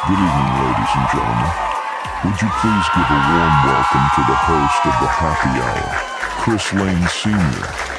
Good evening, ladies and gentlemen. Would you please give a warm welcome to the host of the Happy Hour, Chris Lane Sr.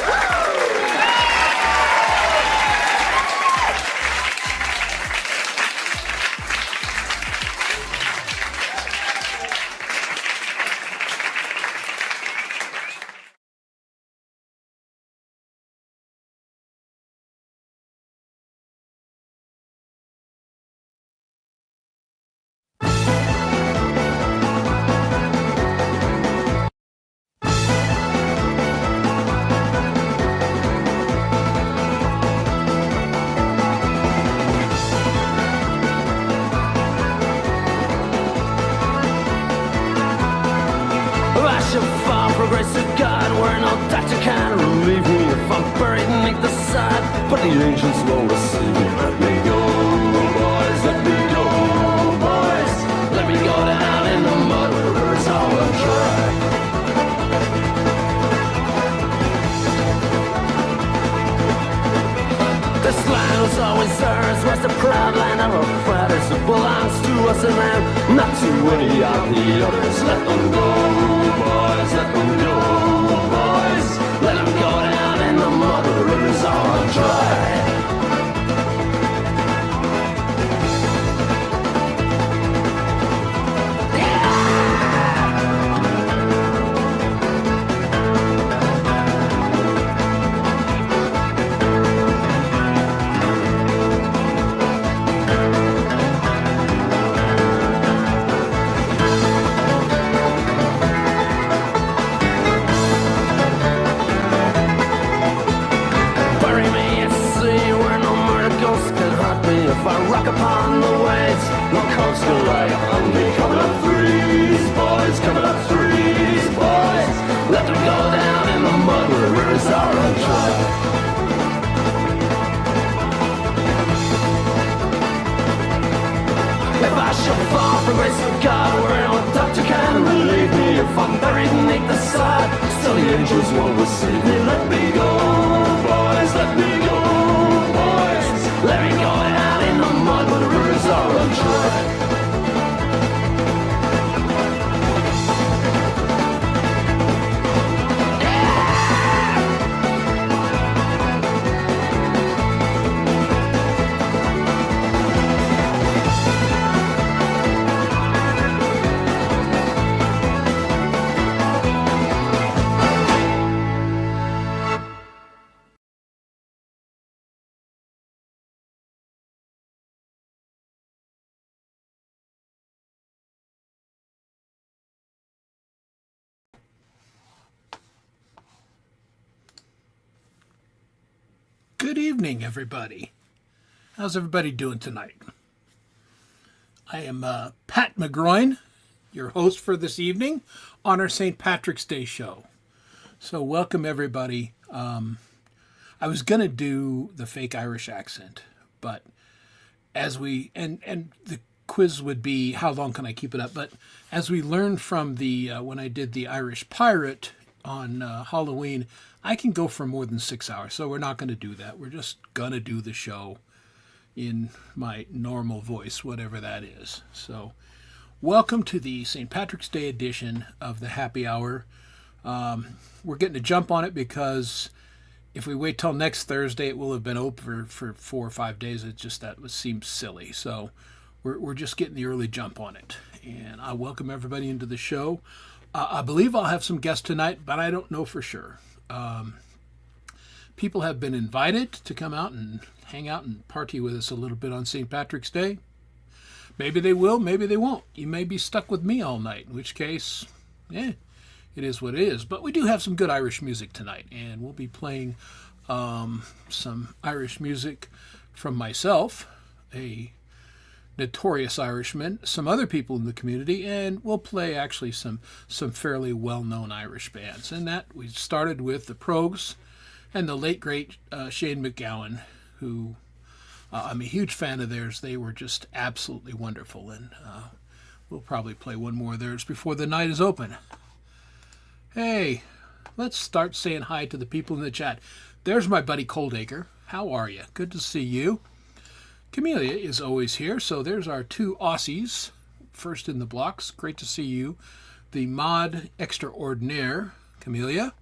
Progressive God, where no doctor can relieve me if I'm buried beneath the side. But the angels will receive me. Let me go, boys, let me go, boys. Let me go down in the mud where the rivers all run dry. This land was always ours, was the proud land of our fathers. It belongs to us and them, not to any of the others. Let them go, boys, let them go, boys. Let them go down in the mud where the rivers all dry. If I rock upon the waves, no coast can lay on me. Coming up threes, boys, coming up threes, boys. Let them go down in the mud where the rivers are dry. If I should fall from grace of God, where no doctor can relieve me, if I'm buried beneath the sod, still the angels won't receive me. Let me go, boys, let me go, boys. Let me go down in the mud where the rivers are dry. Good evening, everybody. How's everybody doing tonight? I am Pat McGroin, your host for this evening on our St. Patrick's Day show. So welcome, everybody. I was going to do the fake Irish accent, but as we, and the quiz would be, how long can I keep it up? But as we learned from the, when I did the Irish Pirate on Halloween, I can go for more than 6 hours, so we're not going to do that. We're just going to do the show in my normal voice, whatever that is. So welcome to the St. Patrick's Day edition of the Happy Hour. We're getting a jump on it because if we wait till next Thursday, it will have been over for 4 or 5 days. It just, that seems silly. So we're just getting the early jump on it. And I welcome everybody into the show. I believe I'll have some guests tonight, but I don't know for sure. People have been invited to come out and hang out and party with us a little bit on St. Patrick's Day. Maybe they will, maybe they won't. You may be stuck with me all night, in which case, it is what it is. But we do have some good Irish music tonight, and we'll be playing some Irish music from myself, a notorious Irishman, some other people in the community, and we'll play actually some fairly well-known Irish bands. And that we started with the Progues and the late great Shane MacGowan, who I'm a huge fan of theirs. They were just absolutely wonderful, and we'll probably play one more of theirs before the night is open. Hey, let's start saying hi to the people in the chat. There's my buddy Coldacre. How are you? Good to see you. Camellia is always here, so there's our two Aussies, first in the blocks. Great to see you. The mod extraordinaire, Camellia.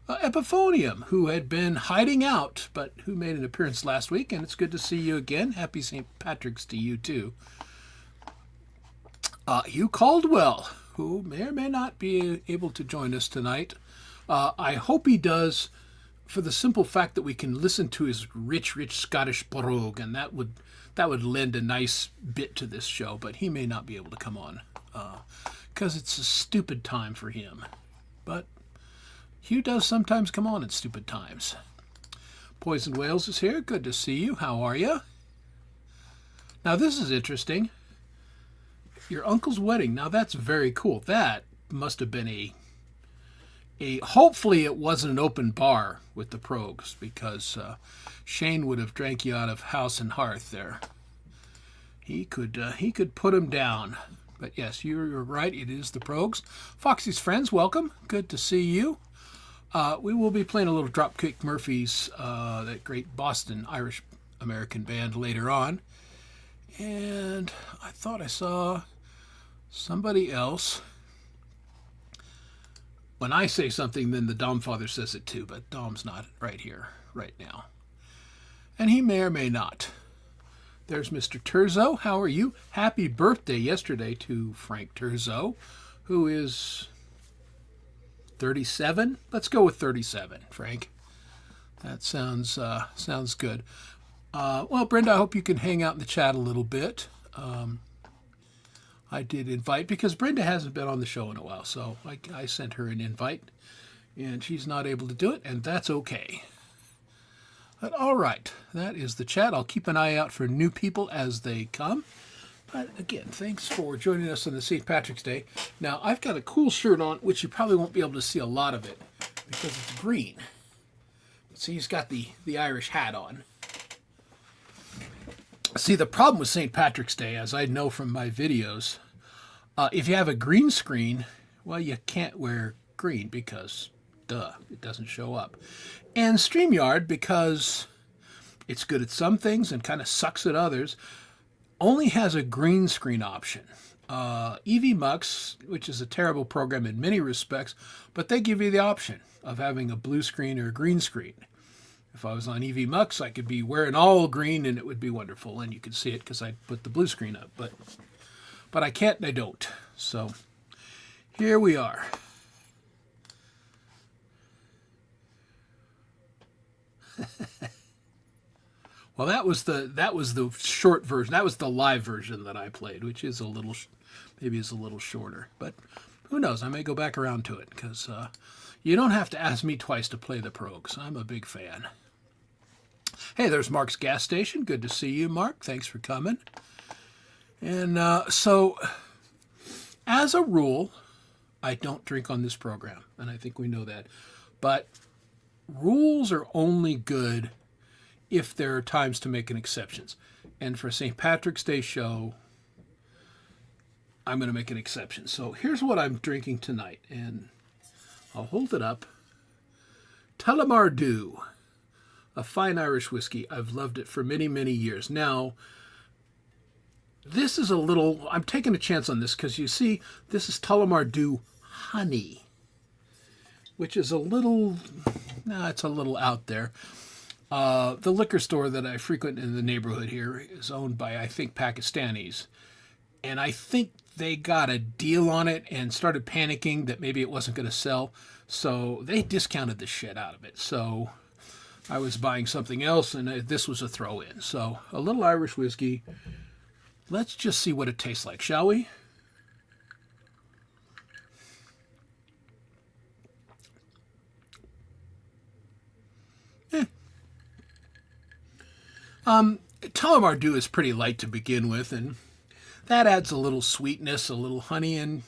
Epiphonium, who had been hiding out, but who made an appearance last week, and it's good to see you again. Happy St. Patrick's to you, too. Hugh Caldwell, who may or may not be able to join us tonight. I hope he does, for the simple fact that we can listen to his rich Scottish brogue, and that would lend a nice bit to this show, but he may not be able to come on, because it's a stupid time for him. But Hugh does sometimes come on at stupid times. Poison Wales is here. Good to see you. How are you? Now, this is interesting. Your uncle's wedding. Now, that's very cool. That must have been a hopefully it wasn't an open bar with the Progues, because Shane would have drank you out of house and hearth there. He could put him down. But yes, you're right. It is the Progues. Foxy's friends, welcome. Good to see you. We will be playing a little Dropkick Murphys, that great Boston Irish American band, later on. And I thought I saw somebody else. When I say something, then the Dom Father says it too, but Dom's not right here, right now. And he may or may not. There's Mr. Terzo. How are you? Happy birthday yesterday to Frank Terzo, who is 37? Let's go with 37, Frank. That sounds good. Well, Brenda, I hope you can hang out in the chat a little bit. I did invite, because Brenda hasn't been on the show in a while, so I sent her an invite, and she's not able to do it, and that's okay. But all right, that is the chat. I'll keep an eye out for new people as they come. But again, thanks for joining us on the St. Patrick's Day. Now, I've got a cool shirt on, which you probably won't be able to see a lot of it, because it's green. See, he's got the Irish hat on. See, the problem with St. Patrick's Day, as I know from my videos, if you have a green screen, well, you can't wear green because, duh, it doesn't show up. And StreamYard, because it's good at some things and kind of sucks at others, only has a green screen option. EVMux, which is a terrible program in many respects, but they give you the option of having a blue screen or a green screen. If I was on EVMux, I could be wearing all green and it would be wonderful, and you could see it because I put the blue screen up. But I can't and I don't. So here we are. Well, that was the short version. That was the live version that I played, which is maybe is a little shorter. But who knows? I may go back around to it, because you don't have to ask me twice to play the Progues. I'm a big fan. Hey, there's Mark's gas station. Good to see you, Mark. Thanks for coming. And so, as a rule, I don't drink on this program, and I think we know that. But rules are only good if there are times to make an exceptions. And for St. Patrick's Day show, I'm going to make an exception. So here's what I'm drinking tonight, and I'll hold it up. Tullamore Dew, a fine Irish whiskey. I've loved it for many, many years. Now, this is I'm taking a chance on this, because you see, this is Tullamore Dew honey, which is it's a little out there. The liquor store that I frequent in the neighborhood here is owned by, I think, Pakistanis. And I think they got a deal on it and started panicking that maybe it wasn't going to sell. So they discounted the shit out of it. So I was buying something else, and this was a throw-in. So a little Irish whiskey. Let's just see what it tastes like, shall we? Tullamore Dew is pretty light to begin with, and that adds a little sweetness, a little honey, and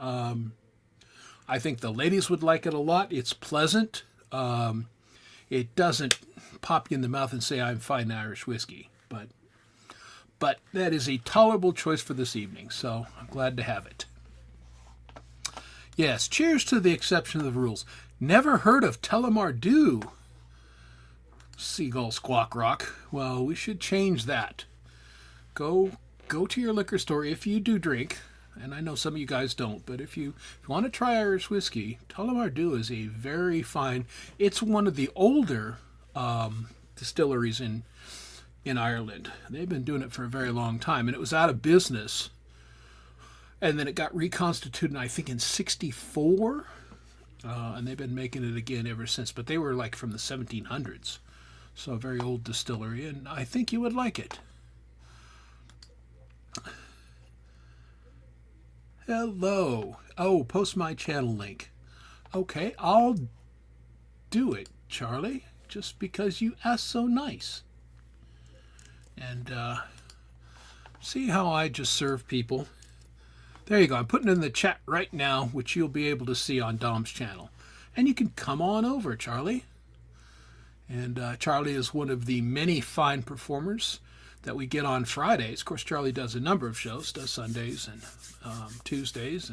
I think the ladies would like it a lot. It's pleasant. It doesn't pop you in the mouth and say, I'm fine Irish whiskey, but that is a tolerable choice for this evening, so I'm glad to have it. Yes, cheers to the exception of the rules. Never heard of Tullamore Dew. Seagull Squawk Rock. Well, we should change that. go to your liquor store if you do drink, and I know some of you guys don't, but if you want to try Irish whiskey, Tullamore Dew is a very fine. It's one of the older distilleries in Ireland. They've been doing it for a very long time, and it was out of business, and then it got reconstituted, I think, in '64, and they've been making it again ever since. But they were like from the 1700s, so a very old distillery, and I think you would like it. Hello. Oh, post my channel link. Okay, I'll do it, Charlie, just because you asked so nice. And see how I just serve people. There you go. I'm putting it in the chat right now, which you'll be able to see on Dom's channel. And you can come on over, Charlie. And Charlie is one of the many fine performers that we get on Fridays. Of course, Charlie does a number of shows, does Sundays and Tuesdays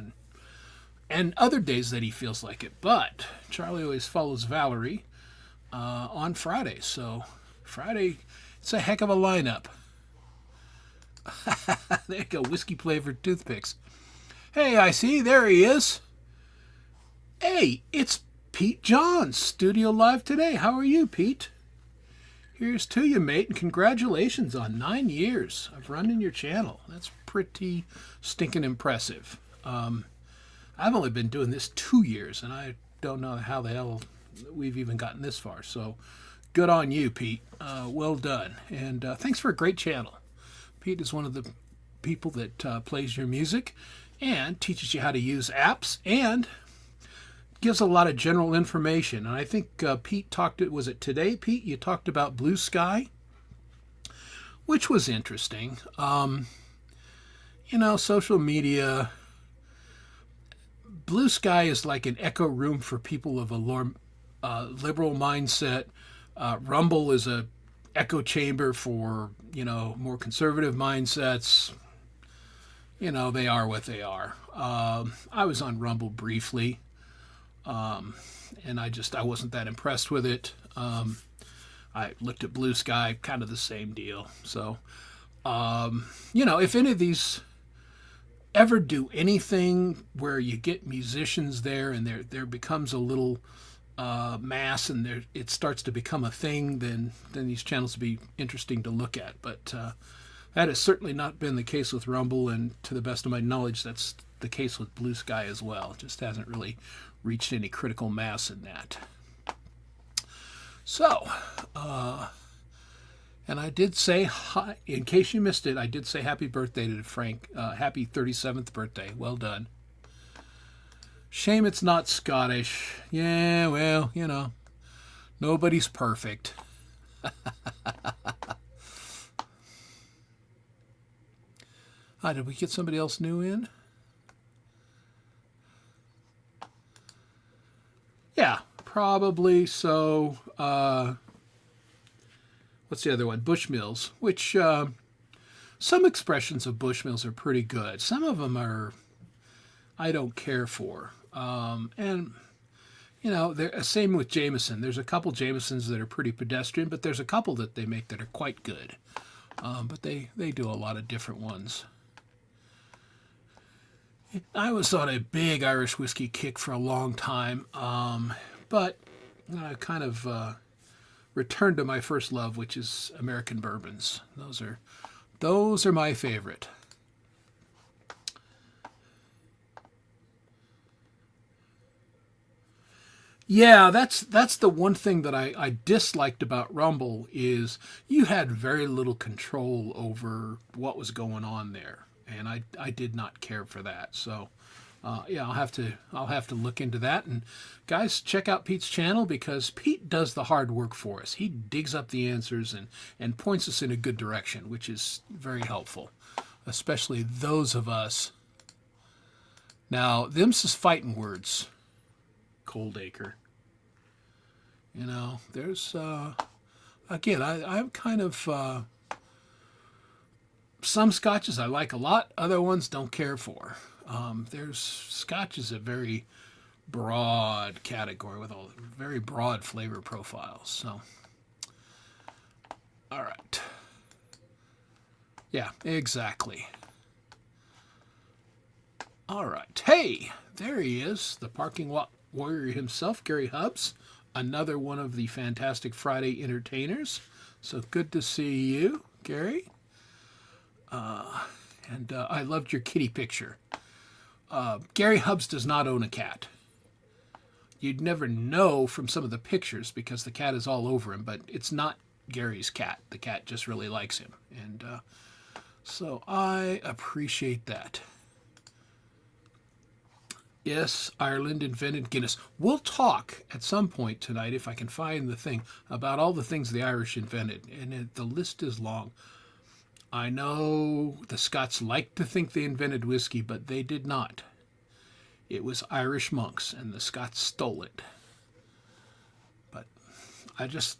and other days that he feels like it. But Charlie always follows Valerie on Fridays. So Friday, it's a heck of a lineup. There you go, whiskey-flavored toothpicks. Hey, I see, there he is. Hey, it's Pete Johns, studio live today. How are you, Pete? Here's to you, mate, and congratulations on 9 years of running your channel. That's pretty stinking impressive. I've only been doing this 2 years, and I don't know how the hell we've even gotten this far. So good on you, Pete. Well done. And thanks for a great channel. Pete is one of the people that plays your music and teaches you how to use apps and gives a lot of general information. And I think Pete talked, was it today, Pete? You talked about Blue Sky, which was interesting. You know, social media, Blue Sky is like an echo room for people of a liberal mindset. Rumble is a echo chamber for, you know, more conservative mindsets. You know, they are what they are. I was on Rumble briefly. And I wasn't that impressed with it. I looked at Blue Sky, kind of the same deal. So, you know, if any of these ever do anything where you get musicians there and there becomes a little mass and it starts to become a thing, then these channels will be interesting to look at. But that has certainly not been the case with Rumble, and to the best of my knowledge, that's the case with Blue Sky as well. It just hasn't really reached any critical mass in that. So, and I did say, hi, in case you missed it, I did say happy birthday to Frank. Happy 37th birthday. Well done. Shame it's not Scottish. Yeah, well, you know, nobody's perfect. Did we get somebody else new in? Yeah, probably. So, what's the other one? Bushmills, which some expressions of Bushmills are pretty good. Some of them are I don't care for. And, you know, same with Jameson. There's a couple Jamesons that are pretty pedestrian, but there's a couple that they make that are quite good. But they do a lot of different ones. I was on a big Irish whiskey kick for a long time, but I kind of returned to my first love, which is American bourbons. Those are my favorite. Yeah, that's the one thing that I disliked about Rumble is you had very little control over what was going on there. And I did not care for that. So, yeah, I'll have to look into that. And guys, check out Pete's channel because Pete does the hard work for us. He digs up the answers and points us in a good direction, which is very helpful, especially those of us. Now, them's is fighting words, Coldacre. You know, there's again, I'm kind of. Some scotches I like a lot, other ones don't care for. There's Scotch is a very broad category with a very broad flavor profiles. So, all right. Yeah, exactly. All right. Hey, there he is, the parking lot warrior himself, Gary Hubbs, another one of the Fantastic Friday entertainers. So good to see you, Gary. And I loved your kitty picture. Gary Hubbs does not own a cat. You'd never know from some of the pictures because the cat is all over him, but it's not Gary's cat. The cat just really likes him. And so I appreciate that. Yes, Ireland invented Guinness. We'll talk at some point tonight, if I can find the thing, about all the things the Irish invented. And the list is long. I know the Scots like to think they invented whiskey, but they did not. It was Irish monks, and the Scots stole it. But I just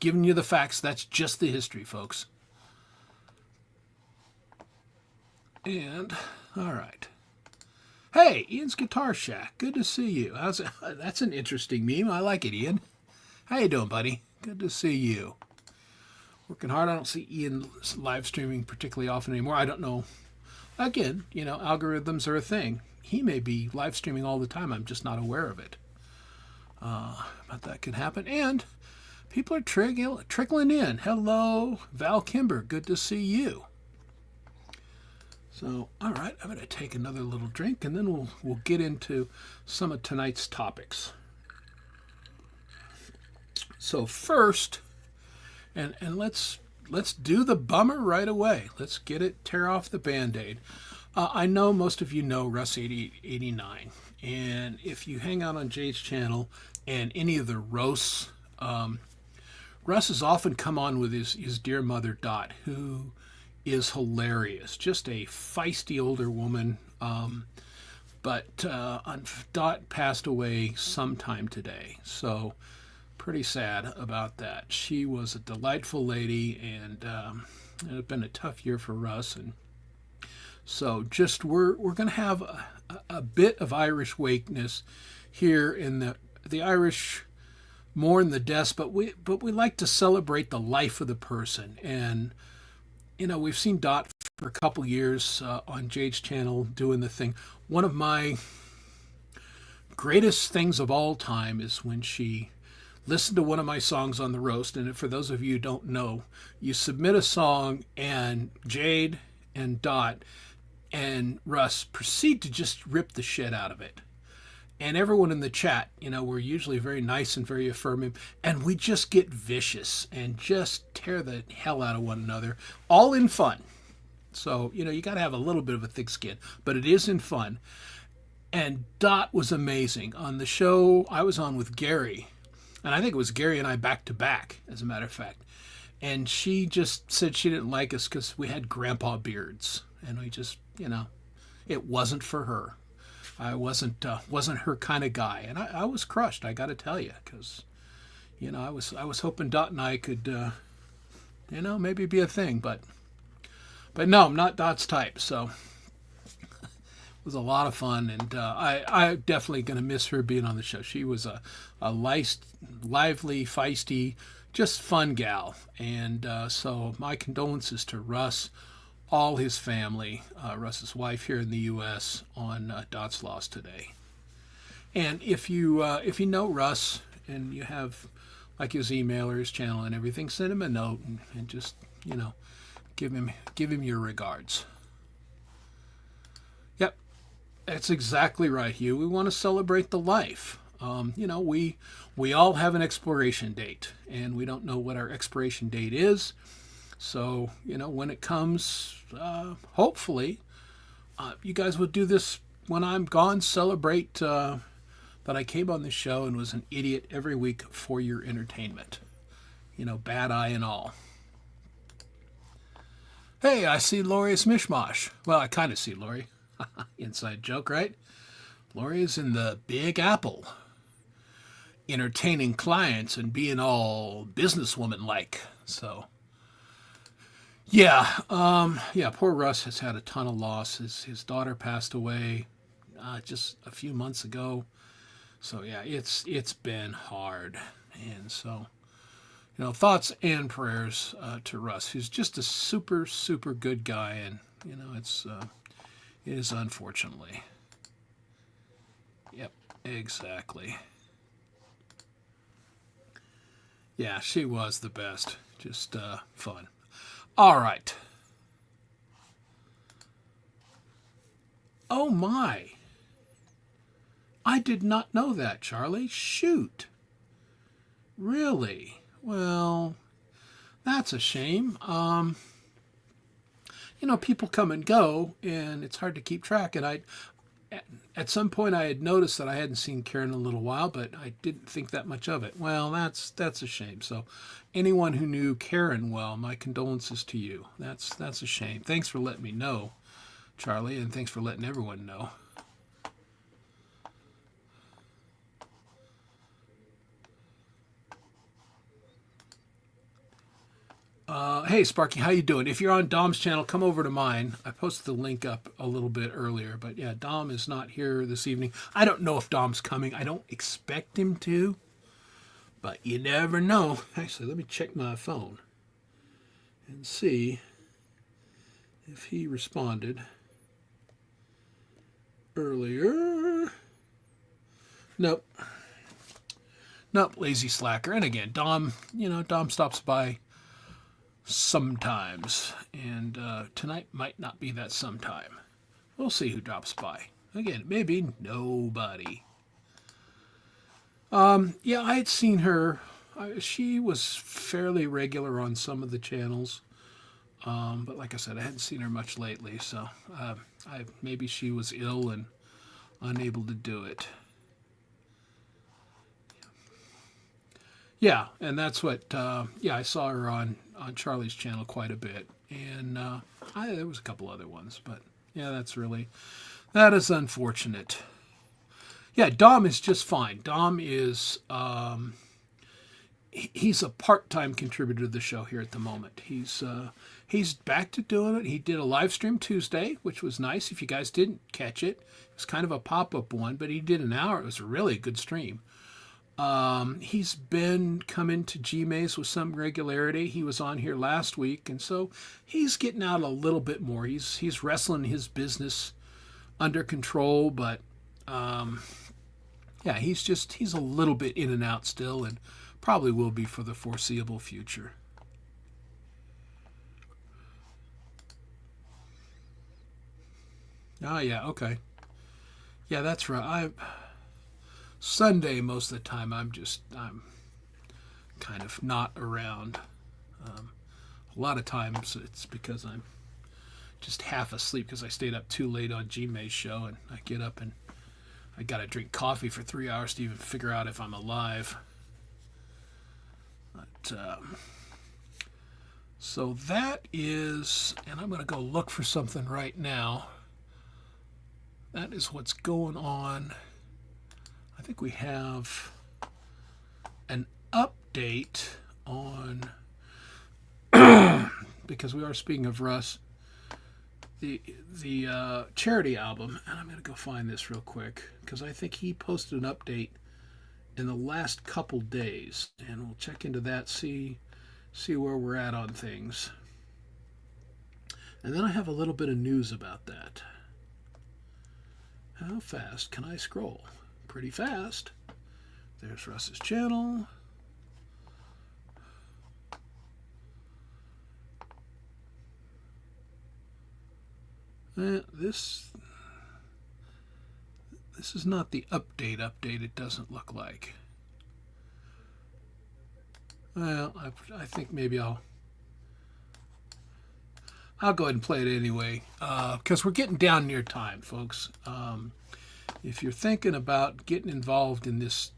giving you the facts. That's just the history, folks. And all right. Hey, Ian's Guitar Shack. Good to see you. How's it? That's an interesting meme. I like it, Ian. How you doing, buddy? Good to see you. Working hard. I don't see Ian live streaming particularly often anymore. I don't know. Again, algorithms are a thing. He may be live streaming all the time. I'm just not aware of it. But that could happen. And people are trickling in. Hello, Val Kimber. Good to see you. So, all right, I'm going to take another little drink, and then we'll get into some of tonight's topics. So first, and let's do the bummer right away. Let's tear off the Band-Aid. I know most of you know Russ 8089, and if you hang out on Jade's channel and any of the roasts, Russ has often come on with his dear mother Dot, who is hilarious. Just a feisty older woman. But Dot passed away sometime today. So pretty sad about that. She was a delightful lady, and it had been a tough year for Russ. And so just we're going to have a bit of Irish wakeness here in the Irish mourn the deaths, but we like to celebrate the life of the person. And we've seen Dot for a couple years on Jade's channel doing the thing. One of my greatest things of all time is when she listened to one of my songs on the roast. And for those of you who don't know, you submit a song and Jade and Dot and Russ proceed to just rip the shit out of it. And everyone in the chat, we're usually very nice and very affirming, and we just get vicious and just tear the hell out of one another, all in fun. So, you got to have a little bit of a thick skin, but it is in fun. And Dot was amazing. On the show I was on with Gary, and I think it was Gary and I back to back, as a matter of fact. And she just said she didn't like us because we had grandpa beards, and we just, it wasn't for her. I wasn't her kind of guy, and I was crushed. I got to tell you, because I was hoping Dot and I could maybe be a thing, but no, I'm not Dot's type. So it was a lot of fun, and I definitely going to miss her being on the show. She was a lively, feisty, just fun gal, and so my condolences to Russ, all his family, Russ's wife here in the U.S. on Dot's loss today. And if you know Russ and you have like his email or his channel and everything, send him a note and just give him your regards. Yep, that's exactly right, Hugh. We want to celebrate the life. We all have an expiration date, and we don't know what our expiration date is. So, when it comes, hopefully, you guys will do this when I'm gone. Celebrate that I came on this show and was an idiot every week for your entertainment. Bad eye and all. Hey, I see Lori's Mishmash. Well, I kind of see Lori. Inside joke, right? Lori is in the Big Apple, entertaining clients and being all businesswoman-like. So... Yeah, poor Russ has had a ton of losses. His daughter passed away just a few months ago. So yeah, it's been hard. And so thoughts and prayers to Russ, who's just a super, super good guy. And, it is unfortunately. Yep, exactly. Yeah, she was the best. Just fun. All right. Oh my. I did not know that, Charlie. Shoot. Really? Well, that's a shame. People come and go, and it's hard to keep track. And at some point, I had noticed that I hadn't seen Karen in a little while, but I didn't think that much of it. Well, that's a shame. So, anyone who knew Karen well, my condolences to you. That's a shame. Thanks for letting me know, Charlie, and thanks for letting everyone know. Hey, Sparky, how you doing? If you're on Dom's channel, come over to mine. I posted the link up a little bit earlier, but yeah, Dom is not here this evening. I don't know if Dom's coming. I don't expect him to, but you never know. Actually, let me check my phone and see if he responded earlier. Nope. Nope, lazy slacker. And again, Dom stops by sometimes, and tonight might not be that sometime. We'll see who drops by. Again, maybe nobody. Yeah, I had seen her. She was fairly regular on some of the channels, but like I said, I hadn't seen her much lately, so maybe she was ill and unable to do it. Yeah, and that's what, I saw her on Charlie's channel quite a bit. And there was a couple other ones, but yeah, that is unfortunate. Yeah, Dom is just fine. Dom is, he's a part-time contributor to the show here at the moment. He's back to doing it. He did a live stream Tuesday, which was nice. If you guys didn't catch it, it was kind of a pop-up one, but he did an hour. It was a really good stream. He's been coming to GMAs with some regularity. He was on here last week, and so he's getting out a little bit more. He's wrestling his business under control, but he's a little bit in and out still, and probably will be for the foreseeable future. Oh yeah, okay. Yeah, that's right. Sunday, most of the time, I'm kind of not around. A lot of times it's because I'm just half asleep because I stayed up too late on G-May's show, and I get up and I got to drink coffee for 3 hours to even figure out if I'm alive. But, so that is, and I'm going to go look for something right now. That is what's going on. I think we have an update on, because we are speaking of Russ, the charity album, and I'm going to go find this real quick, because I think he posted an update in the last couple days, and we'll check into that, see where we're at on things. And then I have a little bit of news about that. How fast can I scroll? Pretty fast. There's Russ's channel. This is not the update, it doesn't look like. Well, I think maybe I'll go ahead and play it anyway, because we're getting down near time, folks. If you're thinking about getting involved in this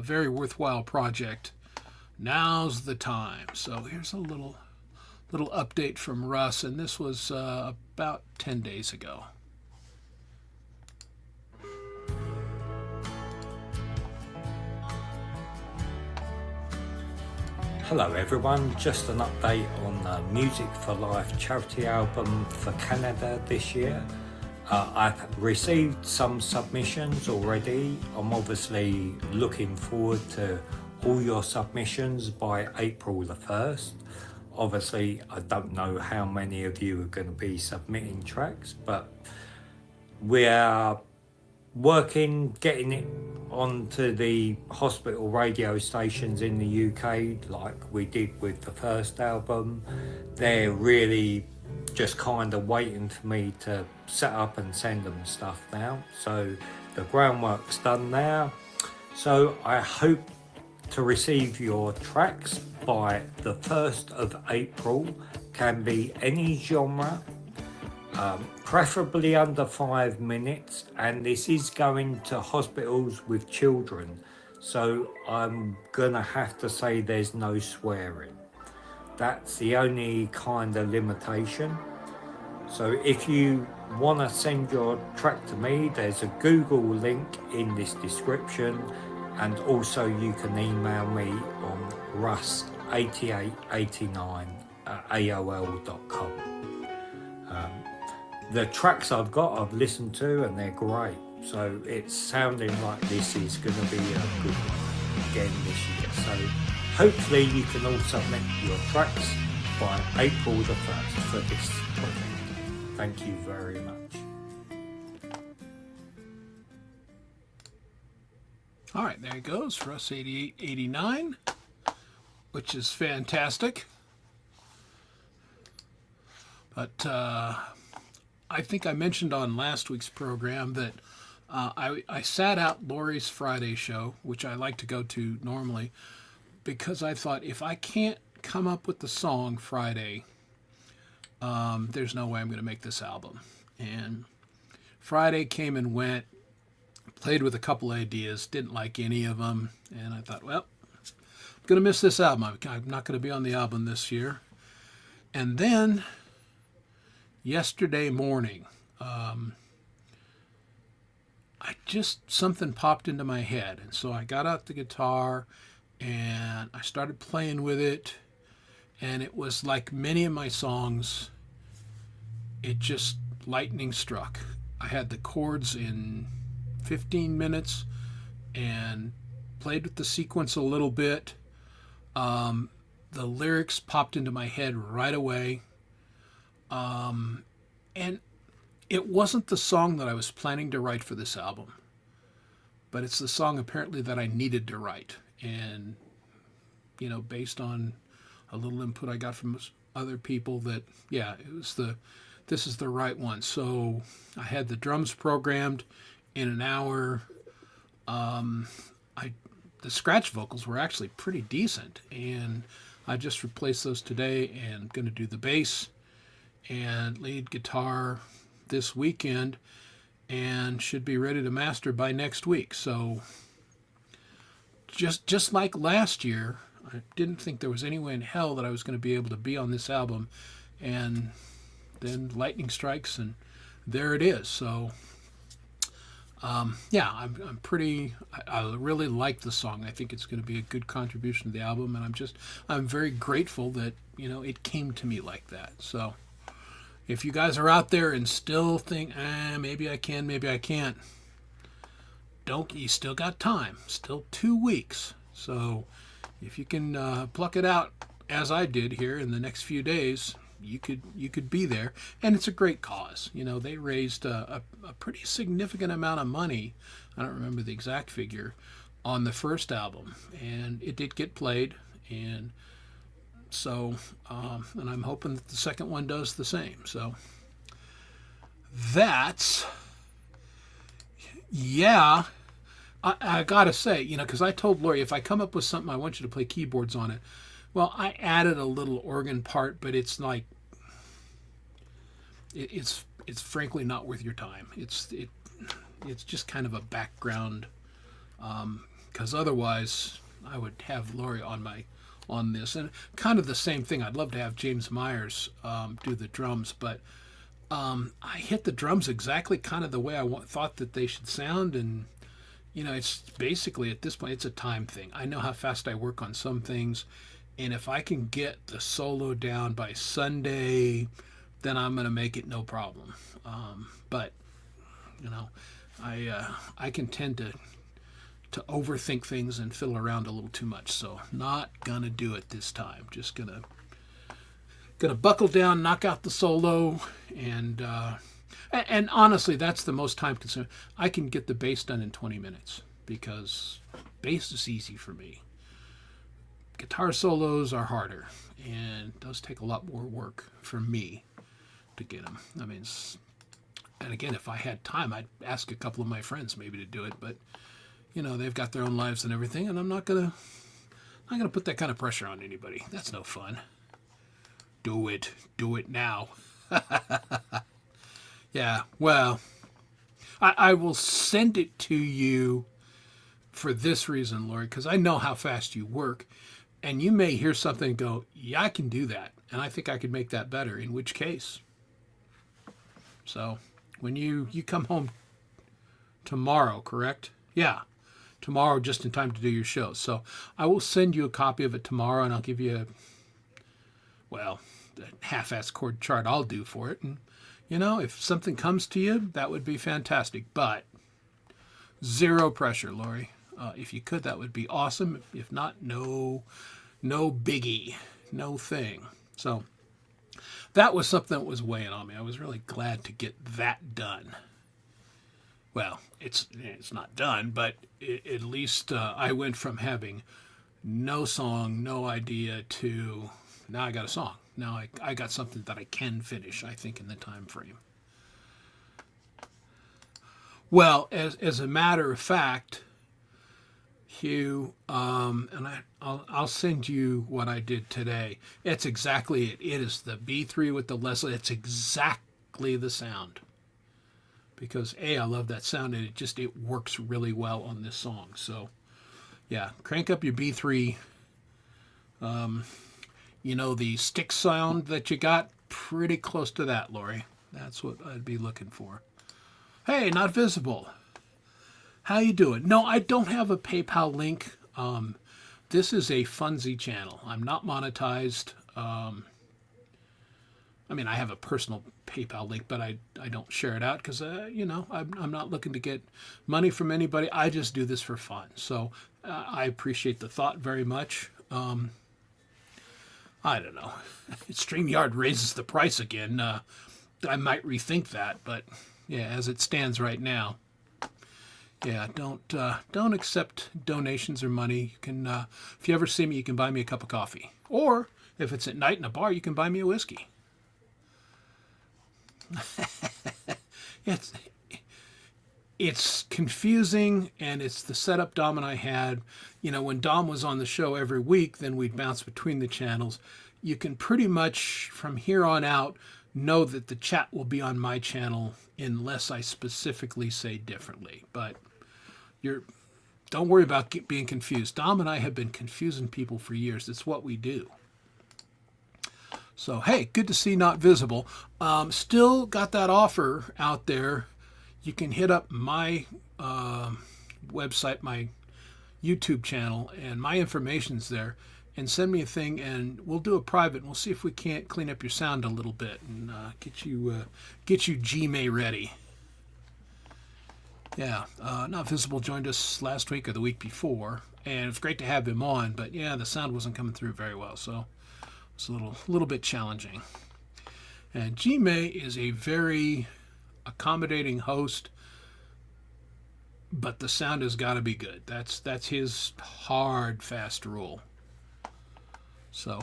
very worthwhile project, now's the time. So here's a little update from Russ, and this was about 10 days ago. Hello everyone, just an update on the Music for Life charity album for Canada this year. I've received some submissions already. I'm obviously looking forward to all your submissions by April the 1st. Obviously, I don't know how many of you are going to be submitting tracks, but we are working, getting it onto the hospital radio stations in the UK like we did with the first album. They're really just kind of waiting for me to set up and send them stuff now. So the groundwork's done now. So I hope to receive your tracks by the 1st of April. Can be any genre, preferably under 5 minutes, and this is going to hospitals with children, so I'm gonna have to say there's no swearing. That's the only kind of limitation. So if you want to send your track to me, there's a Google link in this description, and also you can email me on russ8889@aol.com. The tracks I've got, I've listened to, and they're great. So it's sounding like this is going to be a good one again this year. So hopefully you can all submit your tracks by April the 1st for this project. Thank you very much. All right, there it goes for us, 8889, which is fantastic. But I think I mentioned on last week's program that I sat out Lori's Friday show, which I like to go to normally, because I thought if I can't come up with the song Friday, there's no way I'm going to make this album. And Friday came and went, played with a couple ideas, didn't like any of them, and I thought, well, I'm going to miss this album. I'm not going to be on the album this year. And then yesterday morning, something popped into my head, and so I got out the guitar and I started playing with it, and it was like many of my songs, it just lightning struck. I had the chords in 15 minutes and played with the sequence a little bit. The lyrics popped into my head right away. And it wasn't the song that I was planning to write for this album, but it's the song apparently that I needed to write. And, you know, based on a little input I got from other people, that, yeah, this is the right one. So I had the drums programmed in an hour. The scratch vocals were actually pretty decent, and I just replaced those today, and I'm going to do the bass and lead guitar this weekend, and should be ready to master by next week. So just like last year, I didn't think there was any way in hell that I was going to be able to be on this album, and then lightning strikes and there it is. So yeah, I'm pretty, I really like the song. I think it's going to be a good contribution to the album, and I'm very grateful that, you know, it came to me like that. So if you guys are out there and still think, maybe I can, maybe I can't, you still got time, still 2 weeks. So if you can pluck it out as I did here in the next few days, you could be there. And it's a great cause. You know, they raised a pretty significant amount of money, I don't remember the exact figure, on the first album, and it did get played. And so and I'm hoping that the second one does the same. So that's, yeah, I gotta say, you know, because I told Lori, if I come up with something, I want you to play keyboards on it. Well, I added a little organ part, but it's like, it's frankly not worth your time. It's just kind of a background, because otherwise I would have Lori on this, and kind of the same thing. I'd love to have James Myers do the drums, but I hit the drums exactly kind of the way I thought that they should sound, and you know, it's basically at this point it's a time thing. I know how fast I work on some things. And if I can get the solo down by Sunday, then I'm going to make it no problem. But, you know, I can tend to overthink things and fiddle around a little too much. So not gonna do it this time. Just gonna buckle down, knock out the solo, and honestly, that's the most time consuming. I can get the bass done in 20 minutes because bass is easy for me. Guitar solos are harder, and those take a lot more work for me to get them. I mean, and again, if I had time, I'd ask a couple of my friends maybe to do it, but you know, they've got their own lives and everything, and I'm not gonna put that kind of pressure on anybody. That's no fun. Do it now. Yeah, well, I will send it to you for this reason, Lori, because I know how fast you work, and you may hear something and go, yeah, I can do that, and I think I could make that better, in which case. So when you come home tomorrow, correct? Yeah, tomorrow, just in time to do your show. So I will send you a copy of it tomorrow, and I'll give you the half-ass chord chart I'll do for it. And, you know, if something comes to you, that would be fantastic. But zero pressure, Lori. If you could, that would be awesome. If not, no biggie, no thing. So that was something that was weighing on me. I was really glad to get that done. Well, it's not done, but at least I went from having no song, no idea, to now I got a song. Now I got something that I can finish, I think, in the time frame. Well, as a matter of fact, Hugh, and I'll send you what I did today. It's exactly it. It is the B3 with the Leslie. It's exactly the sound. Because I love that sound, and it works really well on this song. So, yeah, crank up your B3. You know, the stick sound that you got, pretty close to that, Lori. That's what I'd be looking for. Hey, not visible. How you doing? No, I don't have a PayPal link. This is a Funzy channel. I'm not monetized. I mean, I have a personal PayPal link, but I don't share it out because, you know, I'm not looking to get money from anybody. I just do this for fun. So I appreciate the thought very much. I don't know. StreamYard raises the price again. I might rethink that, but yeah, as it stands right now, yeah, don't accept donations or money. You can, if you ever see me, you can buy me a cup of coffee, or if it's at night in a bar, you can buy me a whiskey. It's confusing, and it's the setup Dom and I had. You know, when Dom was on the show every week, then we'd bounce between the channels. You can pretty much, from here on out, know that the chat will be on my channel unless I specifically say differently. But don't worry about being confused. Dom and I have been confusing people for years. It's what we do. So, hey, good to see Not Visible. Still got that offer out there. You can hit up my website, my YouTube channel, and my information's there, and send me a thing, and we'll do a private, and we'll see if we can't clean up your sound a little bit and get you Gmail ready. Yeah, Not Visible joined us last week or the week before, and it was great to have him on, but yeah, the sound wasn't coming through very well, so it's a little bit challenging. And Gmail is a very accommodating host, but the sound has got to be good. That's his hard, fast rule. So,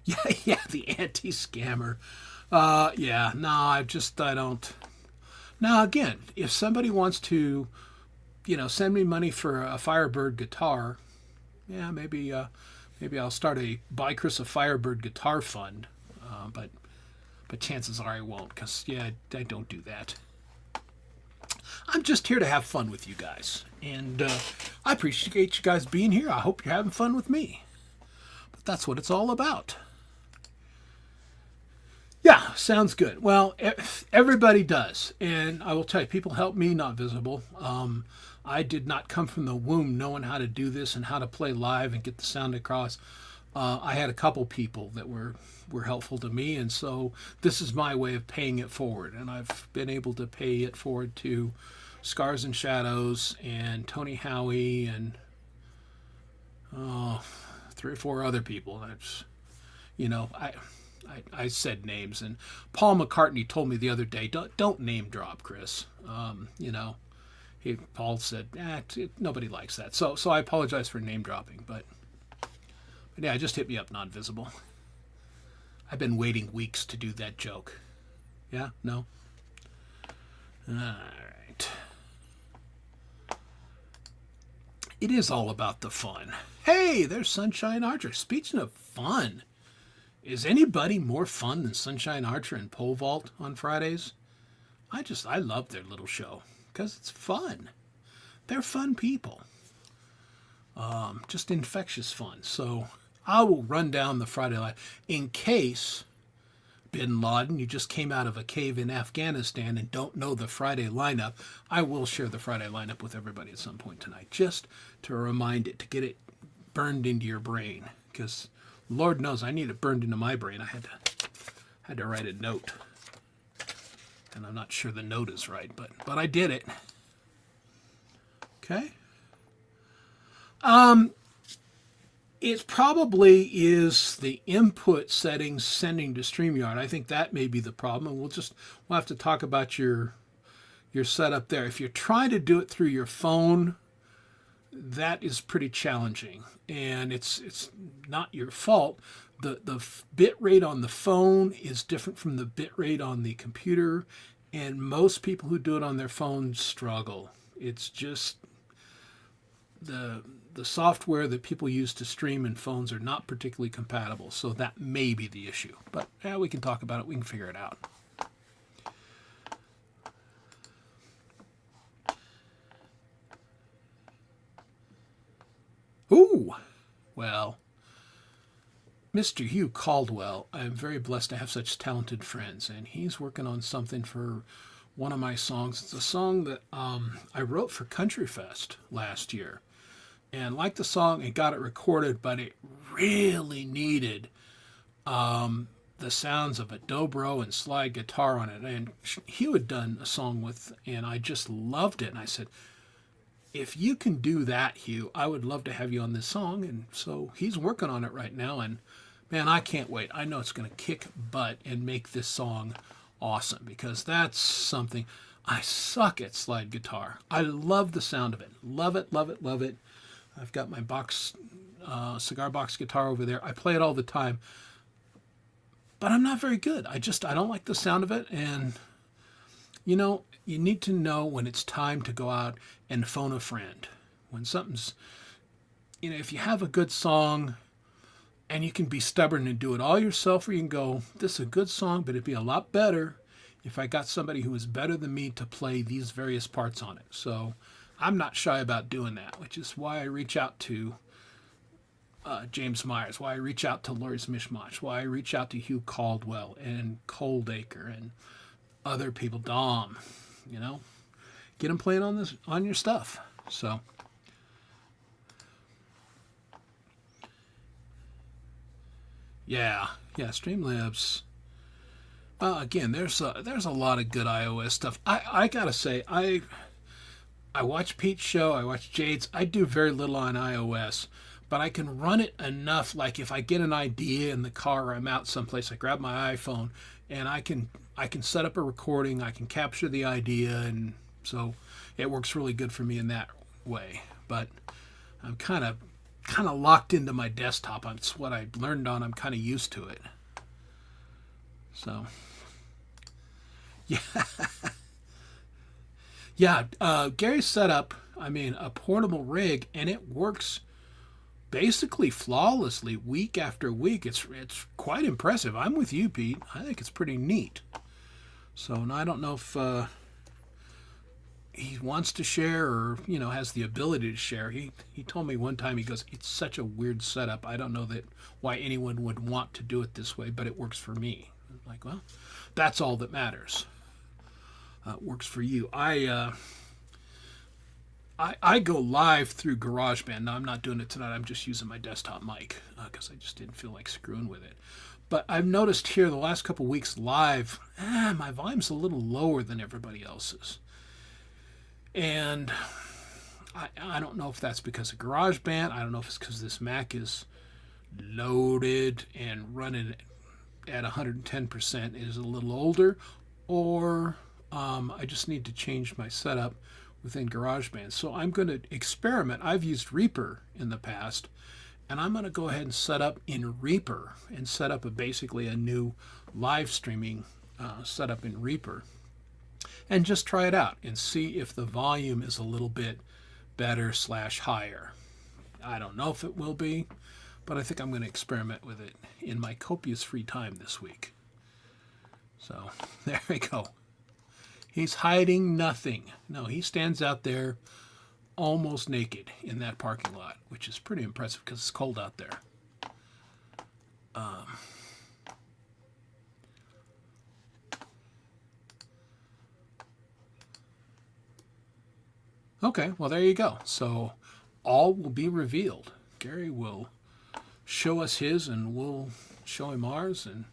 yeah, the anti-scammer. Yeah, no, I don't. Now, again, if somebody wants to, you know, send me money for a Firebird guitar, yeah, maybe I'll start a Buy Chris a Firebird guitar fund, but chances are I won't, because, yeah, I don't do that. I'm just here to have fun with you guys, and I appreciate you guys being here. I hope you're having fun with me, but that's what it's all about. Yeah, sounds good. Well, everybody does, and I will tell you, people help me, Not Visible. I did not come from the womb knowing how to do this and how to play live and get the sound across. I had a couple people that were helpful to me, and so this is my way of paying it forward, and I've been able to pay it forward to Scars and Shadows and Tony Howie and 3 or 4 other people. That's, I said names, and Paul McCartney told me the other day, don't name drop, Chris. Paul said, nobody likes that. So I apologize for name dropping, but yeah, just hit me up, non-visible. I've been waiting weeks to do that joke. Yeah? No? All right. It is all about the fun. Hey, there's Sunshine Archer. Speaking of fun, is anybody more fun than Sunshine Archer and Pole Vault on Fridays? I love their little show because it's fun. They're fun people. Just infectious fun. So I will run down the Friday line in case, Bin Laden, you just came out of a cave in Afghanistan and don't know the Friday lineup. I will share the Friday lineup with everybody at some point tonight, just to remind it, to get it burned into your brain. Because Lord knows I need it burned into my brain. I had to write a note. And I'm not sure the note is right, but I did it. Okay. It probably is the input settings sending to StreamYard. I think that may be the problem. And we'll have to talk about your setup there. If you're trying to do it through your phone, that is pretty challenging, and it's not your fault. The bit rate on the phone is different from the bit rate on the computer, and most people who do it on their phone struggle. It's just the software that people use to stream in phones are not particularly compatible, so that may be the issue. But yeah, we can talk about it. We can figure it out. Ooh, well, Mr. Hugh Caldwell, I'm very blessed to have such talented friends, and he's working on something for one of my songs. It's a song that I wrote for Country Fest last year, and like the song, it got it recorded, but it really needed the sounds of a dobro and slide guitar on it, and Hugh had done a song with, and I just loved it, and I said, if you can do that, Hugh, I would love to have you on this song. And so he's working on it right now. And man, I can't wait. I know it's going to kick butt and make this song awesome, because that's something. I suck at slide guitar. I love the sound of it. Love it, love it, love it. I've got my cigar box guitar over there. I play it all the time. But I'm not very good. I don't like the sound of it. And, you need to know when it's time to go out and phone a friend. When something's, if you have a good song and you can be stubborn and do it all yourself, or you can go, this is a good song, but it'd be a lot better if I got somebody who is better than me to play these various parts on it. So I'm not shy about doing that, which is why I reach out to James Myers, why I reach out to Laurie's Mishmash, why I reach out to Hugh Caldwell and Coldacre and other people, Dom, get them playing on your stuff. So, yeah, Streamlabs. Again, there's a lot of good iOS stuff. I gotta say, I watch Pete's show, I watch Jade's. I do very little on iOS, but I can run it enough. Like if I get an idea in the car or I'm out someplace, I grab my iPhone and I can set up a recording. I can capture the idea, and so it works really good for me in that way. But I'm kind of locked into my desktop. It's what I learned on. I'm kind of used to it. So, yeah. Yeah, Gary set up, a portable rig, and it works basically flawlessly week after week. It's quite impressive. I'm with you, Pete. I think it's pretty neat. So, and I don't know if he wants to share or, has the ability to share. He told me one time, he goes, it's such a weird setup. I don't know why anyone would want to do it this way, but it works for me. I'm like, well, that's all that matters. It works for you. I go live through GarageBand. Now, I'm not doing it tonight. I'm just using my desktop mic because I just didn't feel like screwing with it. But I've noticed here the last couple weeks live, my volume's a little lower than everybody else's. And I don't know if that's because of GarageBand. I don't know if it's because this Mac is loaded and running at 110%, is a little older, or I just need to change my setup within GarageBand. So I'm going to experiment. I've used Reaper in the past, and I'm going to go ahead and set up in Reaper and set up basically a new live streaming setup in Reaper, and just try it out and see if the volume is a little bit better / higher. I don't know if it will be, but I think I'm going to experiment with it in my copious free time this week. So there we go. He's hiding nothing. No, he stands out there almost naked in that parking lot, which is pretty impressive because it's cold out there. Okay, well, there you go. So all will be revealed. Gary will show us his, and we'll show him ours, and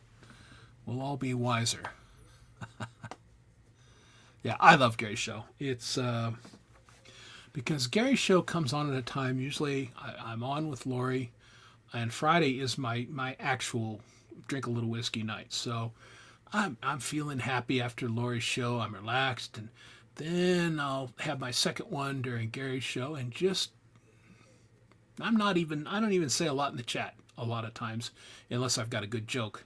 we'll all be wiser. Yeah, I love Gary's show. It's because Gary's show comes on at a time, usually I'm on with Lori, and Friday is my actual drink a little whiskey night. So I'm feeling happy after Lori's show. I'm relaxed, and then I'll have my second one during Gary's show, and just I don't even say a lot in the chat a lot of times unless I've got a good joke.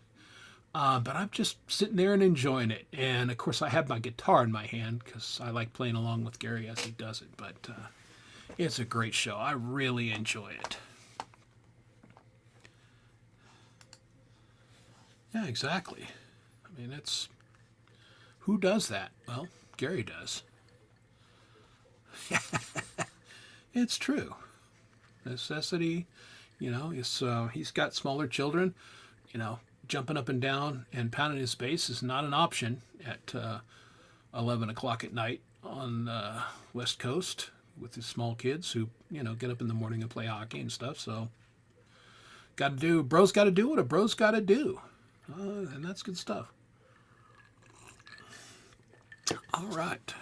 But I'm just sitting there and enjoying it. And of course I have my guitar in my hand because I like playing along with Gary as he does it. But it's a great show. I really enjoy it. Yeah, exactly. I mean, who does that? Well, Gary does. It's true. Necessity, he's got smaller children, jumping up and down and pounding his bass is not an option at 11 o'clock at night on the West Coast with his small kids who, get up in the morning and play hockey and stuff. So bro's got to do what a bro's got to do. And that's good stuff. All right.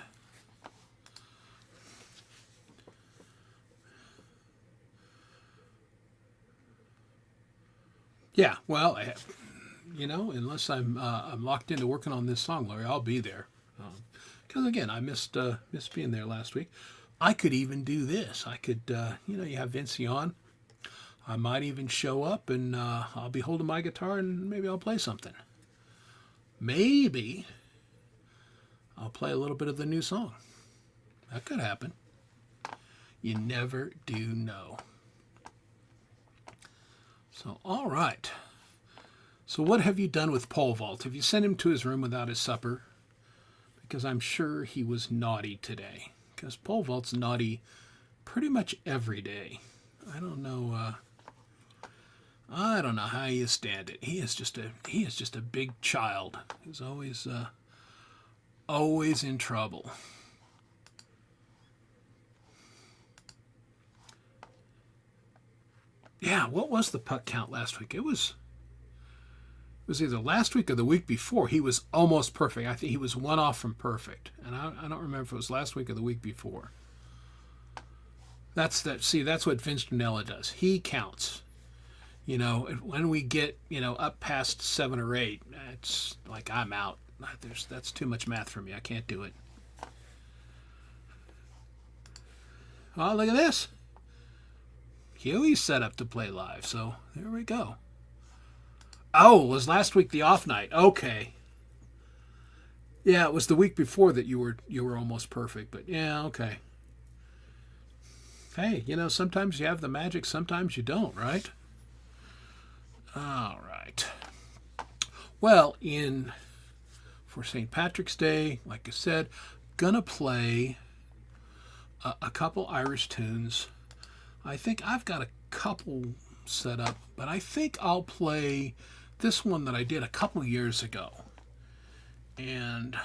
Yeah, well, unless I'm locked into working on this song, Larry, I'll be there. Because again, I missed being there last week. I could even do this. I could, you have Vincie on. I might even show up and I'll be holding my guitar and maybe I'll play something. Maybe I'll play a little bit of the new song. That could happen. You never do know. So, all right. So what have you done with Pole Vault? Have you sent him to his room without his supper? Because I'm sure he was naughty today. Because Pole Vault's naughty pretty much every day. I don't know how you stand it. He is just a big child who's always in trouble. Yeah, what was the puck count last week? It was either last week or the week before. He was almost perfect. I think he was one off from perfect. And I don't remember if it was last week or the week before. That's what Vince Janella does. He counts. When we get, up past 7 or 8, it's like I'm out. That's too much math for me. I can't do it. Oh, look at this. Huey's set up to play live, so there we go. Oh, was last week the off night? Okay. Yeah, it was the week before that you were almost perfect, but yeah, okay. Hey, sometimes you have the magic, sometimes you don't, right? All right. Well, for St. Patrick's Day, like I said, gonna play a couple Irish tunes. I think I've got a couple set up, but I think I'll play this one that I did a couple years ago. And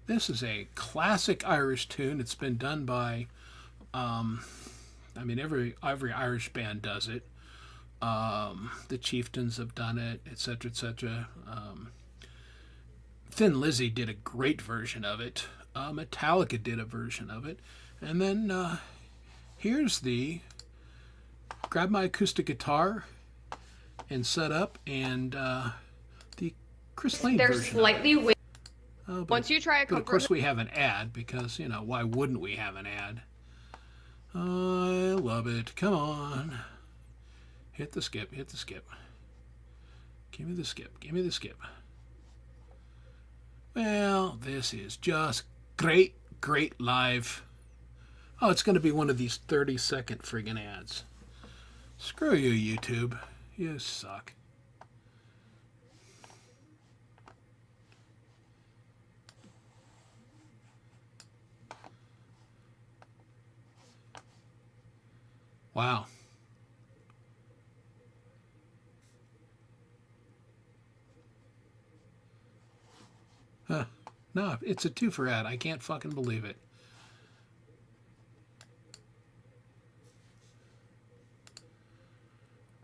this is a classic Irish tune. It's been done by, every Irish band does it. The Chieftains have done it, etc., etc. Thin Lizzy did a great version of it. Metallica did a version of it. And then here's the grab my acoustic guitar and set up, and the Chris Lane They're version. slightly Once you try a But of comfort, course we have an ad because, why wouldn't we have an ad? I love it. Come on. Hit the skip, hit the skip. Give me the skip, give me the skip. Well, this is just great, great live. Oh, it's going to be one of these 30-second friggin' ads. Screw you, YouTube. You suck. Wow. No, it's a 2 for ad. I can't fucking believe it.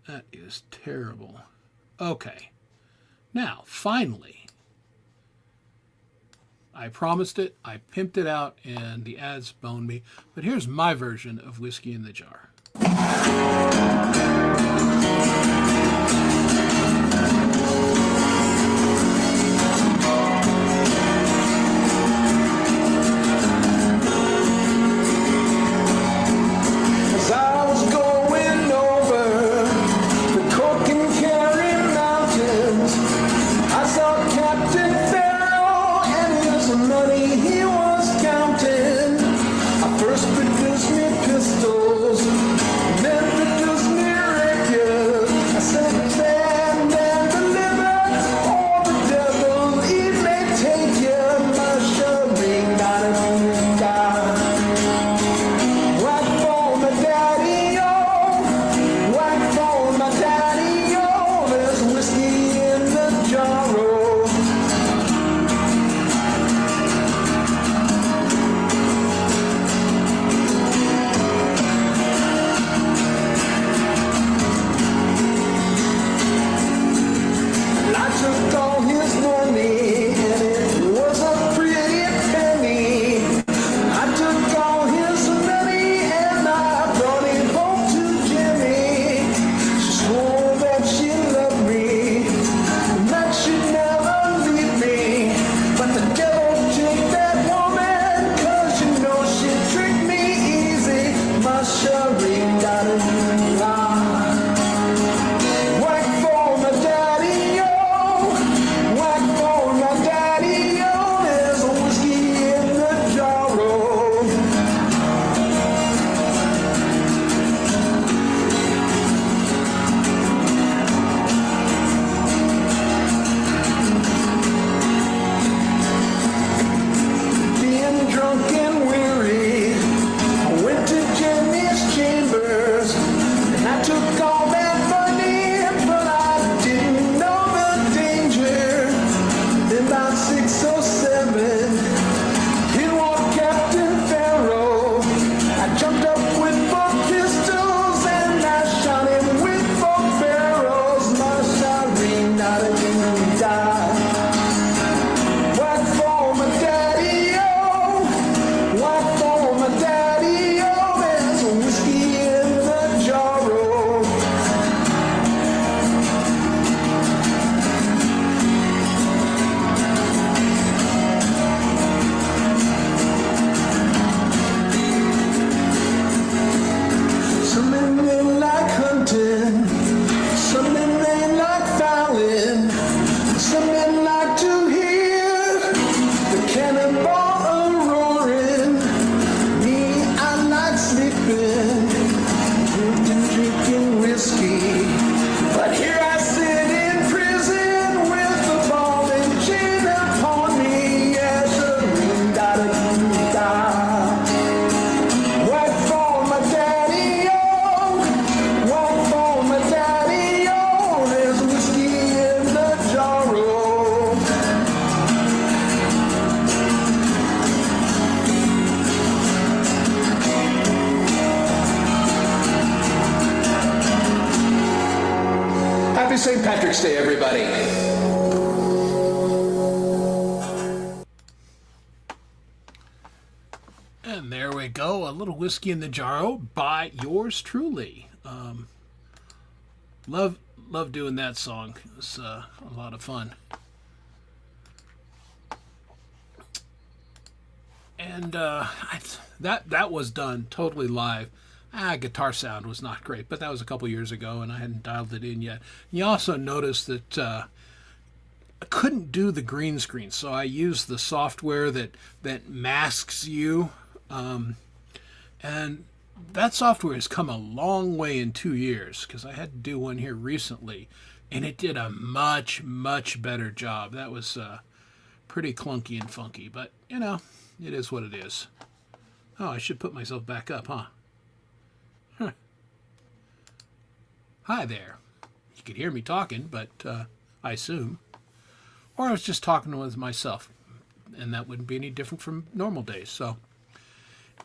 That is terrible. Okay. Now, finally, I promised it, I pimped it out, and the ads boned me. But here's my version of Whiskey in the Jar. As I was going over the Cork and Kerry mountains, I saw Captain Farrell and his money he was counting. I first produced me pistols, then produced me rapiers. I said, stand and deliver, or the devil he may take you. My shoving, not a die. Whack for my daddy-o, whack for my daddy-o, there's whiskey in the jar-o. I took all his money, and it was a pretty penny. I took all his money, and I brought it home to Jimmy. She swore that she loved me, and that she'd never leave me. But the devil took that woman, 'cause you know she tricked me easy. My sherry got a new lie. Whack for my daddy-o, whack for my daddy-o, there's a whiskey in the jar-o. Being drunk and weary, I went to Jimmy's chambers, and I took all that money, but I didn't know the danger. Then about 6 or 7, here walked Captain Farrell. I jumped up with both pistols, and I shot him with both barrels. My shotgun, not a new die. Whack for my daddy-o, whack for my daddy-o, there's a whiskey in the jar-o. Some men they like hunting, some men they like fouling, some men like to hear the cannonball a-roaring. Me, I like sleeping, drinking whiskey. But here I sit in prison with the ball and chain upon me. Yes, a ring got a die. Whack for my daddy-o, whack for my daddy-o, there's whiskey in the jar-o. Happy St. Patrick's Day, everybody. a little whiskey in the jar by yours truly. Love doing that song. It was a lot of fun. And that was done totally live. Guitar sound was not great, but that was a couple years ago, and I hadn't dialed it in yet. You also noticed that I couldn't do the green screen, so I used the software that masks you, and that software has come a long way in 2 years, because I had to do one here recently, and it did a much, much better job. That was pretty clunky and funky, but, it is what it is. Oh, I should put myself back up, huh? Hi there. You could hear me talking, but I assume. Or I was just talking with myself, and that wouldn't be any different from normal days. So,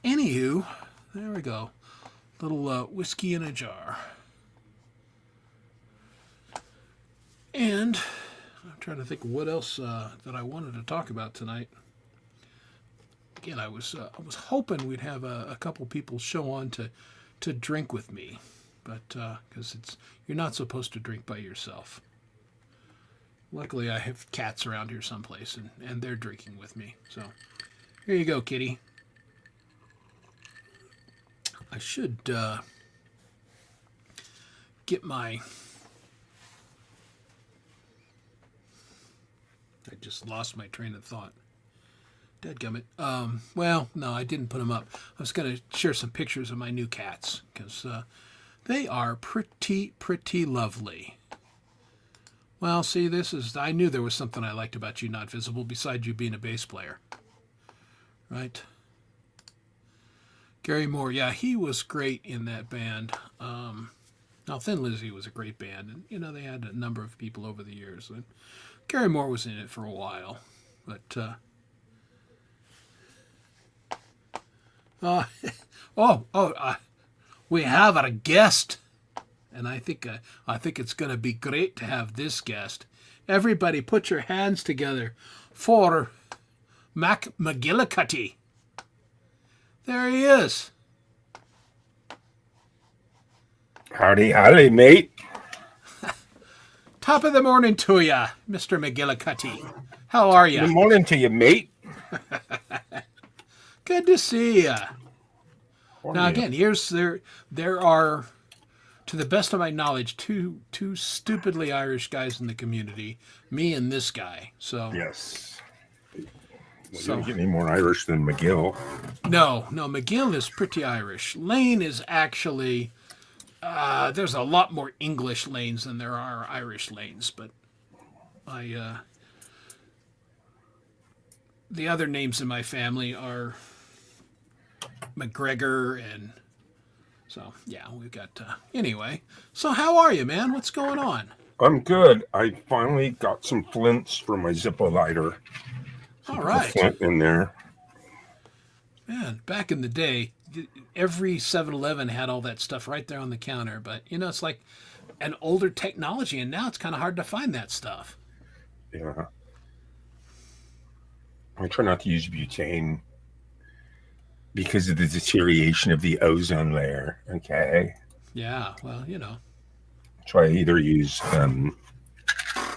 anywho, there we go. Little whiskey in a jar. And I'm trying to think of what else that I wanted to talk about tonight. Again, I was hoping we'd have a couple people show on to drink with me, but because you're not supposed to drink by yourself. Luckily, I have cats around here someplace, and they're drinking with me. So here you go, kitty. I should get my... I just lost my train of thought. Dadgummit. Well, no, I didn't put them up. I was going to share some pictures of my new cats, because they are pretty lovely. Well, see, I knew there was something I liked about you, Not Visible, besides you being a bass player. Right? Gary Moore, yeah, he was great in that band. Now, Thin Lizzy was a great band, and, they had a number of people over the years. And Gary Moore was in it for a while, but... we have our guest, and I think it's going to be great to have this guest. Everybody, put your hands together for Mac McGillicuddy. There he is. Howdy, mate. Top of the morning to ya, Mr. McGillicuddy. How are you? Good morning to you, mate. Good to see you. Now again, there are, to the best of my knowledge, two stupidly Irish guys in the community, me and this guy. So yes. Well, you don't get any more Irish than McGill. No, McGill is pretty Irish. Lane is actually there's a lot more English lanes than there are Irish lanes, but the other names in my family are McGregor, and so yeah, we've got anyway. So how are you, man? What's going on? I'm good. I finally got some flints for my Zippo lighter. All right, flint in there. Man, back in the day, every 7-Eleven had all that stuff right there on the counter, but it's like an older technology, and now it's kind of hard to find that stuff. Yeah, I try not to use butane because of the deterioration of the ozone layer. Okay. Yeah, well, So I either use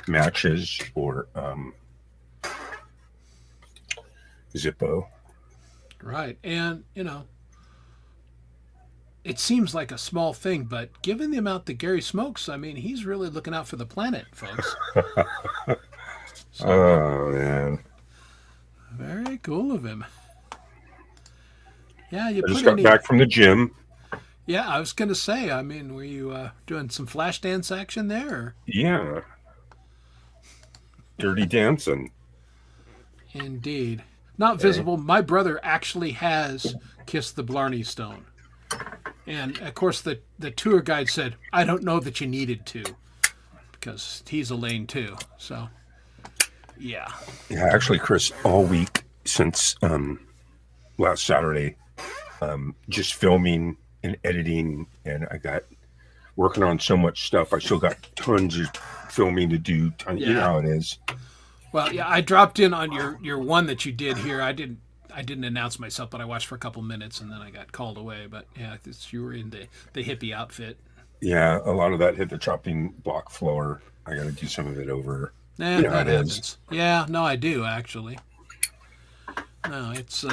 matches or Zippo. Right, and it seems like a small thing, but given the amount that Gary smokes, I mean, he's really looking out for the planet, folks. Oh man, very cool of him. Yeah, I just got back from the gym. Yeah, I was going to say, I mean, were you doing some flash dance action there? Or? Yeah. Dirty dancing. Indeed. Not visible. My brother actually has kissed the Blarney Stone. And, of course, the tour guide said, I don't know that you needed to, because he's a lane too. So, yeah. Yeah, actually, Chris, all week since last Saturday, just filming and editing, and I got working on so much stuff. I still got tons of filming to do. You know how it is. Well, yeah, I dropped in on your one that you did here. I I didn't announce myself, but I watched for a couple minutes and then I got called away. But yeah, you were in the hippie outfit. Yeah, a lot of that hit the chopping block floor. I got to do some of it over. Yeah, that happens. Yeah, no, I do actually. No, it's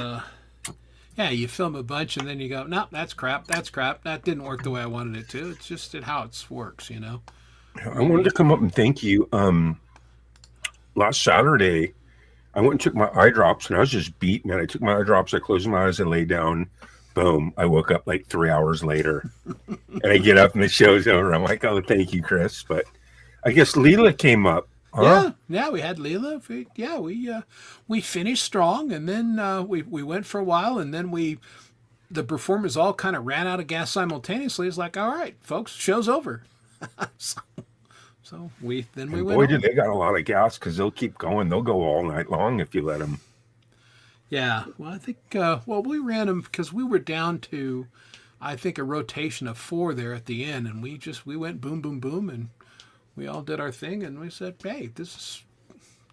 yeah, you film a bunch and then you go, no, that's crap. That didn't work the way I wanted it to. It's just how it works, you know. I wanted to come up and thank you. Last Saturday, I went and took my eye drops, and I was just beat, man. I took my eye drops, I closed my eyes, I lay down. Boom! I woke up like 3 hours later, and I get up and the show's over. I'm like, oh, thank you, Chris. But I guess Leela came up. Huh? Yeah, we had Leela. We finished strong, and then we went for a while, and then the performers all kind of ran out of gas simultaneously. It's like, all right, folks, show's over. so we went. Boy, did they got a lot of gas, because they'll keep going. They'll go all night long if you let them. Yeah, well, I think we ran them because we were down to, I think, a rotation of 4 there at the end, and we went boom, boom, boom, and we all did our thing, and we said, hey, this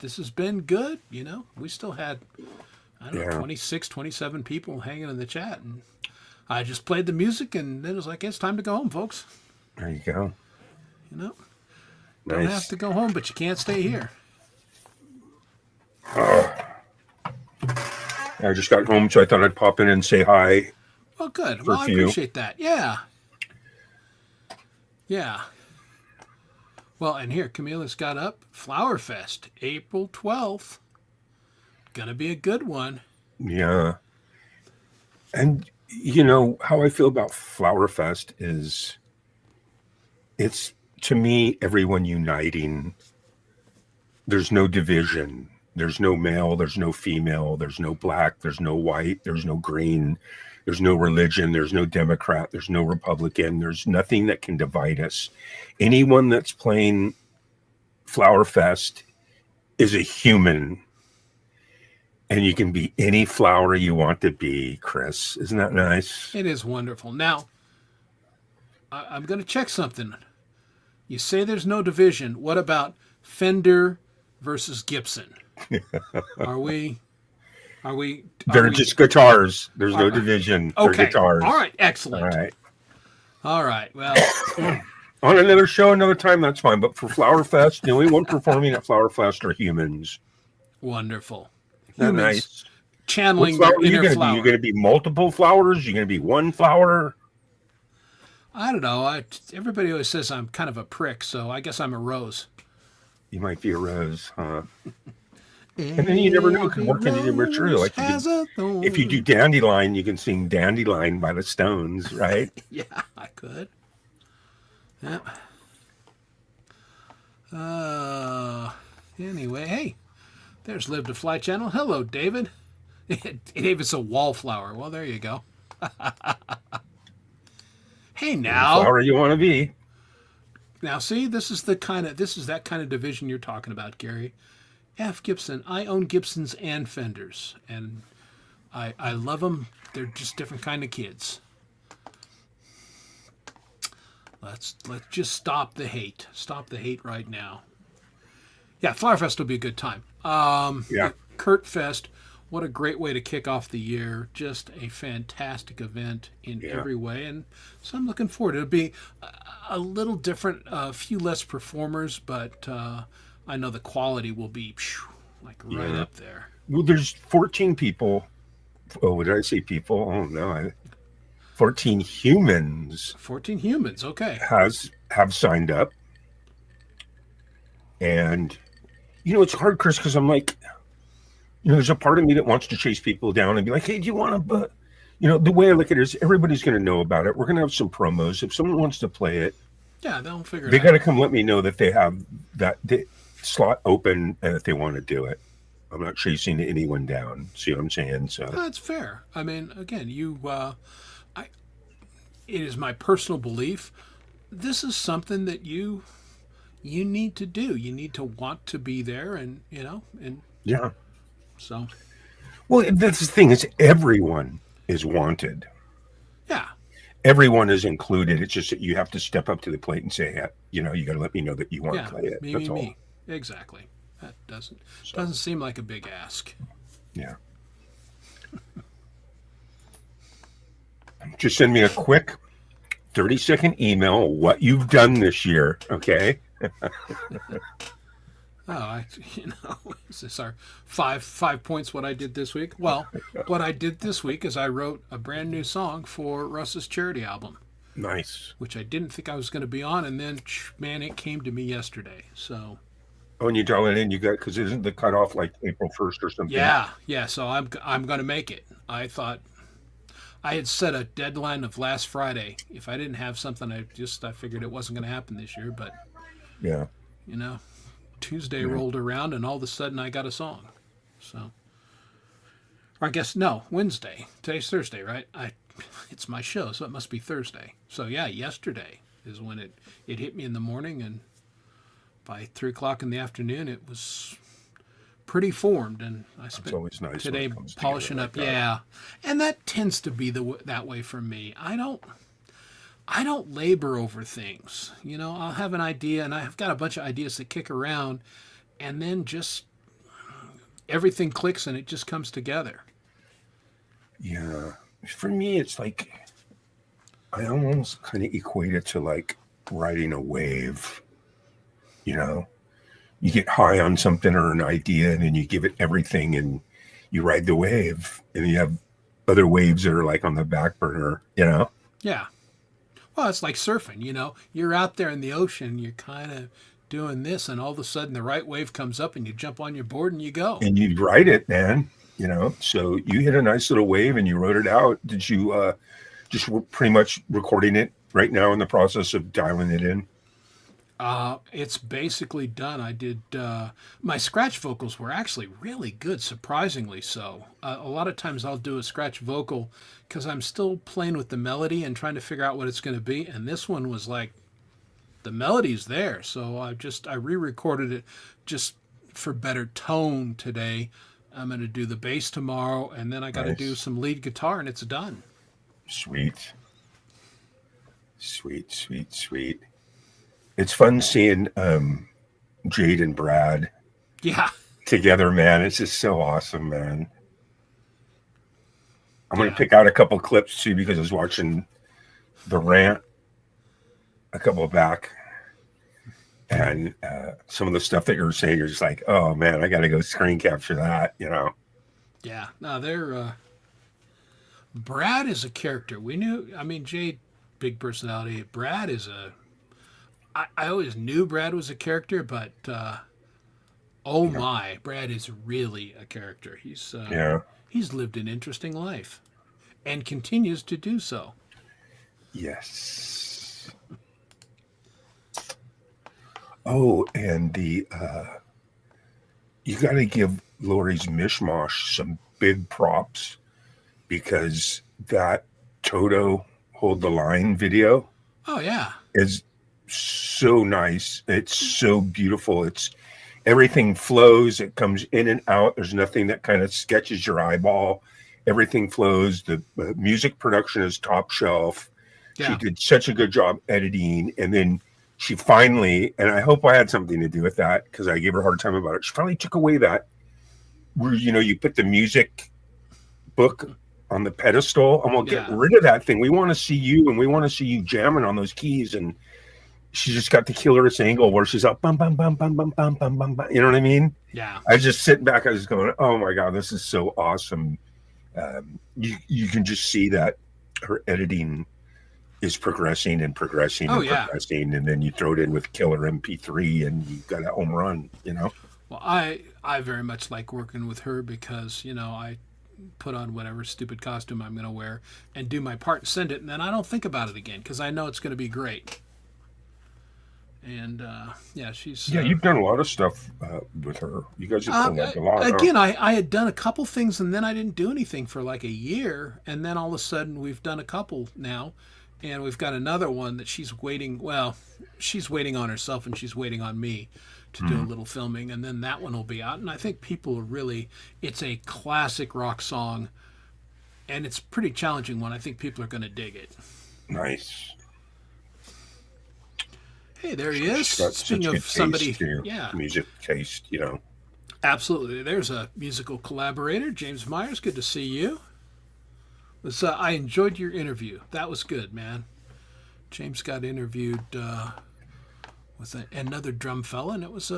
has been good, you know. We still had, I don't know, 26, 27 people hanging in the chat, and I just played the music, and then it was like, it's time to go home, folks. There you go. You know, nice. Don't have to go home, but you can't stay here. I just got home, so I thought I'd pop in and say hi. Oh, good. Well, I appreciate that. Yeah. Yeah. Well, and here, Camila's got up Flower Fest, April 12th. Gonna be a good one. Yeah. And you know how I feel about Flower Fest is it's, to me, everyone uniting. There's no division. There's no male, there's no female, there's no black, there's no white, there's no green, there's no religion, there's no Democrat, there's no Republican, there's nothing that can divide us. Anyone that's playing Flower Fest is a human, and you can be any flower you want to be, Chris. Isn't that nice? It is wonderful. Now, I'm going to check something. You say there's no division. What about Fender versus Gibson? They're just guitars. There's no division. Okay. They're guitars. All right. Excellent. All right. Well, on another show, another time, that's fine. But for Flower Fest, the only one performing at Flower Fest are humans. Wonderful. Humans nice. Channeling their inner flower. You're going to be multiple flowers? You're going to be one flower? I don't know. Everybody always says I'm kind of a prick, so I guess I'm a rose. You might be a rose, huh? And then you never know. It could work into your material. Like if you do Dandelion, you can sing Dandelion by the Stones, right? Yeah, I could. Yeah. Anyway, hey, there's Live to Fly channel. Hello, David. David's a wallflower. Well, there you go. Hey, now. Flower you want to be. Now, see, this is that kind of division you're talking about, Gary. F. Gibson. I own Gibsons and Fenders, and I love them. They're just different kind of kids. Let's just stop the hate. Stop the hate right now. Yeah, Flower Fest will be a good time. Yeah. Kurt Fest. What a great way to kick off the year. Just a fantastic event in every way. And so I'm looking forward. It'll be a little different, a few less performers, but I know the quality will be right up there. Well, there's 14 people. Oh, what did I say people? Oh, no. 14 humans. 14 humans, okay. Have signed up. And, it's hard, Chris, because I'm like, there's a part of me that wants to chase people down and be like, hey, do you want to, the way I look at it is everybody's going to know about it. We're going to have some promos. If someone wants to play it, they'll figure it out. They got to come let me know that they have that slot open and that they want to do it. I'm not chasing anyone down. See what I'm saying? So that's fair. I mean, again, it is my personal belief. This is something that you need to do. You need to want to be there, and yeah. So, well, that's the thing, is everyone is wanted. Yeah. Everyone is included. It's just that you have to step up to the plate and say, you got to let me know that you want to play it. That's all. Exactly. That doesn't seem like a big ask. Yeah. Just send me a quick 30-second email what you've done this year, okay? This is our five points what I did this week. Well, what I did this week is I wrote a brand new song for Russ's charity album. Nice. Which I didn't think I was going to be on, and then, man, it came to me yesterday. So. Oh, and you dial it in, you got, because isn't the cutoff like April 1st or something? Yeah. So I'm going to make it. I thought I had set a deadline of last Friday. If I didn't have something, I figured it wasn't going to happen this year. But yeah, Tuesday rolled around, and all of a sudden I got a song. So, or I guess no, Wednesday. Today's Thursday, right? It's my show, so it must be Thursday. So yeah, yesterday is when it hit me in the morning, and by 3:00 in the afternoon, it was pretty formed, and I spent always nice today polishing up. That. Yeah, and that tends to be that way for me. I don't labor over things. I'll have an idea, and I've got a bunch of ideas that kick around, and then just everything clicks, and it just comes together. Yeah. For me, it's like I almost kind of equate it to like riding a wave. You get high on something or an idea, and then you give it everything, and you ride the wave, and you have other waves that are like on the back burner. Yeah. Well, it's like surfing. You're out there in the ocean, you're kind of doing this, and all of a sudden the right wave comes up, and you jump on your board and you go. And you ride it, man. So you hit a nice little wave and you rode it out. Did you just pretty much recording it right now in the process of dialing it in? It's basically done. I did, my scratch vocals were actually really good, surprisingly so. A lot of times I'll do a scratch vocal because I'm still playing with the melody and trying to figure out what it's going to be. And this one was like, the melody's there. So I re-recorded it just for better tone today. I'm going to do the bass tomorrow, and then I got to do some lead guitar, and it's done. Sweet. It's fun seeing Jade and Brad together, man. It's just so awesome, man. I'm going to pick out a couple clips, too, because I was watching The Rant a couple back. And some of the stuff that you were saying, you're just like, oh, man, I got to go screen capture that, Yeah. No, they're... Brad is a character. Jade, big personality. Brad is I always knew Brad was a character, but Brad is really a character. He's lived an interesting life and continues to do so. Yes. Oh, and you got to give Lori's Mishmash some big props because that Toto Hold the Line video is so nice. It's so beautiful. Everything flows. It comes in and out. There's nothing that kind of sketches your eyeball. Everything flows. The music production is top shelf. Yeah. She did such a good job editing, and then she finally, and I hope I had something to do with that because I gave her a hard time about it. She finally took away that where, you put the music book on the pedestal. I'm going to get rid of that thing. We want to see you, and we want to see you jamming on those keys. And she just got the killerest angle where she's up, bum, bum, bum, bum, bum, bum, bum, bum, bum. You know what I mean? Yeah. I was just sitting back. I was going, oh my God, this is so awesome. You can just see that her editing is progressing and progressing progressing, and then you throw it in with killer MP3 and you got a home run, Well, I very much like working with her because, I put on whatever stupid costume I'm going to wear and do my part and send it, and then I don't think about it again because I know it's going to be great. And she's you've done a lot of stuff with her. You guys have done a lot. Again, I had done a couple things and then I didn't do anything for like a year, and then all of a sudden we've done a couple now. And we've got another one that she's waiting on herself and she's waiting on me to do a little filming. And then that one will be out. And I think people are it's a classic rock song. And it's a pretty challenging one. I think people are going to dig it. Nice. Hey, there he is. Speaking of somebody. Music taste, Absolutely. There's a musical collaborator, James Myers. Good to see you. I enjoyed your interview. That was good, man. James got interviewed with another drum fella, and it was,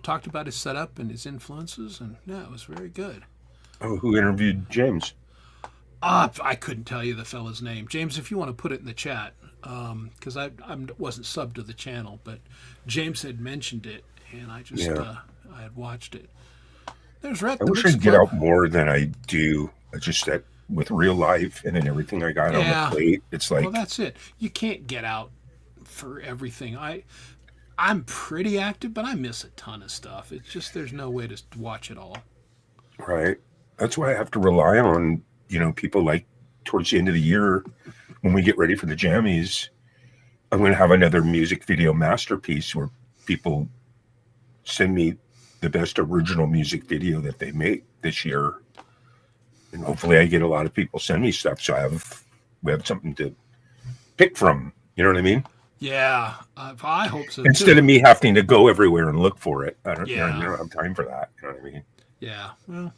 talked about his setup and his influences, and yeah, it was very good. Oh, who interviewed James? I couldn't tell you the fella's name. James, if you want to put it in the chat, because I wasn't subbed to the channel, but James had mentioned it, and I just I had watched it. There's Rhett. I wish I'd get out more than I do. Just that with real life and then everything I got on the plate, it's like... Well, that's it. You can't get out for everything. I'm pretty active, but I miss a ton of stuff. It's just there's no way to watch it all. Right. That's why I have to rely on, people like towards the end of the year when we get ready for the jammies, I'm going to have another music video masterpiece where people send me the best original music video that they make this year. And hopefully I get a lot of people send me stuff. So we have something to pick from. You know what I mean? Yeah. I hope so. Instead of me having to go everywhere and look for it. I don't have time for that. You know what I mean? Yeah. Well,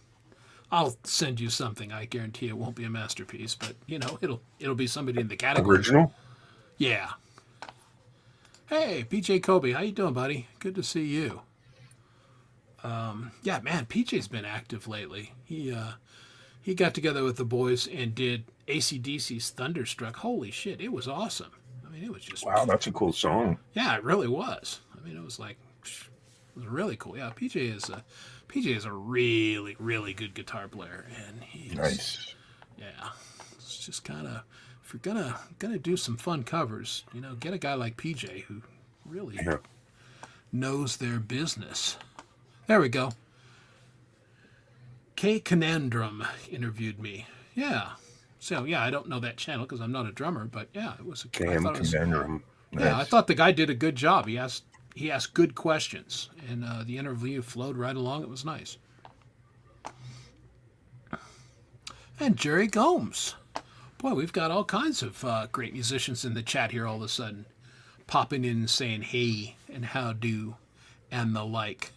I'll send you something. I guarantee it won't be a masterpiece, but it'll be somebody in the category. Original? Yeah. Hey, PJ Kobe, how you doing, buddy? Good to see you. Yeah, man, PJ's been active lately. He got together with the boys and did AC/DC's Thunderstruck. Holy shit, it was awesome. I mean, it was just... Wow, that's a cool song. Yeah, it really was. I mean, it was really cool. Yeah, PJ is a really, really good guitar player, and he's... Nice. Yeah, it's just kind of... If you're gonna do some fun covers, get a guy like PJ who really knows their business. There we go. K Conundrum interviewed me. Yeah. So yeah, I don't know that channel because I'm not a drummer, but yeah, it was a Conundrum. Nice. Yeah, I thought the guy did a good job. He asked good questions, and the interview flowed right along. It was nice. And Jerry Gomes. Boy, we've got all kinds of great musicians in the chat here all of a sudden, popping in and saying hey and how do and the like.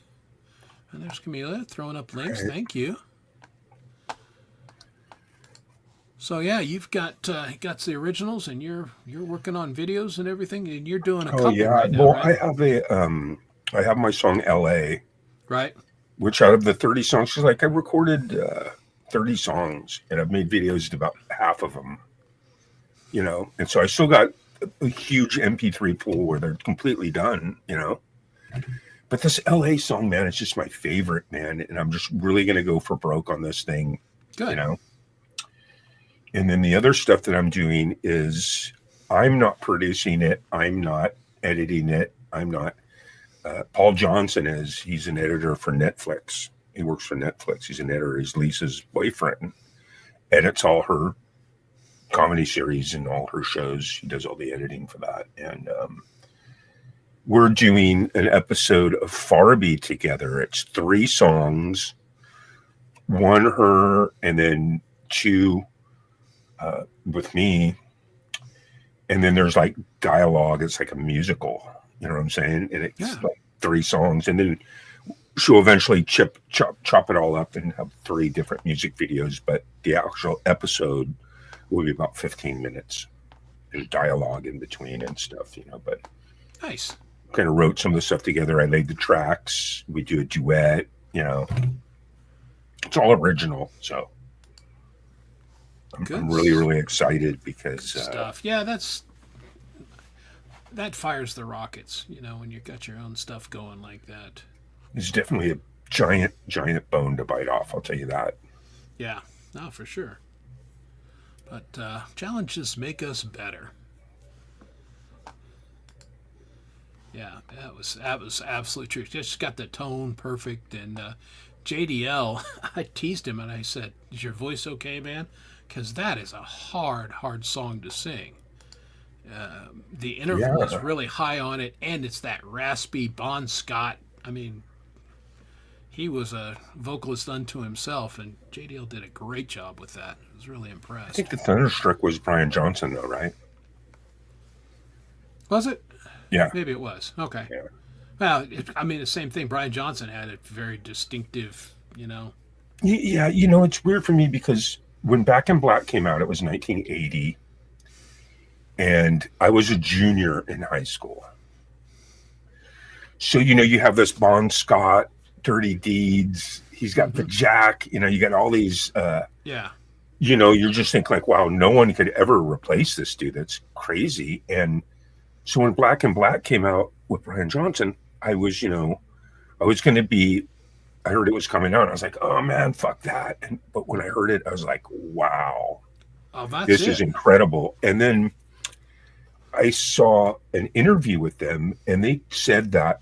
And there's Camila throwing up links. Right. Thank you. So yeah, you've got the originals, and you're working on videos and everything, and you're doing a couple right now. Well, right? I have my song "L.A." Right. Which out of the 30 songs, I recorded 30 songs, and I've made videos to about half of them. And so I still got a huge MP3 pool where they're completely done. But this LA song, man, it's just my favorite, man. And I'm just really going to go for broke on this thing. Good. And then the other stuff that I'm doing is I'm not producing it. I'm not editing it. I'm not. Paul Johnson is. He's an editor for Netflix. He works for Netflix. He's an editor. He's Lisa's boyfriend. Edits all her comedy series and all her shows. He does all the editing for that. And we're doing an episode of Farby together. It's 3 songs, 1 her, and then 2 with me. And then there's dialogue. It's like a musical. You know what I'm saying? And it's 3 songs. And then she'll eventually chop it all up and have 3 different music videos. But the actual episode will be about 15 minutes. There's dialogue in between and stuff, but nice. Kind of wrote some of the stuff together. I laid the tracks. We do a duet, It's all original. So I'm really, really excited because stuff. Yeah, that fires the rockets, when you got your own stuff going like that. It's definitely a giant bone to bite off. I'll tell you that. Yeah, no, for sure. But challenges make us better. Yeah, that was absolutely true. Just got the tone perfect. And JDL, I teased him and I said, "Is your voice okay, man?" Because that is a hard song to sing. The interval is really high on it, and it's that raspy Bon Scott. I mean, he was a vocalist unto himself, and JDL did a great job with that. I was really impressed. I think the Thunderstruck was Brian Johnson, though, right? Was it? Yeah. Maybe it was. Okay. Yeah. Well, I mean, the same thing. Brian Johnson had a very distinctive, Yeah, it's weird for me because when Back in Black came out, it was 1980, and I was a junior in high school. So, you have this Bon Scott, Dirty Deeds. He's got the Jack. You got all these. Yeah. You just think like, wow, no one could ever replace this dude. That's crazy. And so when Black in Black came out with Brian Johnson, I was going to be. I heard it was coming out. And I was like, oh man, fuck that. But when I heard it, I was like, wow, this is incredible. And then I saw an interview with them, and they said that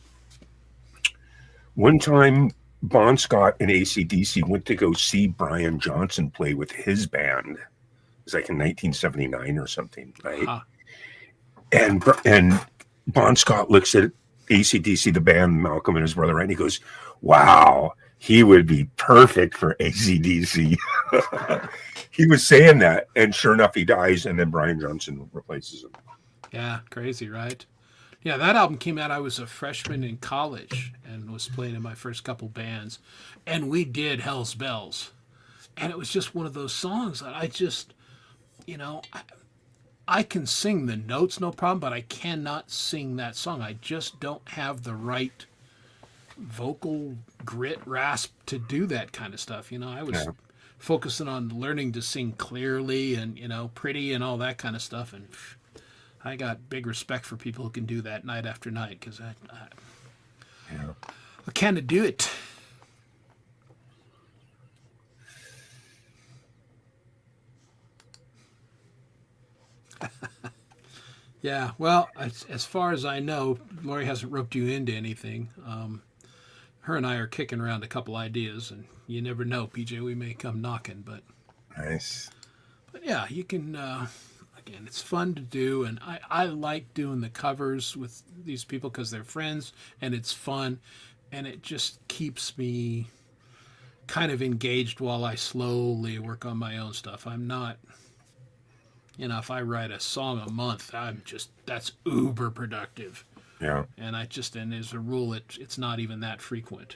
one time Bon Scott and AC/DC went to go see Brian Johnson play with his band. It was like in 1979 or something, right? Uh-huh. And Bon Scott looks at AC/DC, the band, Malcolm and his brother, right? And he goes, wow, he would be perfect for AC/DC. He was saying that, and sure enough, he dies, and then Brian Johnson replaces him. Yeah, crazy, right? Yeah, that album came out. I was a freshman in college and was playing in my first couple bands, and we did Hell's Bells, and it was just one of those songs that I just, I can sing the notes no problem, but I cannot sing that song. I just don't have the right vocal grit, rasp to do that kind of stuff. I was focusing on learning to sing clearly and pretty and all that kind of stuff, and I got big respect for people who can do that night after night, because I can't do it. Yeah, well, as far as I know, Lori hasn't roped you into anything. Her and I are kicking around a couple ideas, and you never know, PJ, we may come knocking, but... Nice. But yeah, you can... Again, it's fun to do, and I like doing the covers with these people because they're friends, and it's fun, and it just keeps me kind of engaged while I slowly work on my own stuff. I'm not, if I write a song a month, that's uber productive. Yeah. And as a rule, it's not even that frequent.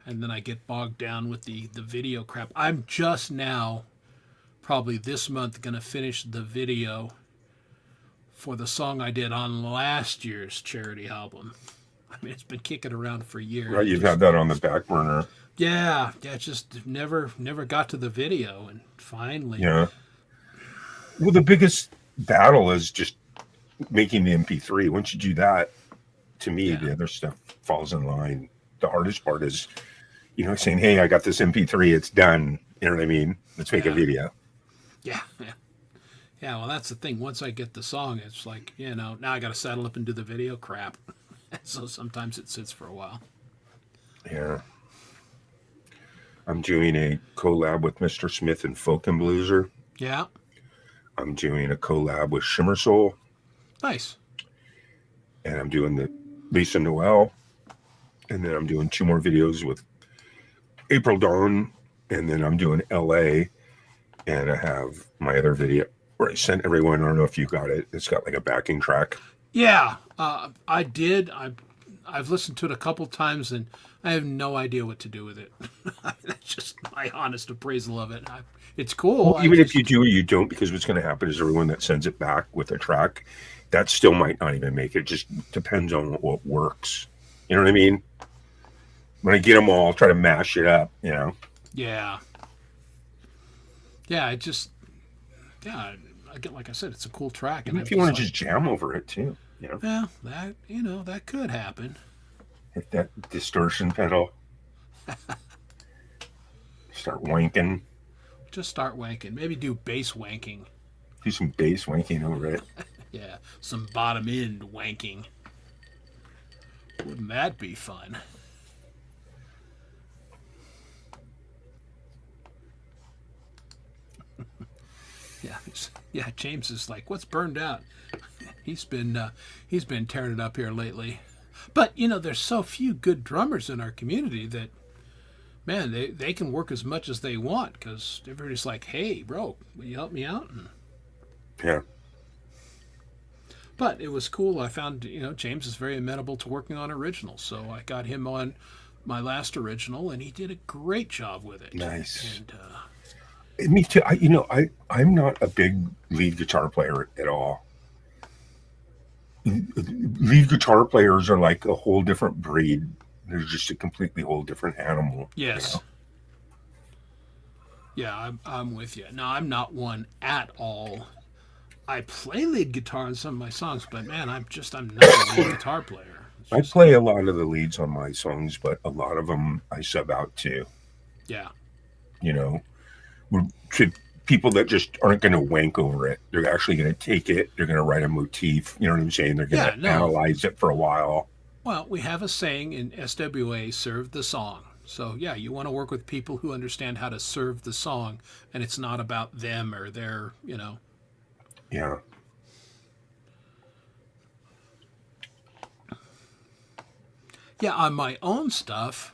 And then I get bogged down with the video crap. I'm just now... probably this month going to finish the video for the song I did on last year's charity album. I mean, it's been kicking around for years. Right, you've had that on the back burner. Yeah, just never got to the video, and finally. Yeah. Well, the biggest battle is just making the MP3. Once you do that, to me, the other stuff falls in line. The hardest part is, saying, hey, I got this MP3, it's done. You know what I mean? Let's make a video. Yeah. Well, that's the thing. Once I get the song, it's like, now I got to saddle up and do the video crap. So sometimes it sits for a while. Yeah. I'm doing a collab with Mr. Smith and Folk and Blueser. Yeah. I'm doing a collab with Shimmer Soul. Nice. And I'm doing the Lisa Noel. And then I'm doing 2 more videos with April Dawn. And then I'm doing LA. And I have my other video where I sent everyone. I don't know if you got it. It's got like a backing track. Yeah, I did. I've listened to it a couple times, and I have no idea what to do with it. That's just my honest appraisal of it. It's cool. Well, even if you do or you don't, because what's going to happen is everyone that sends it back with a track, that still might not even make it. It just depends on what works. You know what I mean? When I get them all, I'll try to mash it up, Yeah. Yeah, like I said, it's a cool track. And if you want to just jam over it too, Yeah, that could happen. Hit that distortion pedal. Start wanking. Just start wanking. Maybe do bass wanking. Do some bass wanking over it. Yeah, some bottom end wanking. Wouldn't that be fun? Yeah, James is like, what's burned out? He's been tearing it up here lately. But there's so few good drummers in our community that, man, they can work as much as they want, because everybody's like, hey, bro, will you help me out? Yeah. But it was cool. I found, James is very amenable to working on originals. So I got him on my last original, and he did a great job with it. Nice. And Me too. I'm not a big lead guitar player at all. Lead guitar players are like a whole different breed. They're just a completely whole different animal. yes. Yeah, I'm with you. No, I'm not one at all. I play lead guitar on some of my songs, but man, I'm not a lead guitar player. I play a lot of the leads on my songs, but a lot of them I sub out too. Yeah. To people that just aren't going to wank over it. They're actually going to take it. They're going to write a motif. You know what I'm saying? They're going to analyze it for a while. Well, we have a saying in SWA, serve the song. So, yeah, you want to work with people who understand how to serve the song, and it's not about them or their, Yeah. Yeah, on my own stuff,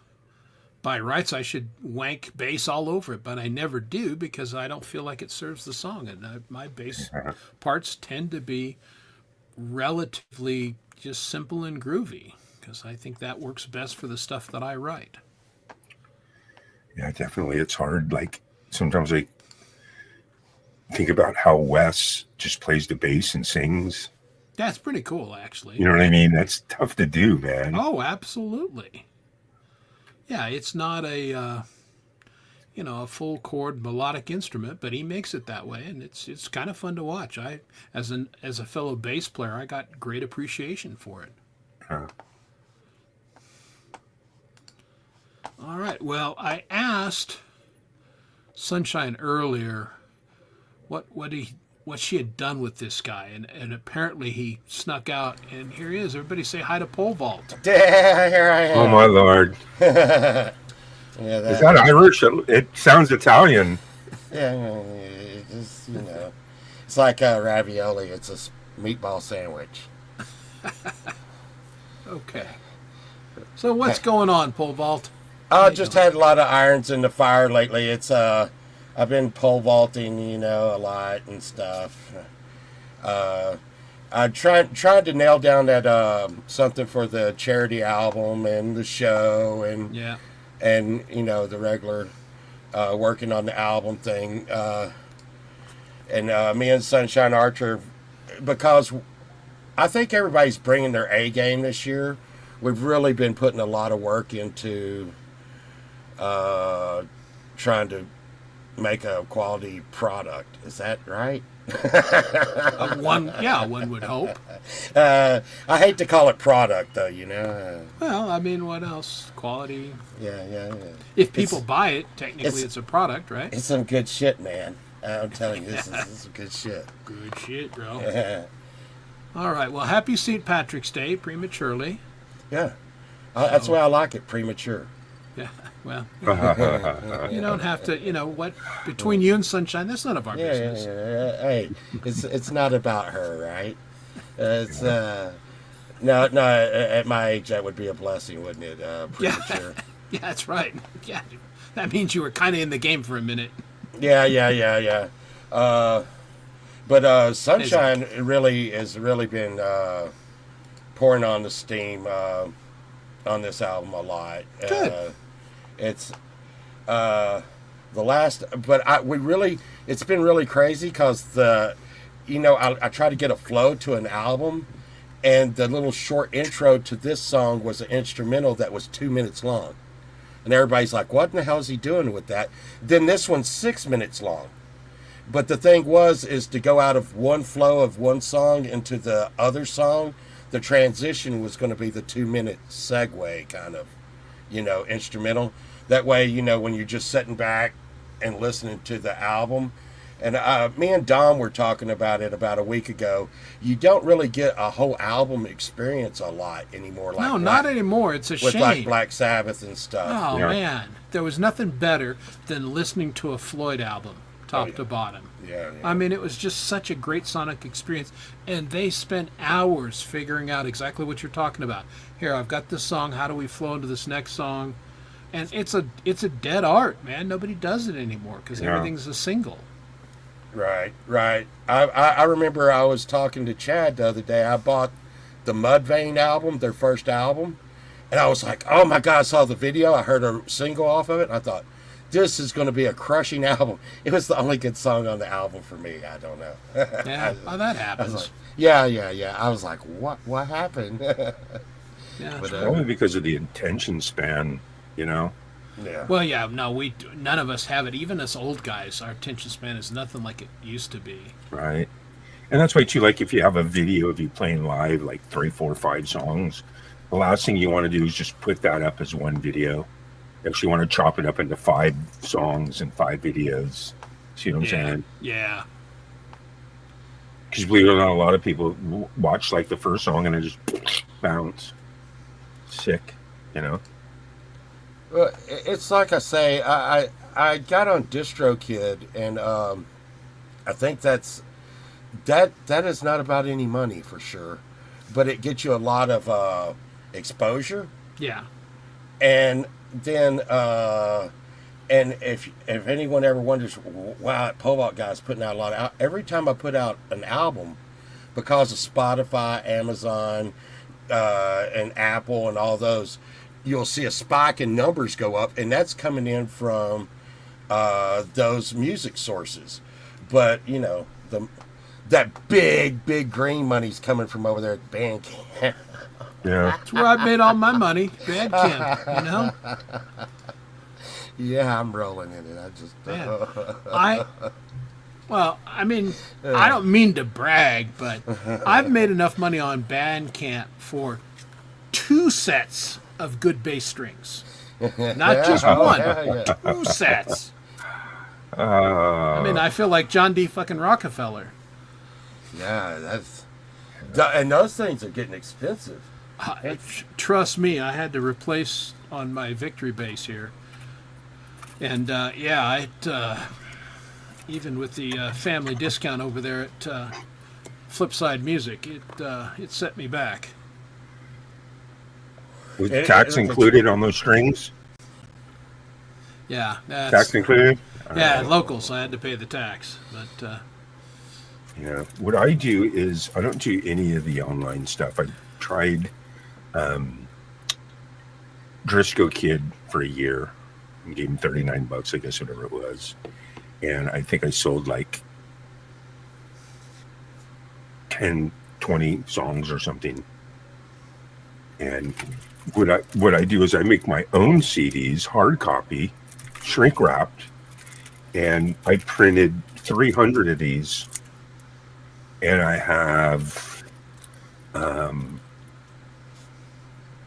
by rights, I should wank bass all over it, but I never do because I don't feel like it serves the song. And my bass parts tend to be relatively just simple and groovy because I think that works best for the stuff that I write. Yeah, definitely. It's hard. Like sometimes I think about how Wes just plays the bass and sings. That's pretty cool, actually. You know what I mean? That's tough to do, man. Oh, absolutely. Yeah, it's not a full chord melodic instrument, but he makes it that way, and it's kind of fun to watch. As a fellow bass player, I got great appreciation for it. All right. Well, I asked Sunshine earlier what she had done with this guy, and apparently he snuck out, and here he is. Everybody say hi to Pole Vault. Yeah, here I am. Oh my Lord. Yeah, Is that Irish? It sounds Italian. Yeah, it's, it's like ravioli. It's a meatball sandwich. Okay. So what's going on, Pole Vault? I just had a lot of irons in the fire lately. It's I've been pole vaulting, a lot and stuff. I tried to nail down that something for the charity album and the show and the regular working on the album thing. And me and Sunshine Archer, because I think everybody's bringing their A game this year. We've really been putting a lot of work into trying to make a quality product. Is that right? One would hope. I hate to call it product, though. Well, I mean, what else? Quality. Yeah. If people buy it, technically it's a product, right? It's some good shit, man. I'm telling you, this is some good shit. Good shit, bro. All right. Well, happy St. Patrick's Day, prematurely. Yeah. That's why I like it, premature. Yeah. Well, you don't have to. Between you and Sunshine, that's none of our business. Yeah. Hey, it's not about her, right? It's no. At my age, that would be a blessing, wouldn't it? Premature. Yeah, that's right. Yeah, that means you were kind of in the game for a minute. Yeah. But Sunshine really has been pouring on the steam on this album a lot. Good. It's the last, but it's been really crazy because I try to get a flow to an album, and the little short intro to this song was an instrumental that was 2 minutes long, and everybody's like, "What in the hell is he doing with that?" Then this one's 6 minutes long, but the thing is to go out of one flow of one song into the other song. The transition was going to be the 2 minute segue kind of, instrumental. That way, when you're just sitting back and listening to the album. And me and Dom were talking about it about a week ago. You don't really get a whole album experience a lot anymore. No, not anymore. It's a shame. With like Black Sabbath and stuff. Oh, man. There was nothing better than listening to a Floyd album, top to bottom. Yeah. I mean, it was just such a great sonic experience, and they spent hours figuring out exactly what you're talking about. Here, I've got this song. How do we flow into this next song? And it's a dead art, man. Nobody does it anymore because everything's a single. Right. I remember I was talking to Chad the other day. I bought the Mudvayne album, their first album, and I was like, oh my God, I saw the video. I heard a single off of it, and I thought, this is going to be a crushing album. It was the only good song on the album for me. I don't know. Yeah, well, that I happens. was like, yeah. I was like, what happened? Yeah. But, Probably because of the attention span, you know? yeah. Well, yeah, no, none of us have it. Even us old guys, our attention span is nothing like it used to be. Right. And that's why, too, like if you have a video of you playing live, like 3, 4, 5 songs, the last thing you want to do is just put that up as one video. If you want to chop it up into 5 songs and 5 videos, see what I'm saying? Yeah. Because believe it or not, a lot of people watch like the first song and then just bounce. Sick, you know? Well, it's like I say, I got on DistroKid, and I think that is not about any money for sure, but it gets you a lot of exposure. Yeah. And then and if anyone ever wonders, wow, that Povok guy's putting out a lot of every time I put out an album, because of Spotify, Amazon, and Apple and all those, you'll see a spike in numbers go up, and that's coming in from those music sources. But you know, that big green money's coming from over there at Bandcamp. Yeah. That's where I made all my money. Bandcamp, you know? Yeah, I'm rolling in it. I just Man, I mean, I don't mean to brag, but I've made enough money on Bandcamp for 2 sets of good bass strings. Not just one, 2 sets. I mean, I feel like John D. fucking Rockefeller. Yeah, and those things are getting expensive. Trust me, I had to replace on my Victory bass here. And even with the family discount over there at Flipside Music, it set me back. Was tax included on those strings? Yeah, Tax included? Yeah, locals, I had to pay the tax. But yeah, what I do is I don't do any of the online stuff. I tried DistroKid for a year and gave him $39, I guess, whatever it was. And I think I sold like 10, 20 songs or something. And what I do is I make my own CDs, hard copy, shrink wrapped, and I printed 300 of these. And I have I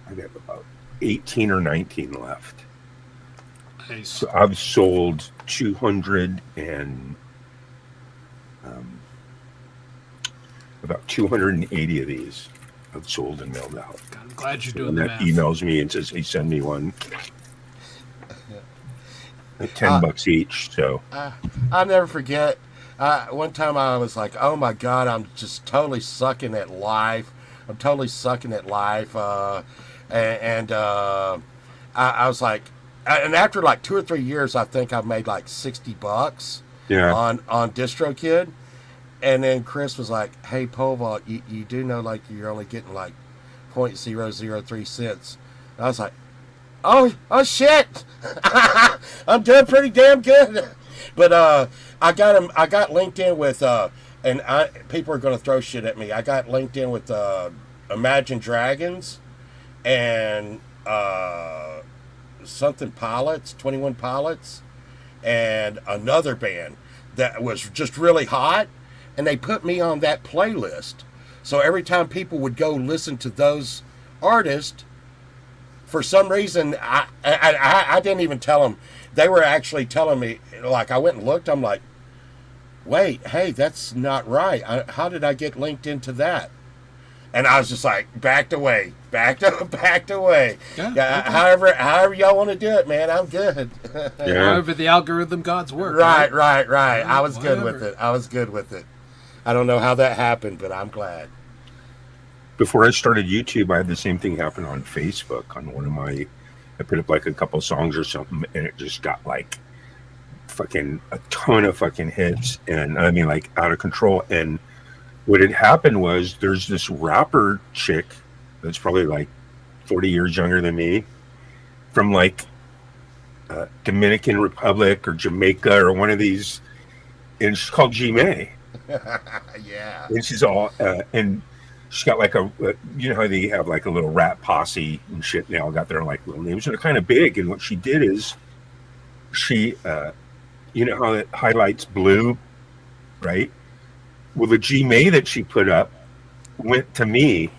have about 18 or 19 left. nice. So I've sold 200 and about 280 of these I've sold and mailed out. God, I'm glad you're doing And the that math. emails me and says, hey, send me one. Like $10 each. So I'll never forget. One time I was like, oh my God, I'm just totally sucking at life. I'm totally sucking at life. I was like, and after like 2 or 3 years, I think I made like $60 yeah. on DistroKid. And then Chris was like, hey, Povok, you do know like you're only getting like 0.003 cents. And I was like, oh shit. I'm doing pretty damn good. But I got linked in with people are gonna throw shit at me. I got linked in with Imagine Dragons and something Pilots, 21 Pilots, and another band that was just really hot, and they put me on that playlist. So every time people would go listen to those artists, for some reason, I didn't even tell them. They were actually telling me, like, I went and looked, I'm like, wait, hey, that's not right. How did I get linked into that? And I was just like, backed away. Yeah, however y'all want to do it, man, I'm good. Yeah. However the algorithm gods work. Right. I was good with Whatever. it. I don't know how that happened, but I'm glad. Before I started YouTube, I had the same thing happen on Facebook on one of my, I put up like a couple songs or something, and it just got like a ton of fucking hits, and I mean, like, out of control. And what had happened was there's this rapper chick that's probably like 40 years younger than me, from like Dominican Republic or Jamaica or one of these, and she's called G May. Yeah. And she's all and she's got like you know how they have like a little rap posse and shit, they all got their like little names, and they're kind of big. And what she did is she you know how it highlights blue, right? Well, the G May that she put up went to me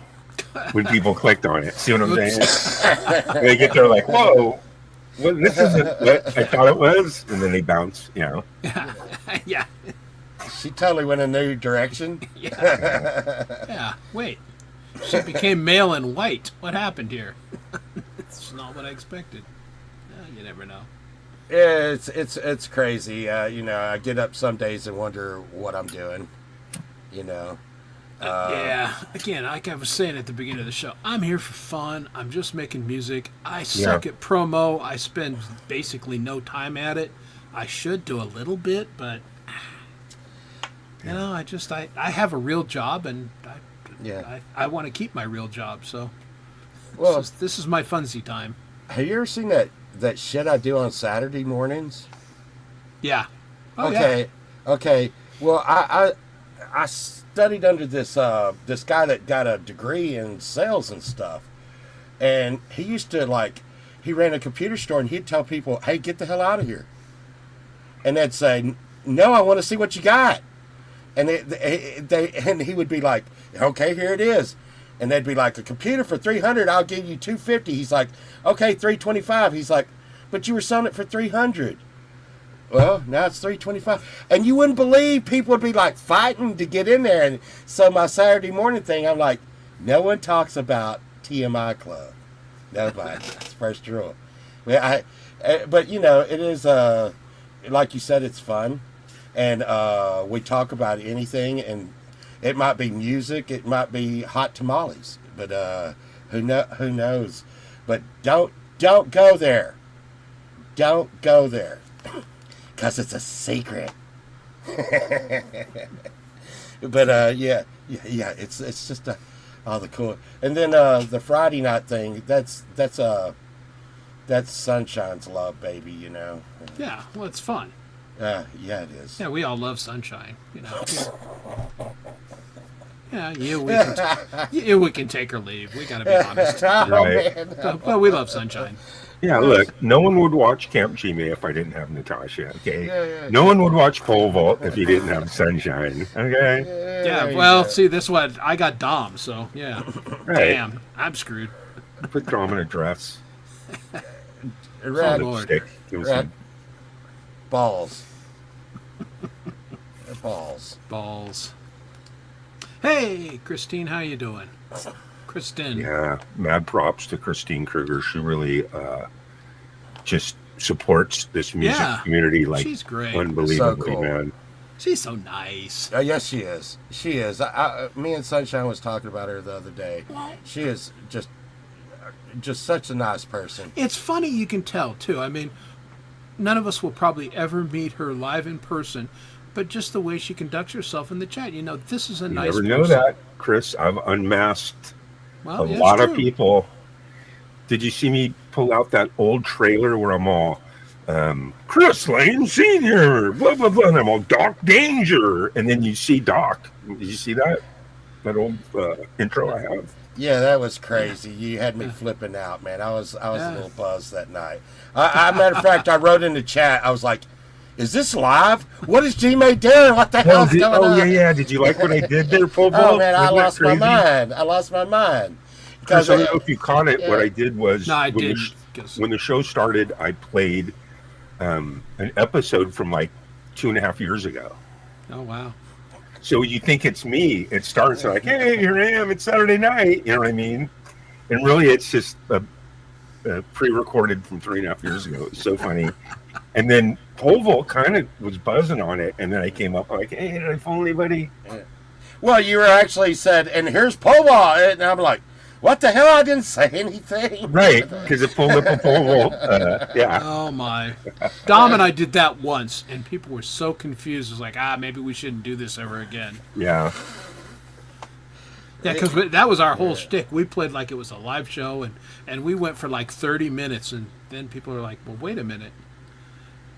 when people clicked on it. See what I'm saying? And they get there like, whoa, well, this isn't what I thought it was. And then they bounce, you know. Yeah. She totally went a new direction. Yeah. Wait. She became male and white. What happened here? It's not what I expected. You never know. Yeah, it's crazy. You know, I get up some days and wonder what I'm doing. You know. Yeah. Again, like I was saying at the beginning of the show, I'm here for fun. I'm just making music. I suck at promo. I spend basically no time at it. I should do a little bit, but you know, I have a real job, and I want to keep my real job. So, well, this is my funsy time. Have you ever seen that shit I do on Saturday mornings? Yeah. Oh, okay. Yeah. Okay. Well, I studied under this guy that got a degree in sales and stuff, and he used to he ran a computer store, and he'd tell people, "Hey, get the hell out of here," and they'd say, "No, I want to see what you got," and and he would be like, "Okay, here it is," and they'd be like, "A computer for $300, I'll give you $250." He's like, "Okay, $325." He's like, "But you were selling it for $300." Well, now it's $325, and you wouldn't believe people would be like fighting to get in there. And so my Saturday morning thing, I'm like, no one talks about TMI Club. Nobody. That's first rule. But you know, it is like you said, it's fun, and we talk about anything, and it might be music, it might be hot tamales, but who knows? But don't go there. Don't go there. Because it's a secret. But yeah, it's just all the cool. And then the Friday night thing, that's Sunshine's love, baby, you know. Yeah, well, it's fun. Yeah, it is. Yeah, we all love sunshine, you know. We can take or leave. We gotta be honest. Right. But we love sunshine. Yeah, look, no one would watch Camp Jimmy if I didn't have Natasha, okay? No one would watch Pole Vault if you didn't have Sunshine, okay? Yeah, well, see, this one, I got Dom, so, yeah. Right. Damn, I'm screwed. Put Dom in a dress. Red, Lipstick. Give him some balls. Balls. Hey, Christine, how you doing? Kristen. Yeah, mad props to Christine Kruger. She really just supports this music community like she's great. Unbelievably, so cool. Man. She's so nice. Yes, she is. She is. Me and Sunshine was talking about her the other day. She is just such a nice person. It's funny, you can tell, too. I mean, none of us will probably ever meet her live in person, but just the way she conducts herself in the chat, you know, this is a nice person. You never know that, Chris. I've unmasked a lot of people. Did you see me pull out that old trailer where I'm all Chris Lane Sr., blah, blah, blah, and I'm all Doc Danger, and then you see Doc. Did you see that old intro I have? Yeah, that was crazy. You had me flipping out, man. I was a little buzzed that night. Matter of fact, I wrote in the chat, I was like, is this live? What is G-May doing? What the hell's going on? Yeah. Did you like what I did there, Pole Vault? Oh, man, I lost my mind. Because I don't know if you caught it. What I did was, when the show started, I played an episode from like 2.5 years ago. Oh, wow. So you think it's me. It starts like, hey, here I am. It's Saturday night. You know what I mean? And really, it's just a pre-recorded from 3.5 years ago. It was so funny. And then Pole Vault kind of was buzzing on it. And then I came up like, hey, did I phone anybody? Well, you were actually said, and here's Pole Vault. And I'm like, what the hell? I didn't say anything. Right, because it pulled up a pole. Yeah. Oh my! Dom and I did that once, and people were so confused. It was like, maybe we shouldn't do this ever again. Yeah. Yeah, because that was our whole shtick. We played like it was a live show, and we went for like 30 minutes, and then people are like, well, wait a minute.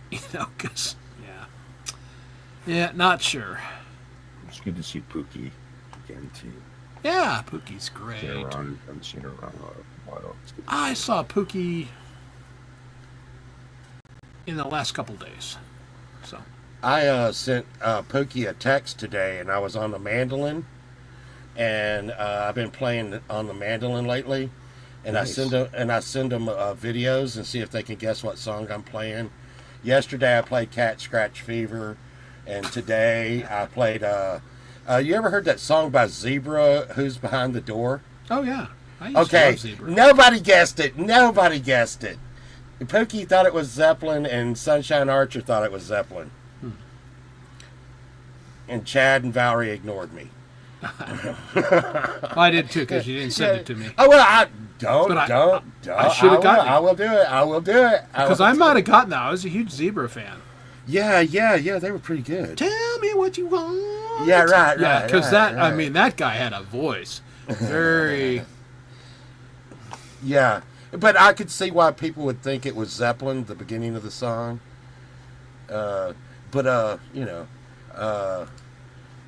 Because, yeah, not sure. It's good to see Pookie again, too. Yeah, Pookie's great. Seen her around, haven't seen her around a while. It's good to I saw Pookie in the last couple days. So I sent Pookie a text today, and I was on the mandolin, and I've been playing on the mandolin lately, and Nice. I send them videos and see if they can guess what song I'm playing. Yesterday I played Cat Scratch Fever, and today I played. You ever heard that song by Zebra? Who's Behind the Door? oh yeah, I used to Okay, love Zebra. nobody guessed it. Nobody guessed it. Pookie thought it was Zeppelin, and Sunshine Archer thought it was Zeppelin. And Chad and Valerie ignored me. Well, I did too because you didn't send it to me. Oh well, I don't. But I don't. should have gotten it. I will do it. I will do it. Because I might have gotten that. I was a huge Zebra fan. Yeah. They were pretty good. Tell me what you want. Yeah, right. Yeah, because right. I mean, that guy had a voice. Very. Yeah, but I could see why people would think it was Zeppelin, the beginning of the song.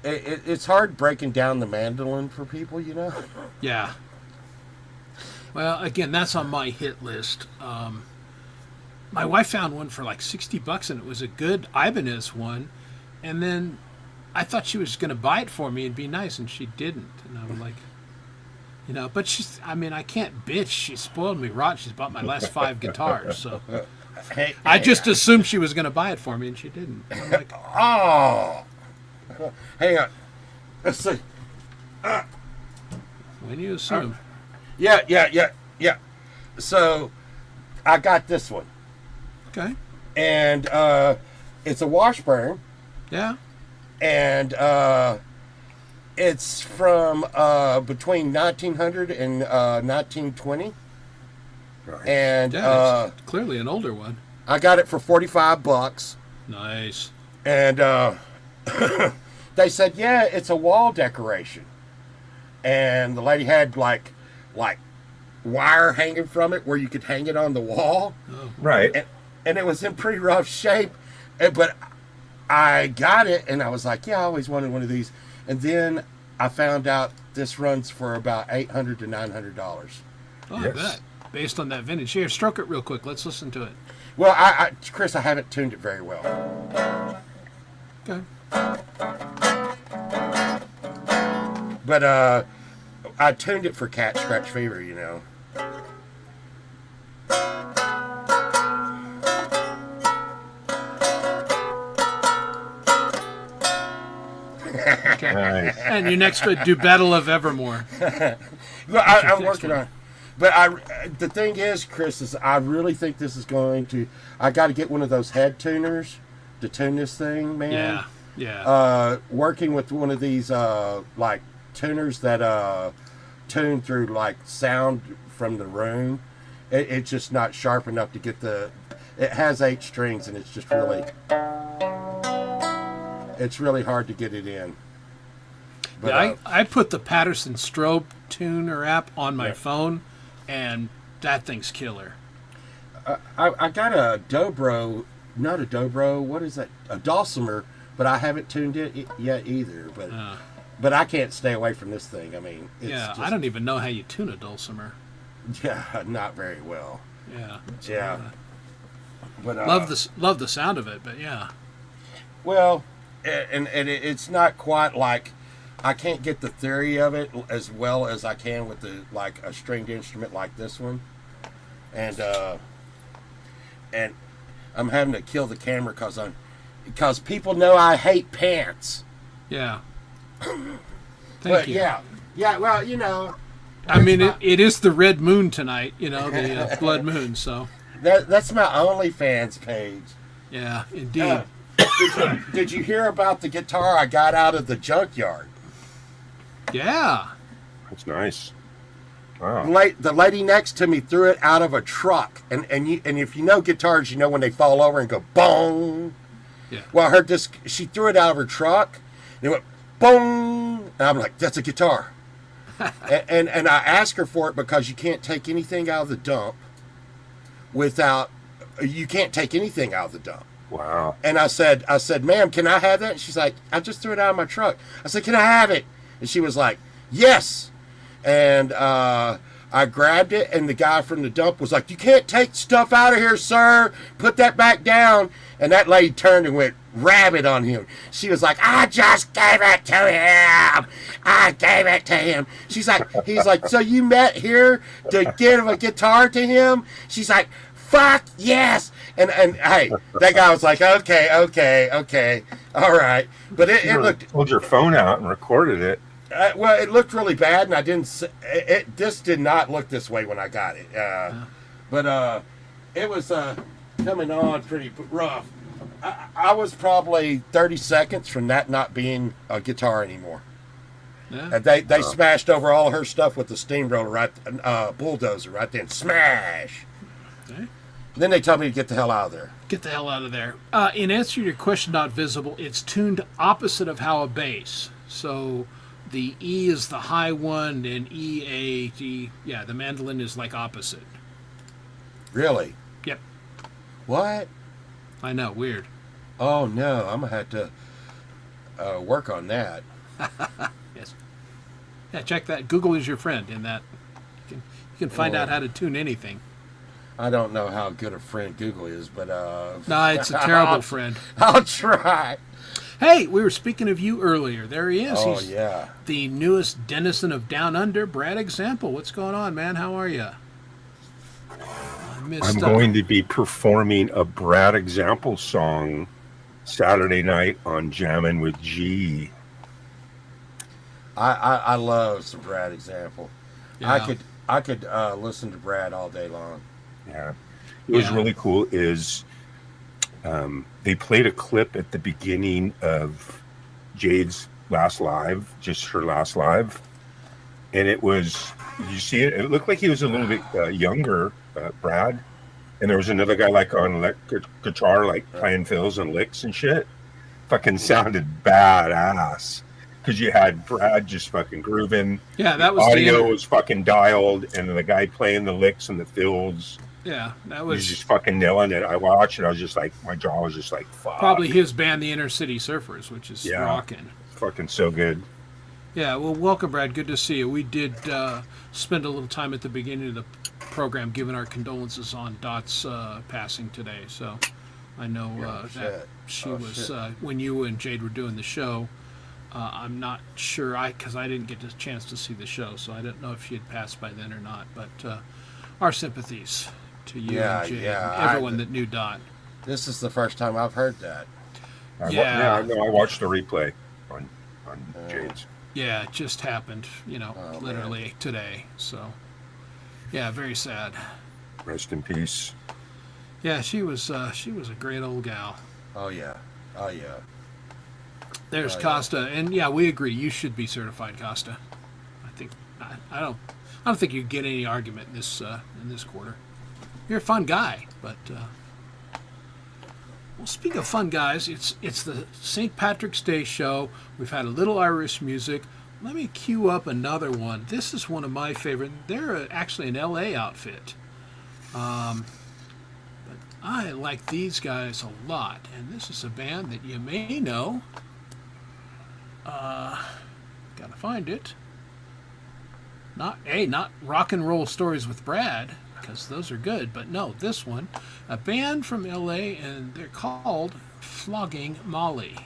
It's hard breaking down the mandolin for people, Yeah. Well, again, that's on my hit list. My wife found one for like $60, and it was a good Ibanez one. And then I thought she was going to buy it for me and be nice, and she didn't. And I was like, but I can't bitch. She spoiled me rotten. She's bought my last 5 guitars, so Hey, I just assumed she was going to buy it for me, and she didn't. And I'm like, oh, hang on. Let's see. when you assume. Yeah. So I got this one, Okay. and it's a Washburn, Yeah. and it's from between 1900 and 1920, and Yeah, it's clearly an older one. I got it for $45, Nice. and they said, yeah, it's a wall decoration, and the lady had like wire hanging from it where you could hang it on the wall. Right. And it was in pretty rough shape, but I got it, and I was like, yeah, I always wanted one of these. And then I found out this runs for about $800 to $900. Oh, I Yes. bet. Based on that vintage. Here, stroke it real quick. Let's listen to it. Well, Chris, I haven't tuned it very well. Okay. But I tuned it for Cat Scratch Fever, Okay. Nice. And you next would do Battle of Evermore. Well, I'm next working one? on it. But the thing is, Chris, is I really think this is going to... I got to get one of those head tuners to tune this thing, man. Yeah. Yeah. Working with one of these like tuners that tune through like sound from the room, it's just not sharp enough to get the. It has 8 strings, and it's just really. It's really hard to get it in. But, Yeah, I put the Patterson Strobe tuner app on my Yeah. phone, and that thing's killer. I got a Dobro, not a Dobro. What is that? A Dulcimer, but I haven't tuned it yet either. But I can't stay away from this thing. I mean, it's Yeah, just, I don't even know how you tune a dulcimer. Yeah, not very well. Yeah. Yeah. But Love the sound of it, but yeah. Well, and it's not quite like I can't get the theory of it as well as I can with like a stringed instrument like this one, and I'm having to kill the camera because people know I hate pants. Yeah. Thank But you. yeah, well, I mean, it is the red moon tonight, the blood moon, so that's my OnlyFans page. yeah, indeed. Did you hear about the guitar I got out of the junkyard? Yeah. That's nice. Wow. The lady next to me threw it out of a truck, and if you know guitars, you know when they fall over and go bong. Yeah. Well, she threw it out of her truck, and it went bong, and I'm like, that's a guitar. and I asked her for it because you can't take anything out of the dump you can't take anything out of the dump. Wow. And I said, ma'am, can I have that? And she's like, I just threw it out of my truck. I said, can I have it? And she was like, yes. And I grabbed it, and the guy from the dump was like, you can't take stuff out of here, sir. Put that back down. And that lady turned and went rabid on him. She was like, I just gave it to him. I gave it to him. He's like, so you met here to give a guitar to him? She's like, fuck yes. And hey, that guy was like, okay, all right. But it looked. Pulled your phone out and recorded it. Well, it looked really bad, and I didn't. This did not look this way when I got it. But it was coming on pretty rough. I was probably 30 seconds from that not being a guitar anymore. Yeah. They smashed over all her stuff with the steamroller, bulldozer right then. Smash. Okay. Then they told me to get the hell out of there. Get the hell out of there. In answer to your question, not visible, it's tuned opposite of how a bass. So the E is the high one, and E, A, G. Yeah, the mandolin is like opposite. Really? Yep. What? I know, weird. Oh no, I'm gonna have to work on that. Yes. Yeah, check that. Google is your friend in that. You can find out how to tune anything. I don't know how good a friend Google is, but No, it's a terrible friend. I'll try. Hey, we were speaking of you earlier. There he is. Oh He's yeah. the newest denizen of Down Under, Brad Example. What's going on, man? How are you? I'm going to be performing a Brad Example song Saturday night on Jammin' with G. I love some Brad Example. Yeah. I could listen to Brad all day long. Yeah. It was really cool is they played a clip at the beginning of Jade's last live, just her last live. And it was, you see it? It looked like he was a little bit younger, Brad. And there was another guy like on guitar, like playing fills and licks and shit. Fucking sounded badass. Because you had Brad just fucking grooving. Yeah, that was audio was fucking dialed, and then the guy playing the licks and the fills. Yeah, that He was was just fucking nailing it. I watched it. I was just like, my jaw was just like, fuck. probably his band, the Inner City Surfers, which is rocking. Fucking so good. Yeah, well, welcome, Brad. Good to see you. We did spend a little time at the beginning of the program giving our condolences on Dot's passing today. So I know that she was, when you and Jade were doing the show, I'm not sure, because I didn't get a chance to see the show, so I don't know if she had passed by then or not. But our sympathies to you and Jade and everyone that knew Dot. This is the first time I've heard that. I watched the replay on Jade's. Yeah, it just happened, literally today. So, yeah, very sad. Rest in peace. Yeah, she was a great old gal. Oh yeah. There's Costa, and yeah, we agree. You should be certified, Costa. I don't think you get any argument in this quarter. You're a fun guy, but well, speaking of fun guys, it's the St. Patrick's Day show. We've had a little Irish music. Let me cue up another one. This is one of my favorite. They're actually an LA outfit. But I like these guys a lot, and this is a band that you may know. Gotta find it. Not Rock and Roll Stories with Brad, because those are good, but no, this one, a band from LA, and they're called Flogging Molly.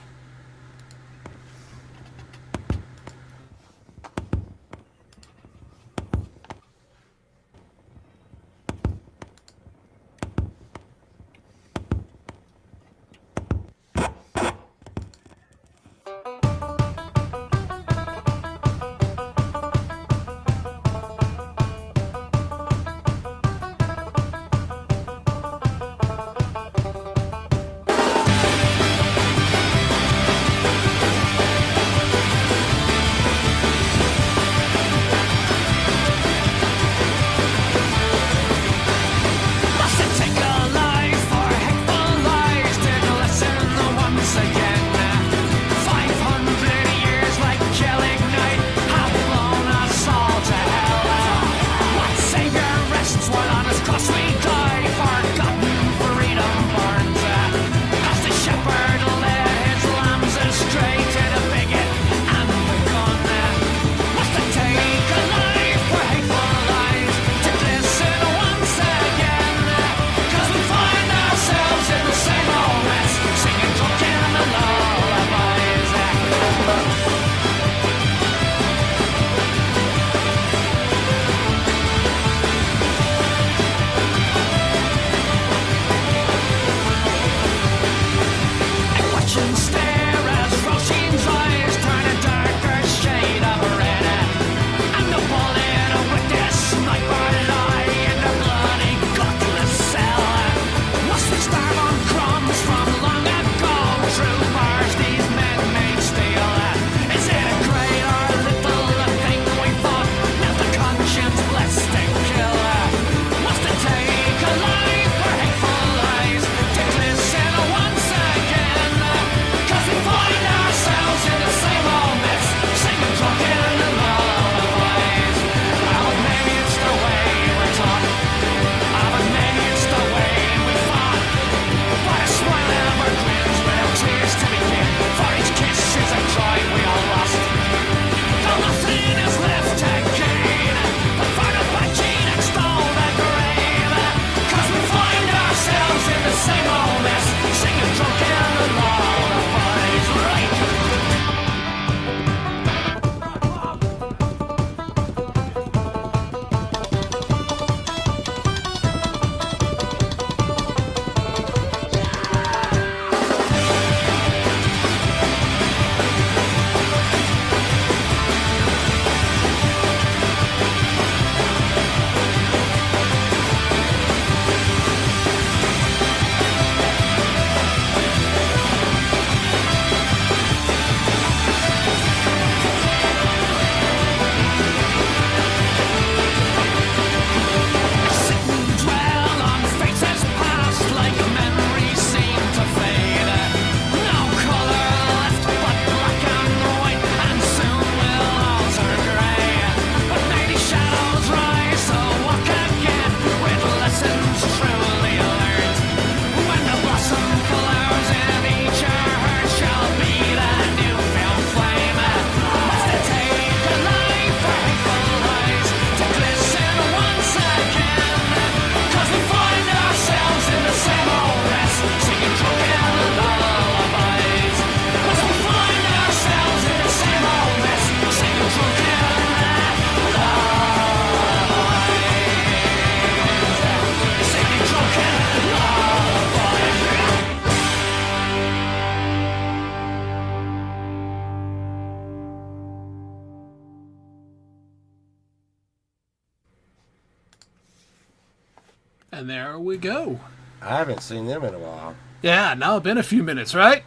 And there we go. I haven't seen them in a while. Yeah, now it's been a few minutes, right?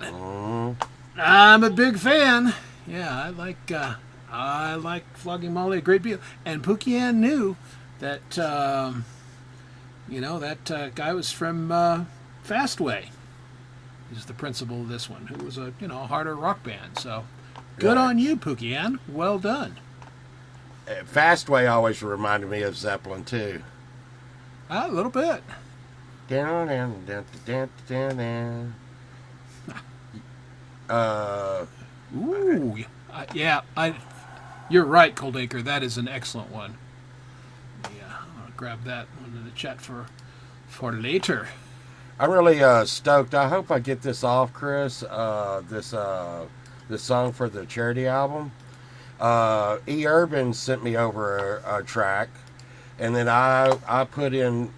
I'm a big fan. Yeah, I like Flogging Molly a great deal. And Pookie Ann knew that, that guy was from Fastway. He's the principal of this one, who was a harder rock band. So good on you, Pookie Ann. Well done. Fastway always reminded me of Zeppelin too. A little bit. Down, down, down, down, down, down. Ooh, you're right, Coldacre. That is an excellent one. Yeah, I'll grab that one in the chat for later. I'm really stoked. I hope I get this off, Chris. This song for the charity album. E. Urban sent me over a track, and then I put in,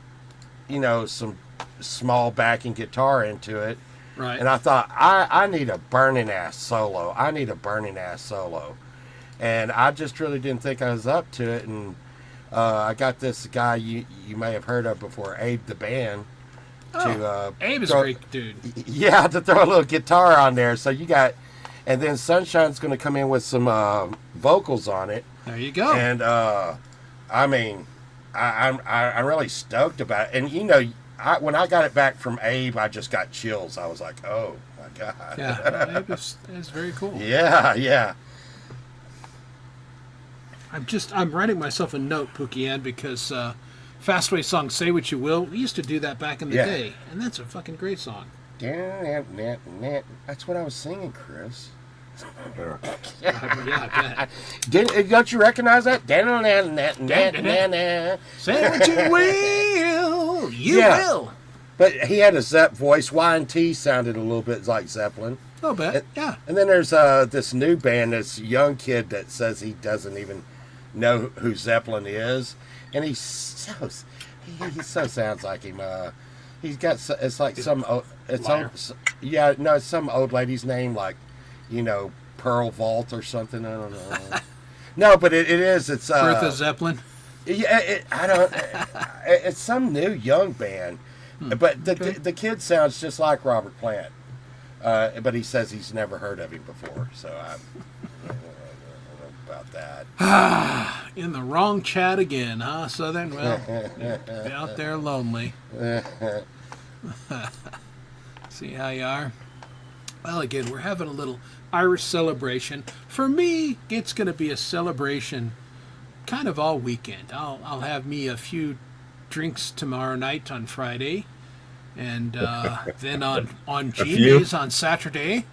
some small backing guitar into it. Right. And I thought, I need a burning ass solo. And I just really didn't think I was up to it. And I got this guy you may have heard of before, Abe the Band. Abe is a great dude. Yeah, to throw a little guitar on there. So you got, and then Sunshine's going to come in with some vocals on it. There you go. And I'm really stoked about it. And when I got it back from Abe, I just got chills. I was like, oh my god. Yeah, Abe is very cool. Yeah. I'm writing myself a note, Pookie Ann, because Fastway song "Say What You Will." We used to do that back in the day, and that's a fucking great song. That's what I was singing, Chris. Yeah, I bet. Don't you recognize that? Say what you will, you will. But he had a Zepp voice. Y&T sounded a little bit like Zeppelin. A little bit, yeah. And then there's this new band, this young kid that says he doesn't even know who Zeppelin is, and he so sounds like him. He's got it's like some it's some old lady's name, like Pearl Vault or something. I don't know. No, but it is. It's Bertha Zeppelin. Yeah, it's some new young band, but the kid sounds just like Robert Plant. But he says he's never heard of him before, so I don't know about that. In the wrong chat again, huh, Southern? Well, be out there lonely. See how you are? Well, again, we're having a little Irish celebration. For me, it's going to be a celebration kind of all weekend. I'll have me a few drinks tomorrow night on Friday. And then on G-Days on Saturday.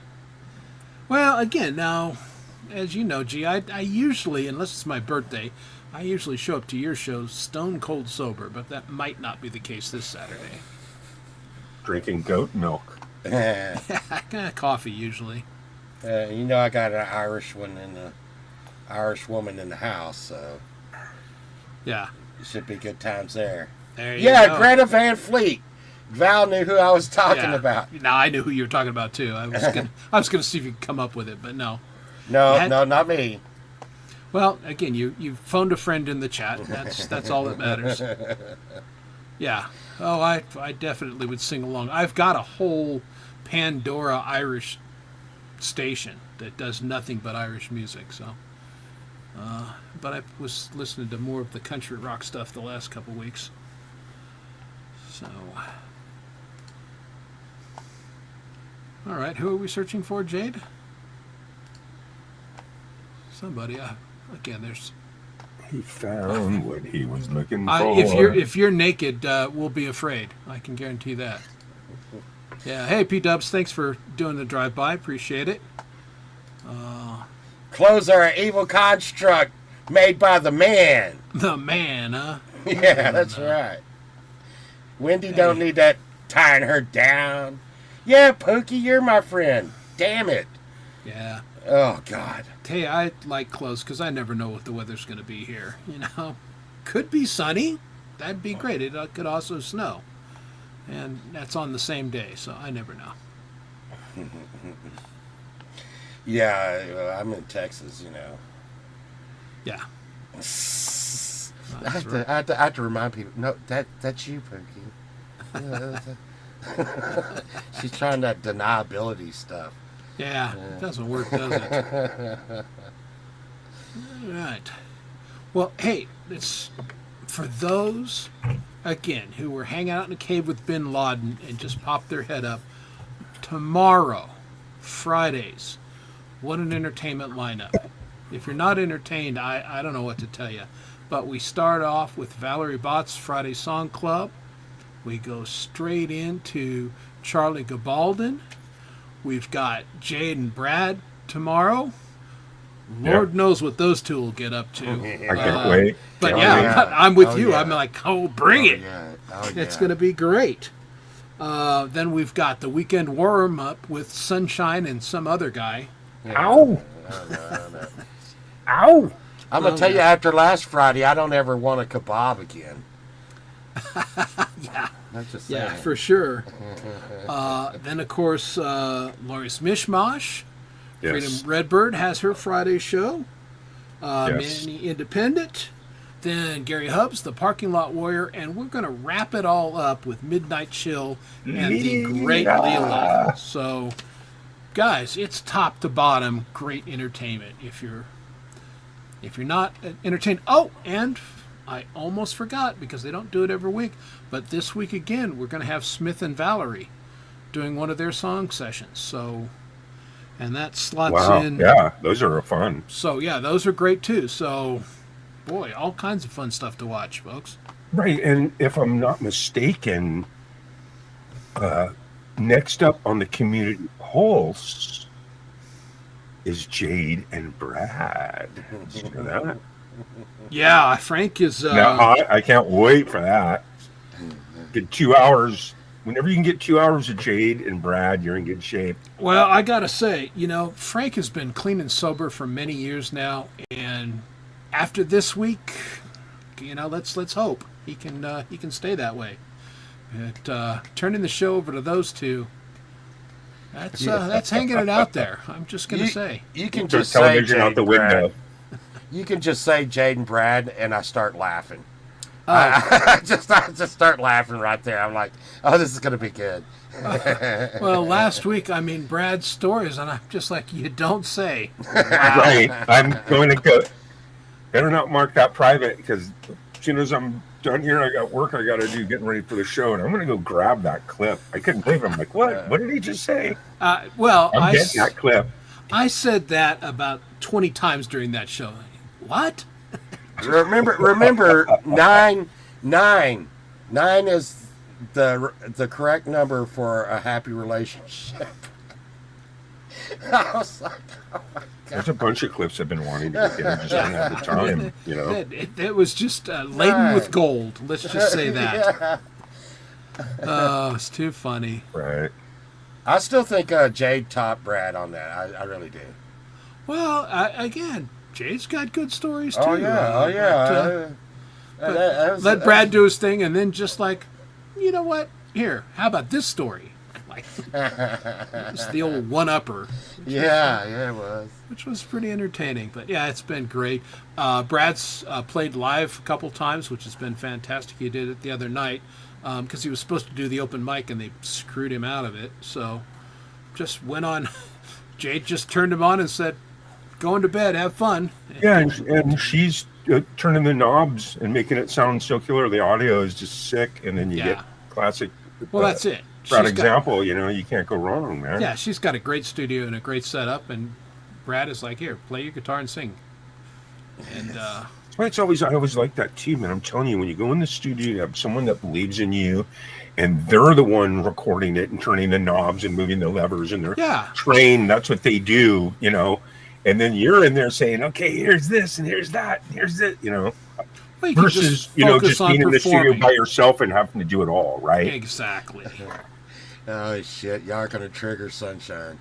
Well, again, now, as you know, G, I usually, unless it's my birthday, I usually show up to your shows stone cold sober, but that might not be the case this Saturday. Drinking goat milk. Coffee, usually. I got an Irish woman in the house, so Yeah. it should be good times there. There you go. Greta Van Fleet. Val knew who I was talking about. No, I knew who you were talking about too. I was gonna see if you could come up with it, but no. No, not me. Well, again, you phoned a friend in the chat. That's all that matters. Yeah. Oh, I definitely would sing along. I've got a whole Pandora Irish station that does nothing but Irish music. So, but I was listening to more of the country rock stuff the last couple weeks. So. All right, who are we searching for, Jade? Somebody. Again, there's. He found what he was looking for. If you're naked, we'll be afraid. I can guarantee that. Yeah. Hey, P-Dubs, thanks for doing the drive-by. Appreciate it. Clothes are an evil construct made by the man. The man, huh? Yeah, that's right. Wendy don't need that tying her down. Yeah, Pookie, you're my friend. Damn it. Yeah. Oh, God. Hey, I like clothes because I never know what the weather's going to be here. Could be sunny. That'd be great. It could also snow. And that's on the same day, so I never know. Yeah, I'm in Texas, Yeah. I have to remind people. No, that's you, Pookie. She's trying that deniability stuff. Yeah, it doesn't work, does it? All right. Well, hey, it's for those, again, who were hanging out in a cave with Bin Laden and just popped their head up. Tomorrow, Fridays, what an entertainment lineup. If you're not entertained, I don't know what to tell you. But we start off with Valerie Bott's Friday Song Club. We go straight into Charlie Gabaldon. We've got Jade and Brad tomorrow. Lord knows what those two will get up to. I can't wait. But Yeah. I'm with you. yeah. I'm like, bring it. Yeah. It's going to be great. Then we've got the weekend warm up with Sunshine and some other guy. Ow! Ow! I'm gonna tell you, after last Friday, I don't ever want a kebab again. Yeah. That's just saying. Yeah, for sure. Then, of course, Loris Mishmash. Yes. Freedom Redbird has her Friday show. Yes. Manny Independent. Then Gary Hubbs, the Parking Lot Warrior. And we're going to wrap it all up with Midnight Chill and the Great Leela. So, guys, it's top to bottom great entertainment. If you're not entertained. Oh, and I almost forgot because they don't do it every week. But this week again, we're going to have Smith and Valerie doing one of their song sessions. So, and that slots in. Yeah, those are fun. So yeah, those are great too. So, boy, all kinds of fun stuff to watch, folks. Right, and if I'm not mistaken, next up on the community pulse is Jade and Brad. Did you know that? Yeah, Frank is. Now, I can't wait for that. Get 2 hours. Whenever you can get 2 hours of Jade and Brad, you're in good shape. Well, I gotta say, Frank has been clean and sober for many years now, and after this week, let's hope he can stay that way. But turning the show over to those two, that's hanging it out there. I'm just gonna say. You can There's just say television Jade out the and Brad. window. You can just say Jade and Brad, and I start laughing. I just start laughing right there. I'm like, oh, this is gonna be good. Well, last week, Brad's stories, and I'm just like, you don't say. Right. I'm going to go. Better not mark that private because as soon as I'm done here, I got work I got to do getting ready for the show, and I'm going to go grab that clip. I couldn't believe it. I'm like, what? What did he just say? Well, I'm getting that clip. I said that about 20 times during that show. What? Remember, nine is the correct number for a happy relationship. I was like, oh my God. There's a bunch of clips I've been wanting to get. I just don't have the time, It was just laden with gold. Let's just say that. Oh, it's too funny. Right. I still think Jade topped Brad on that. I really do. Well, again, Jade's got good stories too. Oh yeah. Let Brad do his thing, and then just like, you know what? Here, how about this story? Like, it's the old one-upper. Yeah, it was. Which was pretty entertaining. But yeah, it's been great. Brad's played live a couple times, which has been fantastic. He did it the other night because he was supposed to do the open mic, and they screwed him out of it. So just went on. Jade just turned him on and said, going to bed, have fun. Yeah, and she's turning the knobs and making it sound so killer. The audio is just sick, and then you get classic. Well, that's it. For example, you can't go wrong, man. Yeah, she's got a great studio and a great setup, and Brad is like, here, play your guitar and sing. And that's why I always like that too, man. I'm telling you, when you go in the studio, you have someone that believes in you, and they're the one recording it and turning the knobs and moving the levers, and they're trained. That's what they do, And then you're in there saying, okay, here's this and here's that, and here's it, Well, versus, just being in the studio by yourself and having to do it all, right? Exactly. Oh, shit. Y'all are going to trigger Sunshine.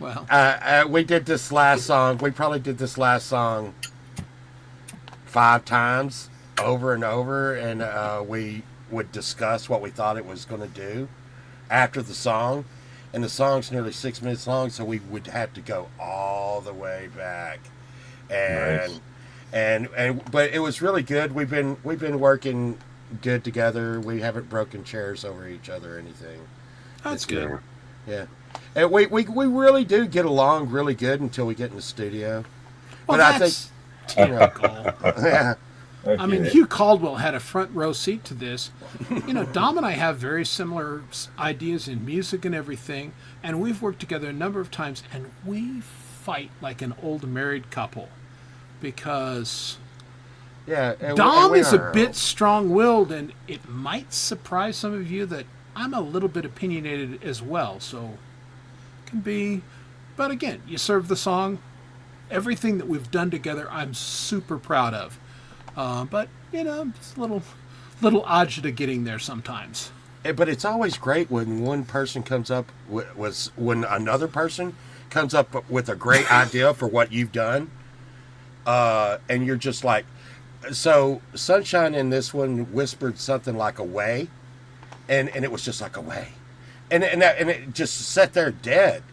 Well. We did this last song. We probably did this last song 5 times over and over, and we would discuss what we thought it was going to do after the song. And the song's nearly 6 minutes long, so we would have to go all the way back. And But it was really good. We've been working good together. We haven't broken chairs over each other or anything. That's good. Yeah. And we really do get along really good until we get in the studio. Well, but I that's think, typical. yeah. I mean, Hugh Caldwell had a front row seat to this. You know, Dom and I have very similar ideas in music and everything, and we've worked together a number of times, and we fight like an old married couple because Yeah. And Dom we is a are- bit strong-willed, and it might surprise some of you that I'm a little bit opinionated as well, so it can be. But again, you serve the song. Everything that we've done together, I'm super proud of. But you know, it's a little agita getting there sometimes. But it's always great when one person comes up when another person comes up with a great idea for what you've done, and you're just like, so Sunshine in this one whispered something like "away," and it was just like "away," and it just sat there dead,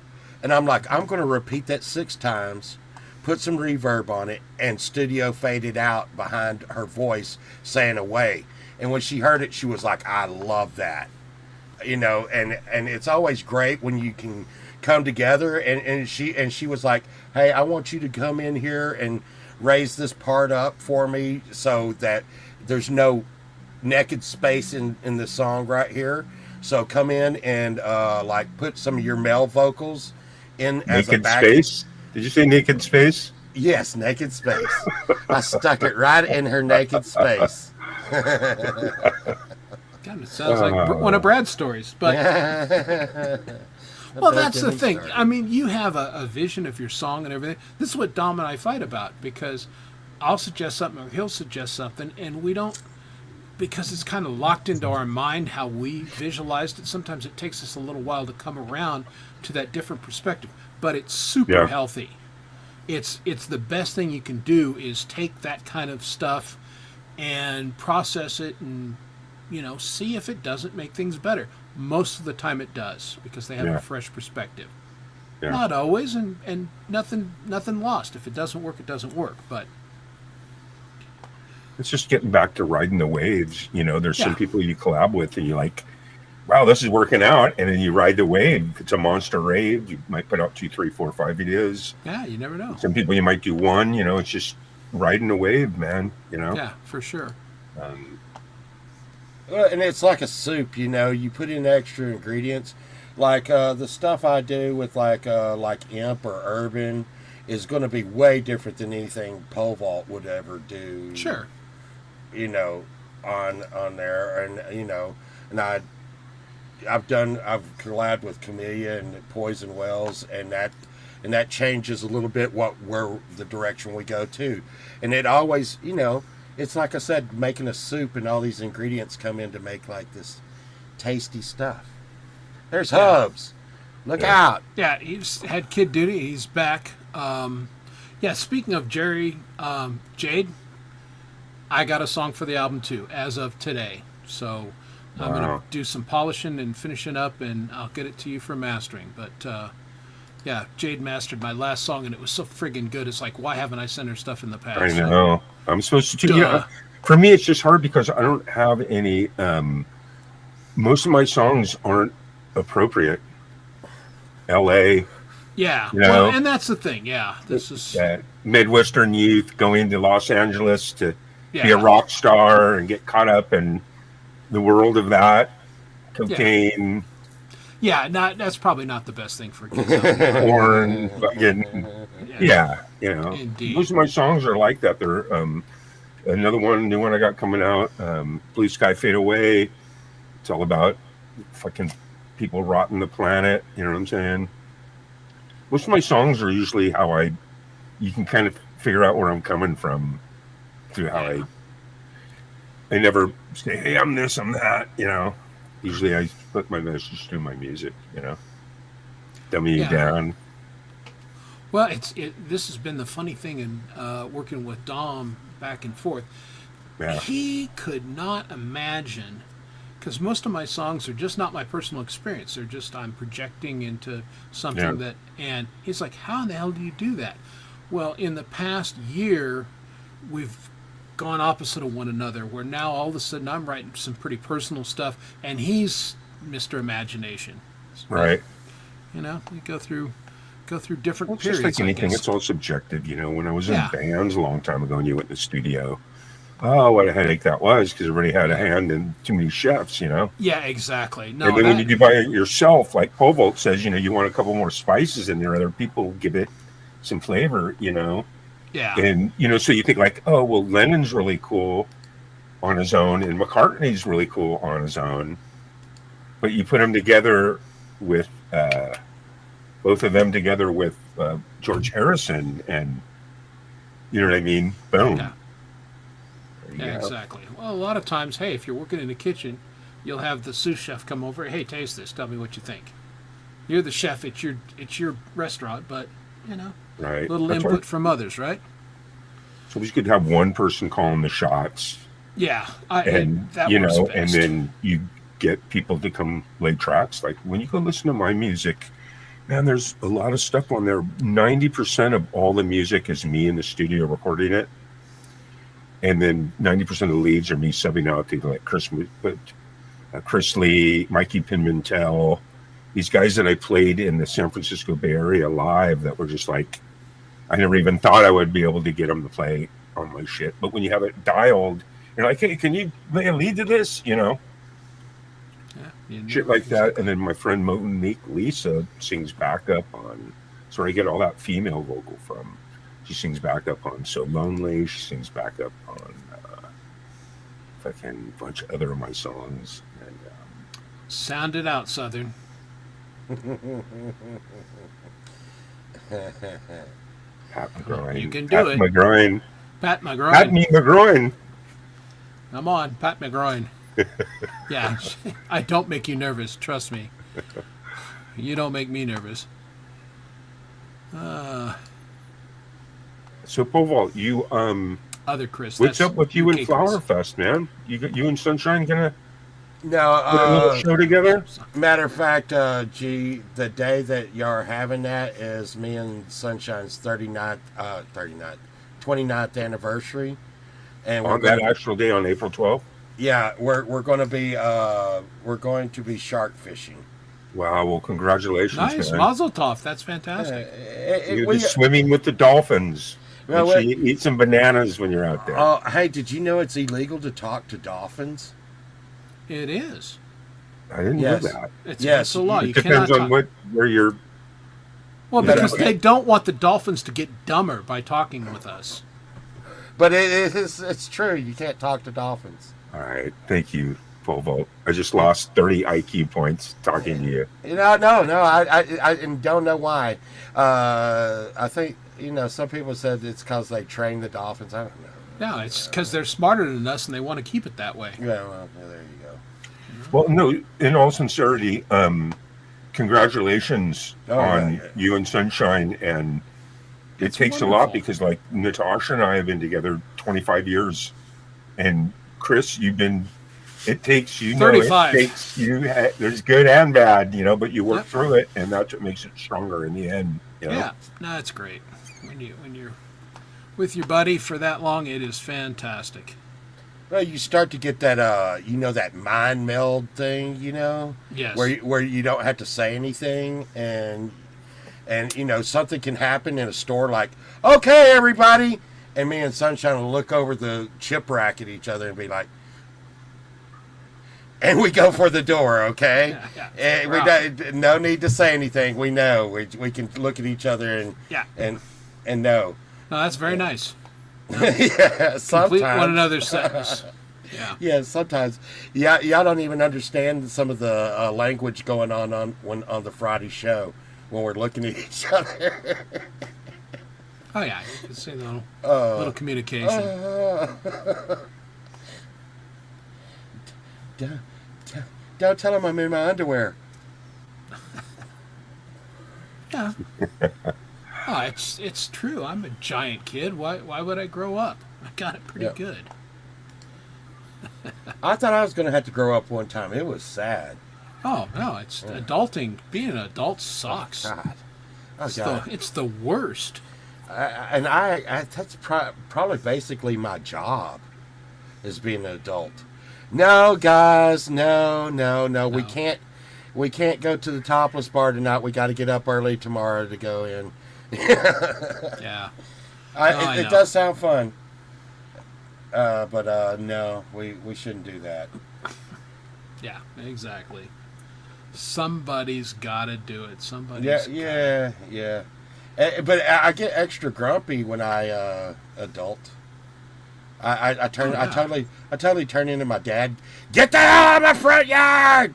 and I'm like, I'm going to repeat that 6 times. Put some reverb on it, and studio faded out behind her voice saying "away." And when she heard it, she was like, "I love that," you know. And it's always great when you can come together. And she was like, "Hey, I want you to come in here and raise this part up for me so that there's no naked space in the song right here. So come in and like put some of your male vocals in as a Naked back." space? Did you say naked space? Yes, naked space. I stuck it right in her naked space. God, it sounds like one of Brad's stories. But well, that's the thing. I mean, you have a vision of your song and everything. This is what Dom and I fight about, because I'll suggest something or he'll suggest something, and we don't, because it's kind of locked into our mind how we visualized it. Sometimes it takes us a little while to come around to that different perspective. But it's super healthy. It's the best thing you can do is take that kind of stuff and process it and, you know, see if it doesn't make things better. Most of the time it does, because they have a fresh perspective. Yeah. Not always, and nothing lost. If it doesn't work, it doesn't work. But It's just getting back to riding the waves. You know, there's some people you collab with and you're like, wow, this is working out. And then you ride the wave. If it's a monster rave, you might put out 2, 3, 4, 5 videos. yeah, you never know. Some people you might do 1, you know, it's just riding the wave, man, you know? Yeah, for sure. Well, and it's like a soup, you know. You put in extra ingredients, like the stuff I do with like Imp or Urban is going to be way different than anything Pole Vault would ever do. Sure. You know, on there, and you know, and I've collabed with Camellia and Poison Wells, and that changes a little bit where the direction we go to, and it always, you know, it's like I said, making a soup, and all these ingredients come in to make like this tasty stuff. There's Hubs, look out! Yeah, he's had kid duty. He's back. Speaking of Jerry, Jade, I got a song for the album too, as of today. So I'm going to do some polishing and finishing up, and I'll get it to you for mastering. But Jade mastered my last song, and it was so friggin' good. It's like, why haven't I sent her stuff in the past? I know. I'm supposed to. Yeah. For me, it's just hard because I don't have any. Most of my songs aren't appropriate. L.A. Yeah. You know? Well, and that's the thing. Yeah. This is. Midwestern youth going to Los Angeles to be a rock star and get caught up in the world of that. Cocaine. Yeah, that's probably not the best thing for kids. Porn. You know. Indeed. Most of my songs are like that. They're another new one I got coming out, Blue Sky Fade Away. It's all about fucking people rotting the planet. You know what I'm saying? Most of my songs are usually how you can kind of figure out where I'm coming from through how I never say, hey, I'm this, I'm that, you know. Usually I put my message through my music, you know. Dummy you down. Well, this has been the funny thing in working with Dom back and forth. Yeah. He could not imagine, because most of my songs are just not my personal experience. They're just I'm projecting into something and he's like, how in the hell do you do that? Well, in the past year, we've gone opposite of one another, where now all of a sudden I'm writing some pretty personal stuff and he's Mr. Imagination. Right. You know, you go through different Well, it's periods. just like anything, I guess. it's all subjective. You know, when I was in Yeah. bands a long time ago and you went in the studio, oh, what a headache that was, because everybody had a hand and too many chefs, you know? Yeah, exactly. No, And then when you do by it yourself, like Pole Vault says, you know, you want a couple more spices in there, other people give it some flavor, you know? yeah, And, you know, so you think like, oh, well, Lennon's really cool on his own and McCartney's really cool on his own. But you put them together with, both of them together with George Harrison and, you know what I mean? Boom. Yeah. There you yeah, go. exactly. Well, a lot of times, hey, if you're working in the kitchen, you'll have the sous chef come over. Hey, taste this. Tell me what you think. You're the chef. It's your restaurant, but you know, Right. little That's input right. from others, right? So we could have one person calling the shots Yeah, and, that you works know, best. and then you get people to come lay tracks. Like when you go listen to my music, man, there's a lot of stuff on there. 90% of all the music is me in the studio recording it. And then 90% of the leads are me subbing out to like Chris Lee, Mikey Pimentel, these guys that I played in the San Francisco Bay Area live that were just like, I never even thought I would be able to get them to play on my shit. But when you have it dialed, you're like, hey, can you lay a lead to this? You know, shit like that. And then my friend Monique Lisa sings backup on, that's where I get all that female vocal from. She sings backup on So Lonely. She sings backup on fucking bunch of other of my songs. And Sound it out, Southern. Pat McGroin. You can do Pat it. McGroin. Pat McGroin. Pat me McGroin. Come on, Pat McGroin. Yeah, I don't make you nervous. Trust me. You don't make me nervous. So Povol, you Other Chris. what's that's up with you and UK Flower Chris. Fest, man? You and Sunshine gonna No, put a little show together? matter of fact, the day that you're having that is me and Sunshine's 29th anniversary. And On that actual day on April 12th? yeah, we're going to be shark fishing. Wow, well congratulations, Nice, man. Mazel Tov. That's fantastic. You're just swimming with the dolphins. Well, Make sure you eat some bananas when you're out there. Oh, hey, did you know it's illegal to talk to dolphins? It is. I didn't yes. know that. It's Yes, against the law. It You depends cannot on talk. where you're. Well, Yeah. because they don't want the dolphins to get dumber by talking with us. But it's true. You can't talk to dolphins. All right, thank you, Volvo. I just lost 30 IQ points talking to you. You know, no, I don't know why. I think, some people said it's because they train the dolphins. I don't know. No, it's because they're smarter than us and they want to keep it that way. Yeah, well, there you go. Well, no, in all sincerity, congratulations on you and Sunshine. And it It's takes a wonderful. lot because, like, Natasha and I have been together 25 years. And Chris, it takes, 35. it takes you, there's good and bad, but you work Yep. through it. And that's what makes it stronger in the end. Yeah, no, it's great. When you're with your buddy for that long, it is fantastic. Well, you start to get that, that mind meld thing, Yes. where you don't have to say anything, and something can happen in a store like, okay, everybody, and me and Sunshine will look over the chip rack at each other and be like, and we go for the door, okay? Yeah. And we don't, no need to say anything. We know we can look at each other and Yeah. and know. No, that's very nice. Yeah, sometimes. Complete one another's sentence. Yeah. Yeah, sometimes. Yeah, y'all don't even understand some of the language going on the Friday show when we're looking at each other. Oh yeah, you can see the little communication. Don't tell him I'm in my underwear. Yeah. Oh, it's true. I'm a giant kid. Why would I grow up? I got it pretty Yeah. good. I thought I was going to have to grow up one time. It was sad. Oh no, it's adulting. Being an adult sucks. God. Oh, It's God. it's the worst. that's probably basically my job, is being an adult. No, guys, no. We can't go to the topless bar tonight. We got to get up early tomorrow to go in. Yeah. It does sound fun. But no, we shouldn't do that. Yeah, exactly. Somebody's got to do it. Somebody's Yeah. But I get extra grumpy when I adult. I totally turn into my dad. Get the hell out of my front yard!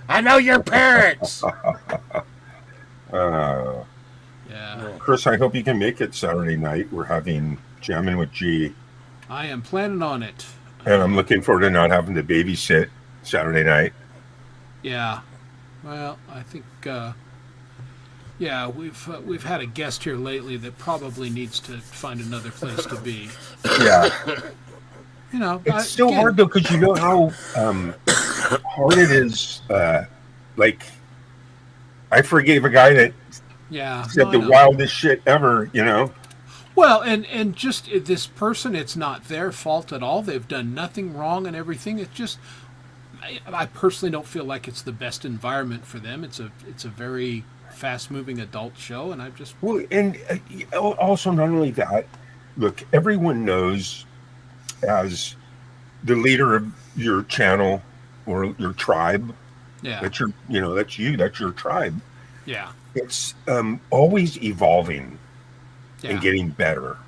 I know your parents. Yeah. Chris, I hope you can make it Saturday night. We're having Jamming with G. I am planning on it. And I'm looking forward to not having to babysit Saturday night. Yeah. Well, I think, we've had a guest here lately that probably needs to find another place to be. Yeah. You know, it's still hard though, because you know how hard it is. Like, I forgave a guy that said the wildest shit ever, you know? Well, and just this person, it's not their fault at all. They've done nothing wrong and everything. It's just, I personally don't feel like it's the best environment for them. It's a very fast-moving adult show, and I just... Well, and also not only that, look, everyone knows as the leader of your channel or your tribe, that's your tribe. Yeah. It's always evolving and getting better.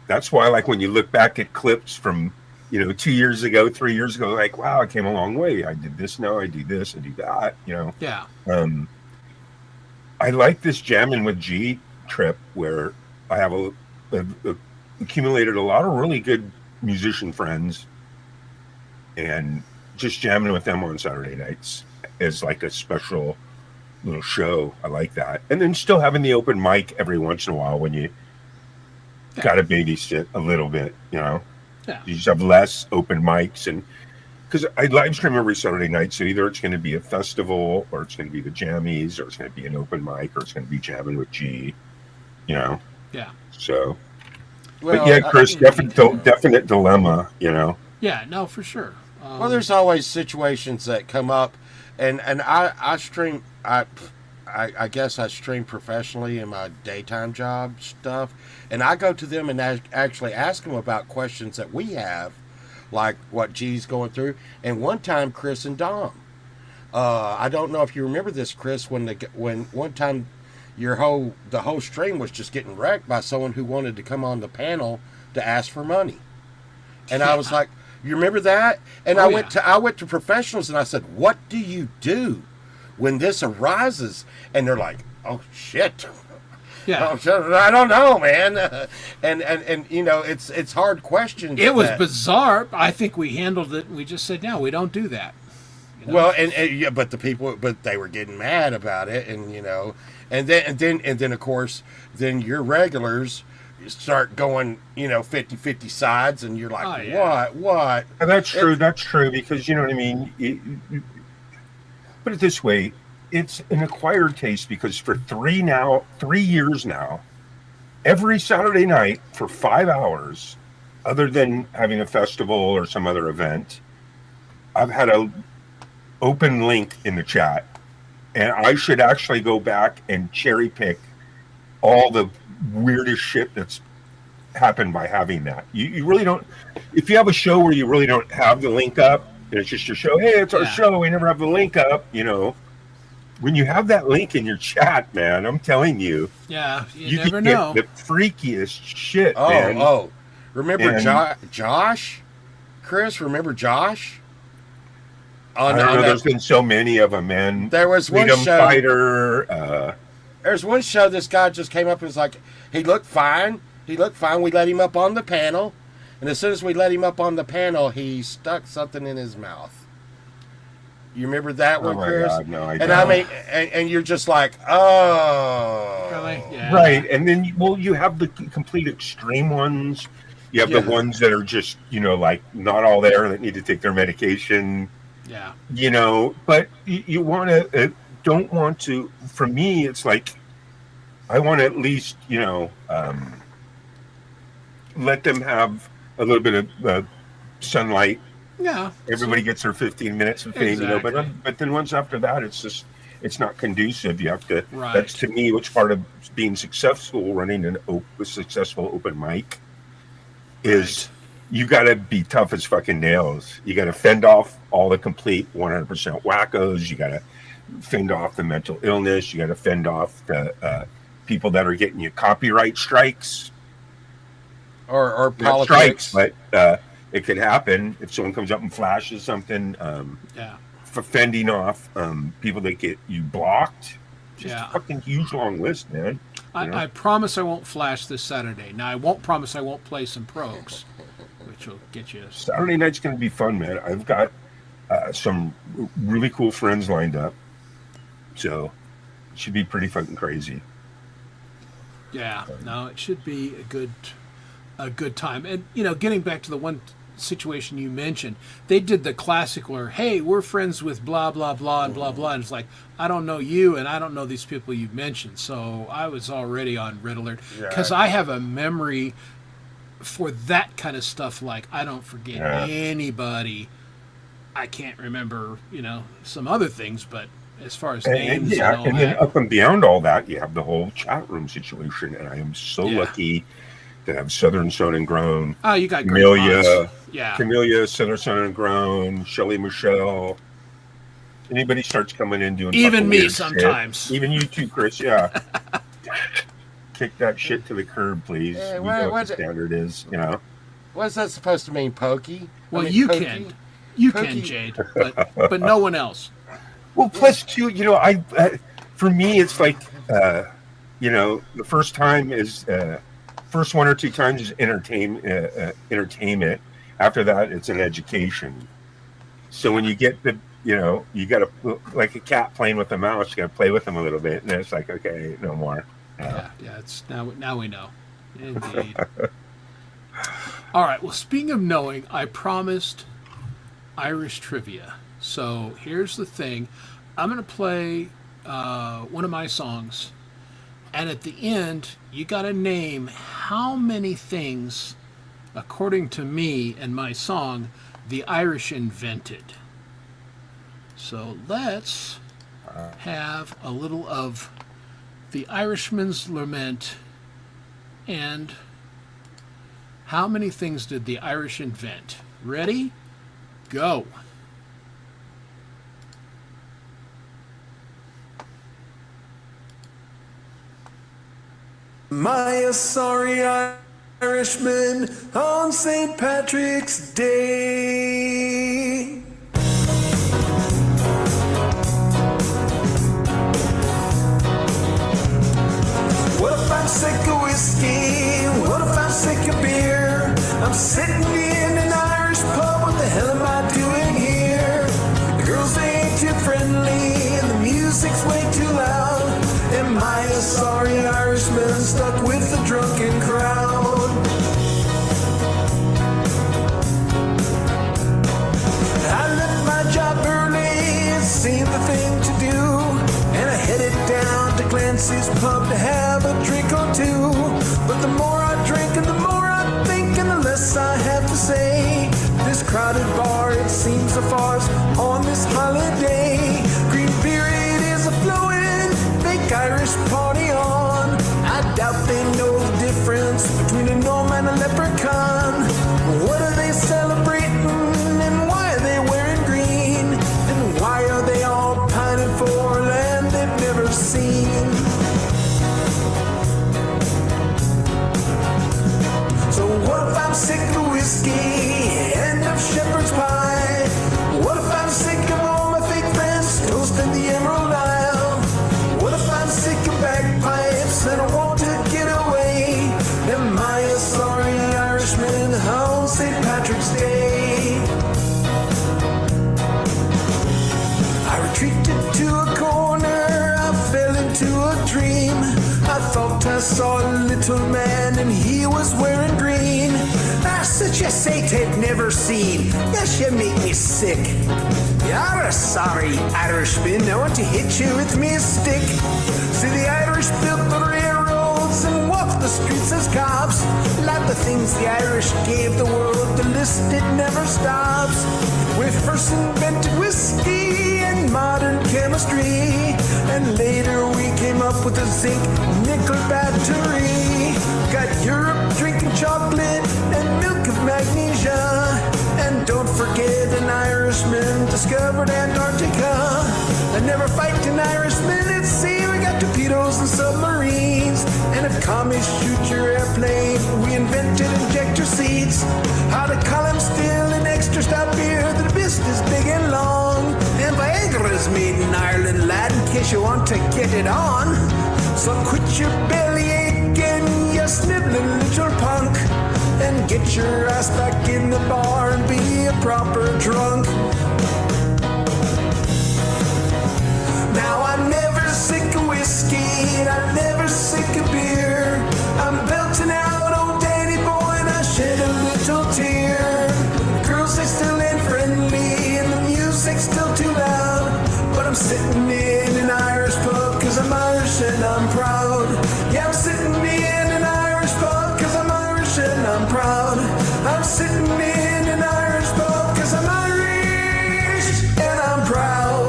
That's why, like, when you look back at clips from, 2 years ago, 3 years ago, like, wow, I came a long way. I did this now, I do this, I do that, Yeah. I like this Jamming with G trip where I have accumulated a lot of really good musician friends, and just jamming with them on Saturday nights is like a special little show. I like that. And then still having the open mic every once in a while when you got to babysit a little bit, Yeah. You just have less open mics, and because I live stream every Saturday night, so either it's going to be a festival, or it's going to be the Jammies, or it's going to be an open mic, or it's going to be Jamming with G, Yeah. So, Well, but yeah, Chris, definite dilemma, Yeah, no, for sure. Well, there's always situations that come up, and I stream. I guess I stream professionally in my daytime job stuff, and I go to them and actually ask them about questions that we have, like what G's going through. And one time, Chris and Dom, I don't know if you remember this, Chris, when one time the whole stream was just getting wrecked by someone who wanted to come on the panel to ask for money, and I was like, you remember that? And I went to professionals and I said, what do you do when this arises? And they're like, oh shit. Yeah. I don't know, man. And it's hard questions. It was bizarre. I think we handled it. We just said, no, we don't do that. Well, but they were getting mad about it, and then of course, then your regulars start going, 50-50 sides, and you're like, what? And that's true, because you know what I mean. Put it this way, it's an acquired taste, because for 3 years now, every Saturday night for 5 hours, other than having a festival or some other event, I've had a open link in the chat, and I should actually go back and cherry pick all the weirdest shit that's happened by having that. You really don't, if you have a show where you really don't have the link up, and it's just your show, hey, it's our show, we never have the link up, when you have that link in your chat, man, I'm telling you, you never can know. get the freakiest shit, man. Remember Josh? Chris, remember Josh? I don't know, there's been so many of them, man. There was one Freedom show. Fighter. There's one show this guy just came up and was like, he looked fine. We let him up on the panel. And as soon as we let him up on the panel, he stuck something in his mouth. You remember that one, Chris? God, no, I and don't. I mean, and you're just like, oh. Really? Yeah. Right. And then, you have the complete extreme ones. You have the ones that are just, like not all there, that need to take their medication. Yeah. But you want to, don't want to, for me, it's like, I want to at least, let them have a little bit of sunlight. Yeah. Everybody gets their 15 minutes of fame, Exactly. but then once after that, it's not conducive. You have to, Right. That's to me, which part of being successful, running a successful open mic is you got to be tough as fucking nails. You got to fend off all the complete 100% wackos. You got to fend off the mental illness. You got to fend off the people that are getting you copyright strikes. Or Not politics. strikes, but it could happen if someone comes up and flashes something. For fending off people that get you blocked. Just a fucking huge long list, man. I promise I won't flash this Saturday. Now, I won't promise I won't play some progs, which will get you. Saturday night's going to be fun, man. I've got some really cool friends lined up. So it should be pretty fucking crazy. Yeah, no, it should be a good time. And, getting back to the one situation you mentioned, they did the classic where, hey, we're friends with blah, blah, blah, and blah, blah. And it's like, I don't know you, and I don't know these people you've mentioned. So I was already on red alert. Because I have a memory for that kind of stuff. Like, I don't forget anybody. I can't remember, some other things, but as far as names and all and that. then up and beyond all that, you have the whole chat room situation. And I am so lucky to have Southern Sun and Grown. Oh, you got great Camellia, mods. Yeah. Camellia, Southern Sun and Grown, Shelly Michelle. Anybody starts coming in doing Even fucking me weird sometimes. shit. Even you too, Chris. Yeah. Kick that shit to the curb, please. Yeah, You know what the standard is, What's that supposed to mean, pokey? Well, Pokey? you Pokey? can, Jade, but no one else. Well, plus too, for me, it's like, the first time is, first one or two times is entertainment. After that, it's an education. So when you get you got to, like a cat playing with a mouse, you got to play with them a little bit, and then it's like, okay, no more. Yeah, it's now we know. Indeed. All right. Well, speaking of knowing, I promised Irish trivia. So here's the thing: I'm going to play one of my songs, and at the end, you got to name how many things, according to me and my song, the Irish invented. So let's have a little of the Irishman's Lament and how many things did the Irish invent? Ready? Go. My sorry Irishman on St. Patrick's Day. What if I'm sick of whiskey? What if I'm sick of beer? I'm sitting in an Irish pub. What the hell am I doing here? The girls ain't too friendly and the music's way too loud. Am I a sorry Irishman stuck with the drunken crowd? I left my job early, it seemed the thing to do, and I headed down to Clancy's pub to have a drink or two. But the more I drink and the more I think and the less I have to say. This crowded bar, it seems so far on this holiday. Green beer, it is a flowing, fake Irish party on. I doubt they know the difference between a gnome and a leprechaun. What are they celebrating and why are they wearing green? And why are they all pining for land they've never seen? So what if I'm sick of whiskey and of shepherd's pie? What if I'm sick of all my fake friends toasting the Emerald Isle? What if I'm sick of bagpipes and I want to get away? Am I a sorry Irishman on St. Patrick's Day? I retreated to a corner, I fell into a dream. I thought I saw a little man and he was wearing green. Ah, such a sight I've never seen. Yes, you make me sick. You're a sorry Irishman, I want to hit you with me stick. See, the Irish built the railroad the streets as cops. Like the things the Irish gave the world, the list it never stops. We first invented whiskey and modern chemistry, and later we came up with the zinc nickel battery. Got Europe drinking chocolate and milk of magnesia, and don't forget an Irishman discovered Antarctica. And never fight an Irishman at sea. We got torpedoes and submarines, and if commies shoot your airplane, we invented injector seats. How to column still and extra stout beer. The list is big and long, and Begorrah is made in Ireland, lad, in case you want to get it on. So quit your bellyache and your sniveling little punk, and get your ass back in the bar and be a proper drunk. Now I'm never sick of whiskey, and I'm never sick of beer. I'm belting out old Danny boy, and I shed a little tear. Girls, they still ain't friendly, and the music's still too loud. But I'm sitting in an Irish pub, 'cause I'm Irish and I'm proud. Yeah, I'm sitting in an Irish pub, 'cause I'm Irish and I'm proud. I'm sitting in an Irish pub, 'cause I'm Irish and I'm proud.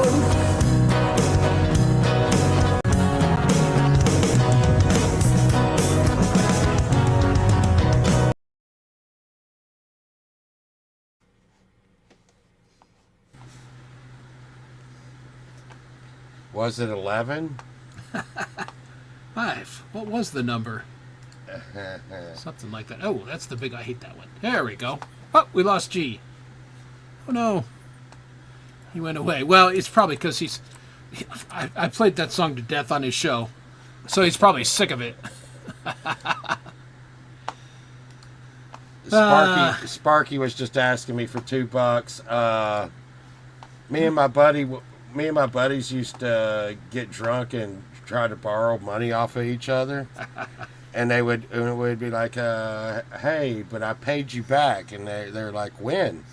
Was it 11? 5. What was the number? Something like that. Oh, that's the big, I hate that one. There we go. Oh, we lost G. Oh, no. He went away. Well, it's probably because I played that song to death on his show, so he's probably sick of it. Sparky was just asking me for $2. Me and my buddies used to get drunk and try to borrow money off of each other, and it would be like, "Hey, but I paid you back," and they're like, "When?"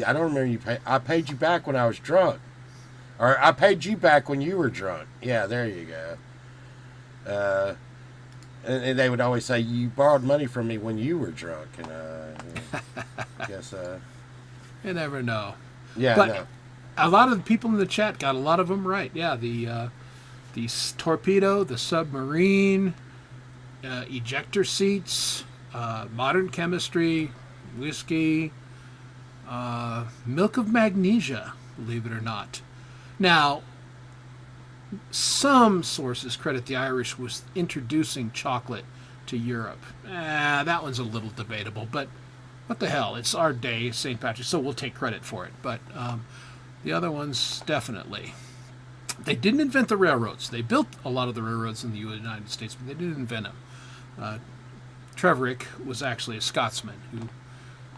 I don't remember you pay. I paid you back when I was drunk, or I paid you back when you were drunk. Yeah, there you go. And they would always say, "You borrowed money from me when you were drunk," and I guess You never know. yeah, But no. a lot of the people in the chat got a lot of them right. Yeah, the torpedo, the submarine, ejector seats, modern chemistry, whiskey, milk of magnesia, believe it or not. Now, some sources credit the Irish with introducing chocolate to Europe. That one's a little debatable, but what the hell? It's our day, St. Patrick's, so we'll take credit for it. But the other ones, definitely. They didn't invent the railroads. They built a lot of the railroads in the United States, but they didn't invent them. Treverick was actually a Scotsman who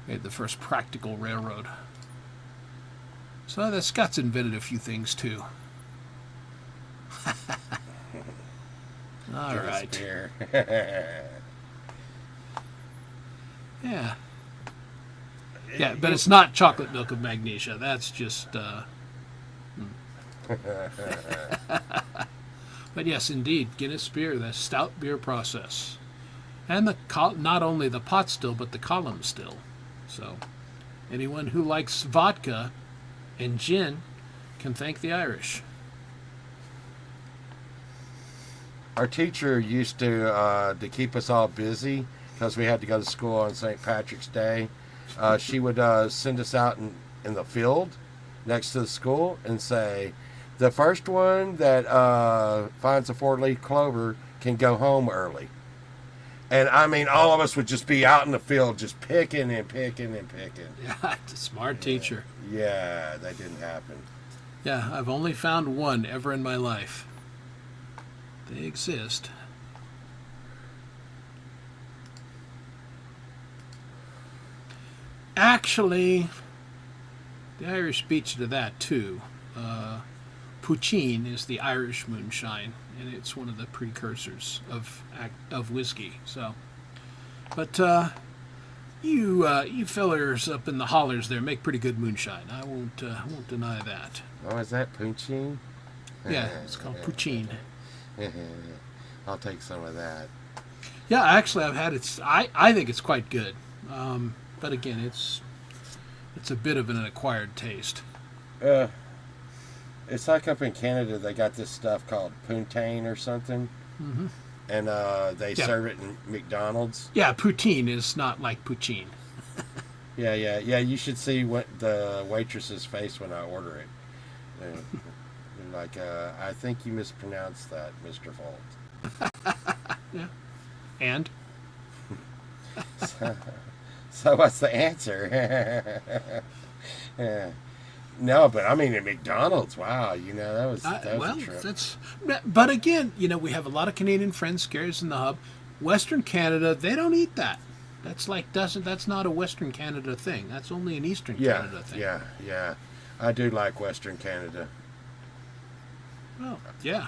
made the first practical railroad. So the Scots invented a few things too. All right. Yeah. Yeah, but it's not chocolate milk of magnesia. That's just... But yes, indeed, Guinness beer, the stout beer process. And not only the pot still, but the column still. So anyone who likes vodka and gin can thank the Irish. Our teacher used to keep us all busy because we had to go to school on St. Patrick's Day. She would send us out in the field next to the school and say, the first one that finds a 4-leaf clover can go home early. And I mean, all of us would just be out in the field just picking and picking and picking. Yeah, it's a smart teacher. Yeah, that didn't happen. Yeah, I've only found one ever in my life. They exist. Actually, the Irish beat you to that too. Poutine is the Irish moonshine, and it's one of the precursors of whiskey. So, but you fellers up in the hollers there make pretty good moonshine. I won't deny that. Oh, is that poutine? Yeah, it's called poutine. I'll take some of that. Yeah, actually, I've had it. I think it's quite good. But again, it's a bit of an acquired taste. It's like up in Canada, they got this stuff called poutine or something. Mm-hmm. And they serve it in McDonald's. Yeah, poutine is not like poutine. Yeah. You should see what the waitress's face when I order it. They're like, I think you mispronounced that, Mr. Volt. Yeah. And? So what's the answer? Yeah. No, but I mean at McDonald's. Wow, that was a trip. But again, we have a lot of Canadian friends, Scares in the Hub. Western Canada, they don't eat that. That's not a Western Canada thing. That's only an Eastern Canada thing. Yeah. I do like Western Canada. Oh, yeah.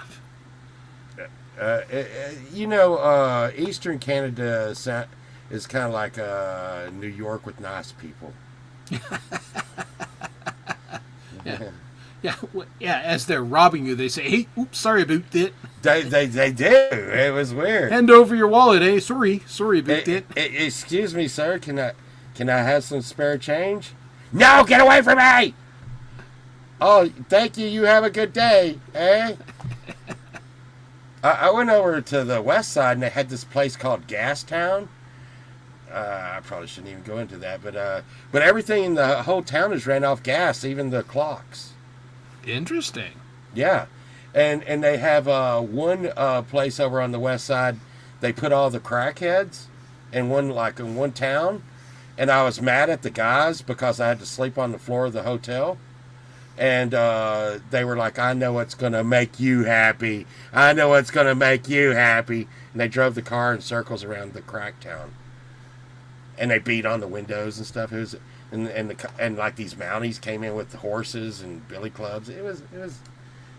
Eastern Canada is kind of like New York with nice people. Yeah. As they're robbing you, they say, "Hey, oops, sorry about that." They do. It was weird. Hand over your wallet, eh? Sorry about that. Excuse me, sir. Can I have some spare change? No, get away from me! Oh, thank you. You have a good day, eh? I went over to the west side and they had this place called Gastown. I probably shouldn't even go into that, but everything in the whole town is ran off gas, even the clocks. Interesting. Yeah, and they have one place over on the west side. They put all the crackheads in one town, and I was mad at the guys because I had to sleep on the floor of the hotel. And they were like, I know what's going to make you happy. I know what's going to make you happy. And they drove the car in circles around the crack town. And they beat on the windows and stuff. It was, and like these Mounties came in with the horses and billy clubs. It was,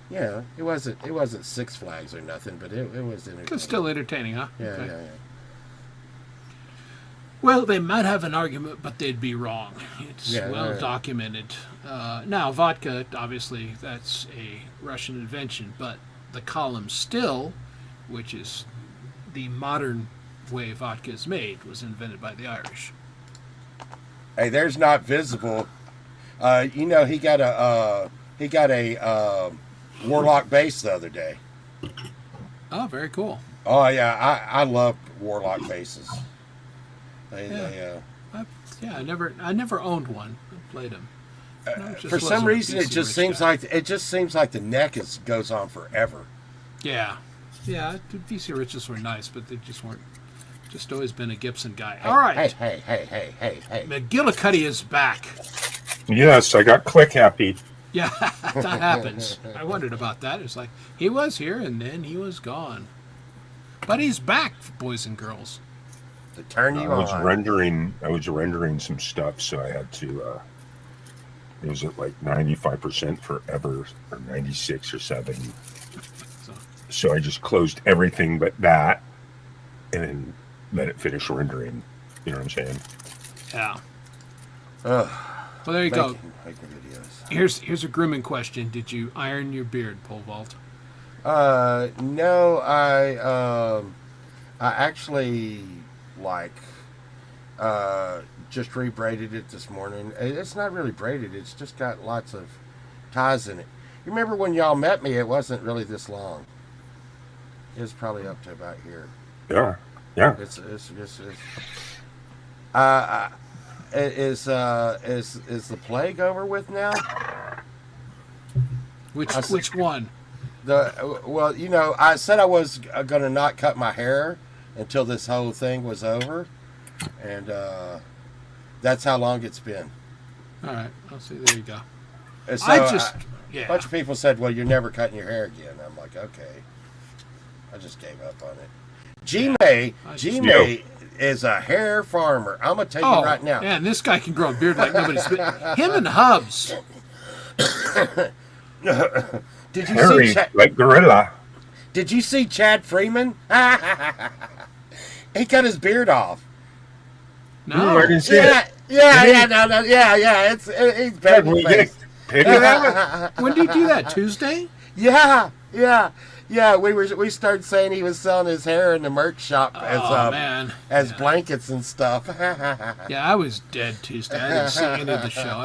it wasn't Six Flags or nothing, but it was entertaining. It's still entertaining, huh? Yeah, Okay. yeah. Well, they might have an argument, but they'd be wrong. It's documented. Now, vodka, obviously, that's a Russian invention, but the column still, which is the modern way vodka is made, was invented by the Irish. Hey, there's not visible. He got a Warlock bass the other day. Oh, very cool. Oh yeah, I love Warlock basses. I never owned one. I played them. For some reason, it just seems like the neck goes on forever. Yeah. DC Riches were nice, but they just weren't. Just always been a Gibson guy. All right. Hey. McGillicuddy is back. Yes, I got click happy. Yeah, that happens. I wondered about that. It's like he was here and then he was gone, but he's back, boys and girls. To turn you I was rendering some stuff, so I had to. It was at like 95% forever, or 96 or 7. So I just closed everything but that, and then let it finish rendering. You know what I'm saying? Yeah. Well, there you go. Making videos. Here's a grooming question. Did you iron your beard, Pole Vault? No, I actually just rebraided it this morning. It's not really braided. It's just got lots of ties in it. You remember when y'all met me? It wasn't really this long. It was probably up to about here. Yeah. Is the plague over with now? Which one? I said I was going to not cut my hair until this whole thing was over, and that's how long it's been. All right, I'll see. There you go. And so a bunch of people said, "Well, you're never cutting your hair again." I'm like, okay. I just gave up on it. G-May is a hair farmer. I'm gonna tell you right now. Yeah, and this guy can grow a beard like nobody's been. Him and Hubs. Did you Harry, see like gorilla? Did you see Chad Freeman? He cut his beard off. No. I didn't see it. Yeah. He's baby face. Pity that? When did you do that? Tuesday? Yeah. Yeah, we started saying he was selling his hair in the merch shop Man. as blankets and stuff. Yeah, I was dead Tuesday. I didn't see any of the show.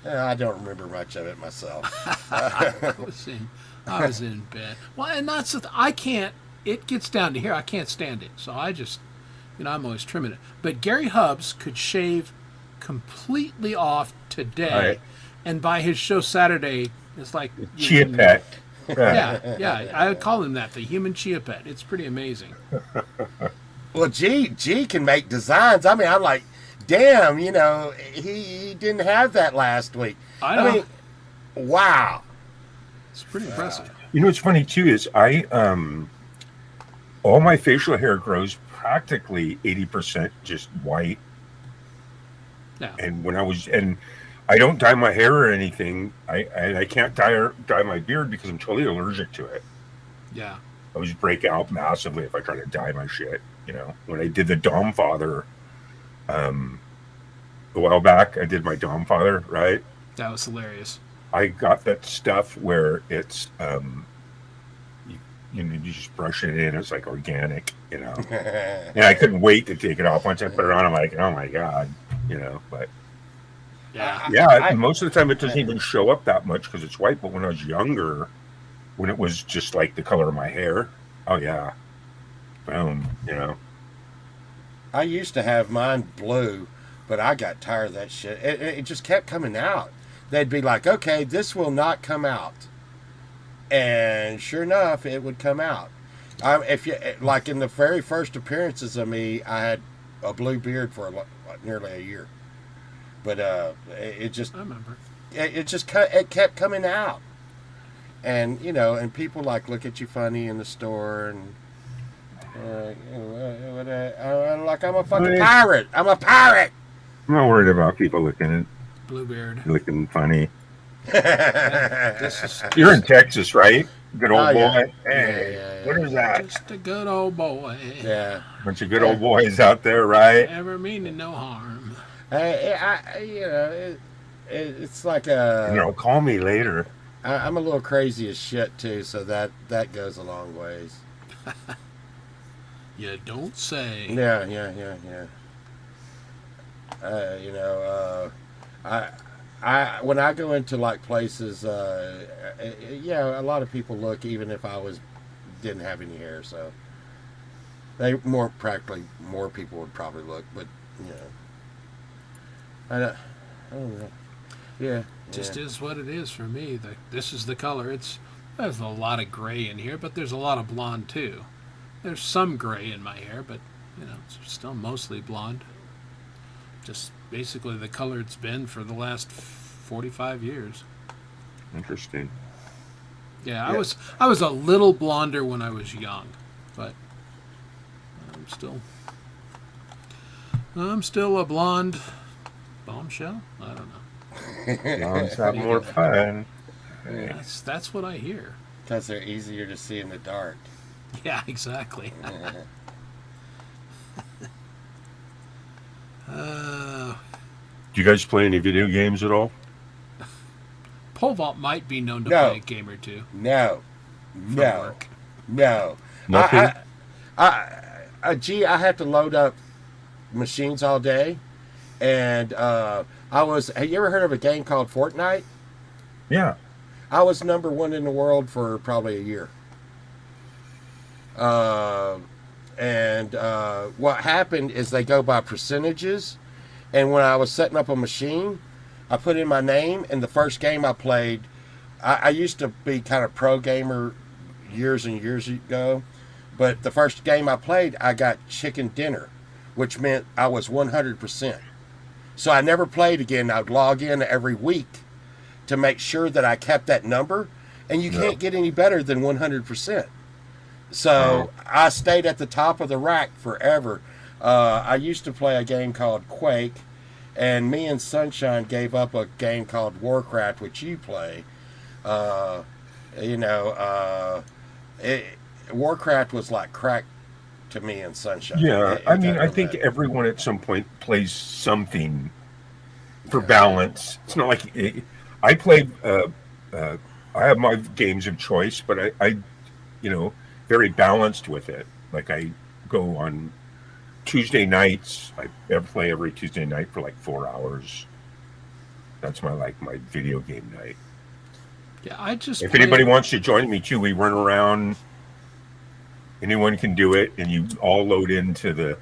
I don't remember much of it myself. I was in bed. Well, and that's the I can't. It gets down to here. I can't stand it. So I just, I'm always trimming it. But Gary Hubbs could shave completely off today, Right. and by his show Saturday, it's like Chia pet. Yeah. I would call him that, the human chia pet. It's pretty amazing. Well, G can make designs. I mean, I'm like, damn, he didn't have that last week. I know. mean, wow. It's pretty impressive. What's funny too is all my facial hair grows practically 80% just white. Yeah. And I don't dye my hair or anything. I can't dye my beard because I'm totally allergic to it. Yeah. I always break out massively if I try to dye my shit. When I did the Dom Father, a while back, I did my Dom Father, right? That was hilarious. I got that stuff where it's, you just brush it in. It's like organic, And I couldn't wait to take it off. Once I put it on, I'm like, oh my God, but. Yeah. Most of the time it doesn't even show up that much because it's white. But when I was younger, when it was just like the color of my hair, oh yeah, boom, I used to have mine blue, but I got tired of that shit. It just kept coming out. They'd be like, okay, this will not come out. And sure enough, it would come out. If you like in the very first appearances of me, I had a blue beard for nearly a year. But it just, I remember. It kept coming out. And, and people look at you funny in the store and, like I'm a fucking pirate. I'm a pirate. I'm not worried about people looking funny. You're in Texas, right? Good old boy. Hey, what is that? Just a good old boy. Yeah. Bunch of good old boys out there, right? Never meaning no harm. It's like a. Call me later. I'm a little crazy as shit too, so that goes a long ways. You don't say. Yeah. I when I go into places, a lot of people look even if I didn't have any hair, so more people would probably look, but I don't know. Yeah. Just is what it is for me. This is the color. There's a lot of gray in here, but there's a lot of blonde too. There's some gray in my hair, but it's still mostly blonde. Just basically the color it's been for the last 45 years. Interesting. Yeah, I was a little blonder when I was young, but I'm still a blonde bombshell. I don't know. Blondes have more fun. That's what I hear. Because they're easier to see in the dark. Yeah, exactly. Do you guys play any video games at all? Pole vault might be known to play a game or two. No. Work. No. Nothing? I have to load up machines all day. And have you ever heard of a game called Fortnite? Yeah. I was #1 in the world for probably a year. What happened is they go by percentages. And when I was setting up a machine, I put in my name. And the first game I played, I used to be kind of pro gamer years and years ago. But the first game I played, I got chicken dinner, which meant I was 100%. So I never played again. I'd log in every week to make sure that I kept that number. And you can't get any better than 100%. So I stayed at the top of the rack forever. I used to play a game called Quake, and me and Sunshine gave up a game called Warcraft, which you play. Warcraft was like crack to me and Sunshine. Yeah, I think everyone at some point plays something for balance. It's not like I play. I have my games of choice, but I very balanced with it. Like I go on Tuesday nights. I play every Tuesday night for like 4 hours. That's my video game night. Yeah, I just. If anybody wants to join me too, we run around. Anyone can do it, and you all load into the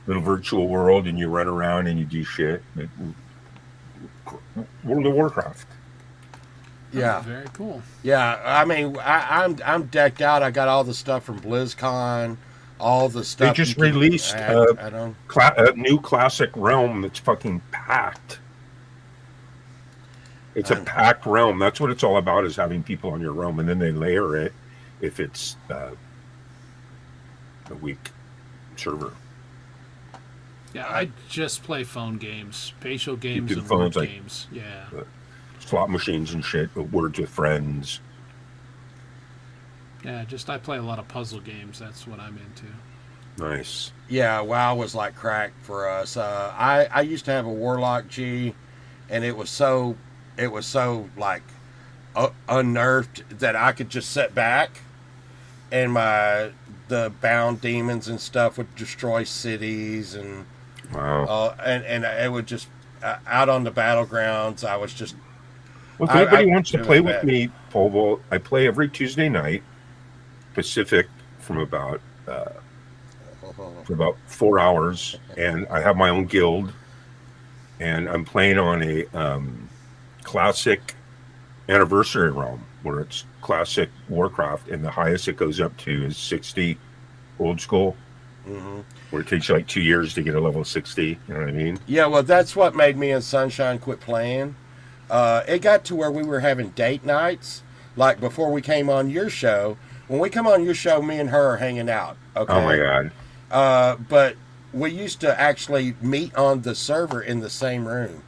little virtual world, and you run around and you do shit. World of Warcraft. Yeah, very cool. Yeah, I mean, I'm decked out. I got all the stuff from BlizzCon, all the stuff. They just released a new classic realm that's fucking packed. It's a packed realm. That's what it's all about, is having people on your realm, and then they layer it if it's a weak server. Yeah, I just play phone games, spatial games, and phones, word games. Yeah. Slot machines and shit, Words with Friends. Yeah, I play a lot of puzzle games. That's what I'm into. Nice. Yeah, WoW was like crack for us. I used to have a Warlock G, and it was so like unnerved that I could just sit back, and the bound demons and stuff would destroy cities, and wow. And it would just out on the battlegrounds. I was just. Well, if anybody wants to play with me, Polvo, I play every Tuesday night, Pacific, from about for about 4 hours, and I have my own guild, and I'm playing on a classic anniversary realm where it's classic Warcraft, and the highest it goes up to is 60 old school, where it takes you like 2 years to get a level 60. You know what I mean? Yeah, well, that's what made me and Sunshine quit playing. It got to where we were having date nights, like before we came on your show. When we come on your show, me and her are hanging out. Okay. Oh my god. But we used to actually meet on the server in the same room.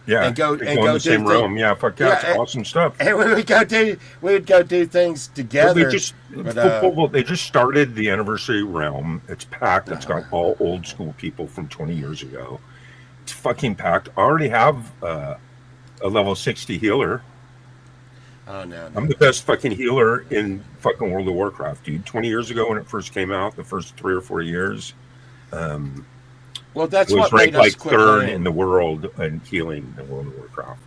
Yeah, and go in the same room. Yeah, fuck yeah, it's awesome stuff. And we would go do things together. They just started the anniversary realm. It's packed. It's got all old school people from 20 years ago. It's fucking packed. I already have a level 60 healer. Oh no! I'm the best fucking healer in fucking World of Warcraft, dude. 20 years ago when it first came out, the first 3 or 4 years. Well, that's what ranked made us like quit third playing. in the world in healing in World of Warcraft.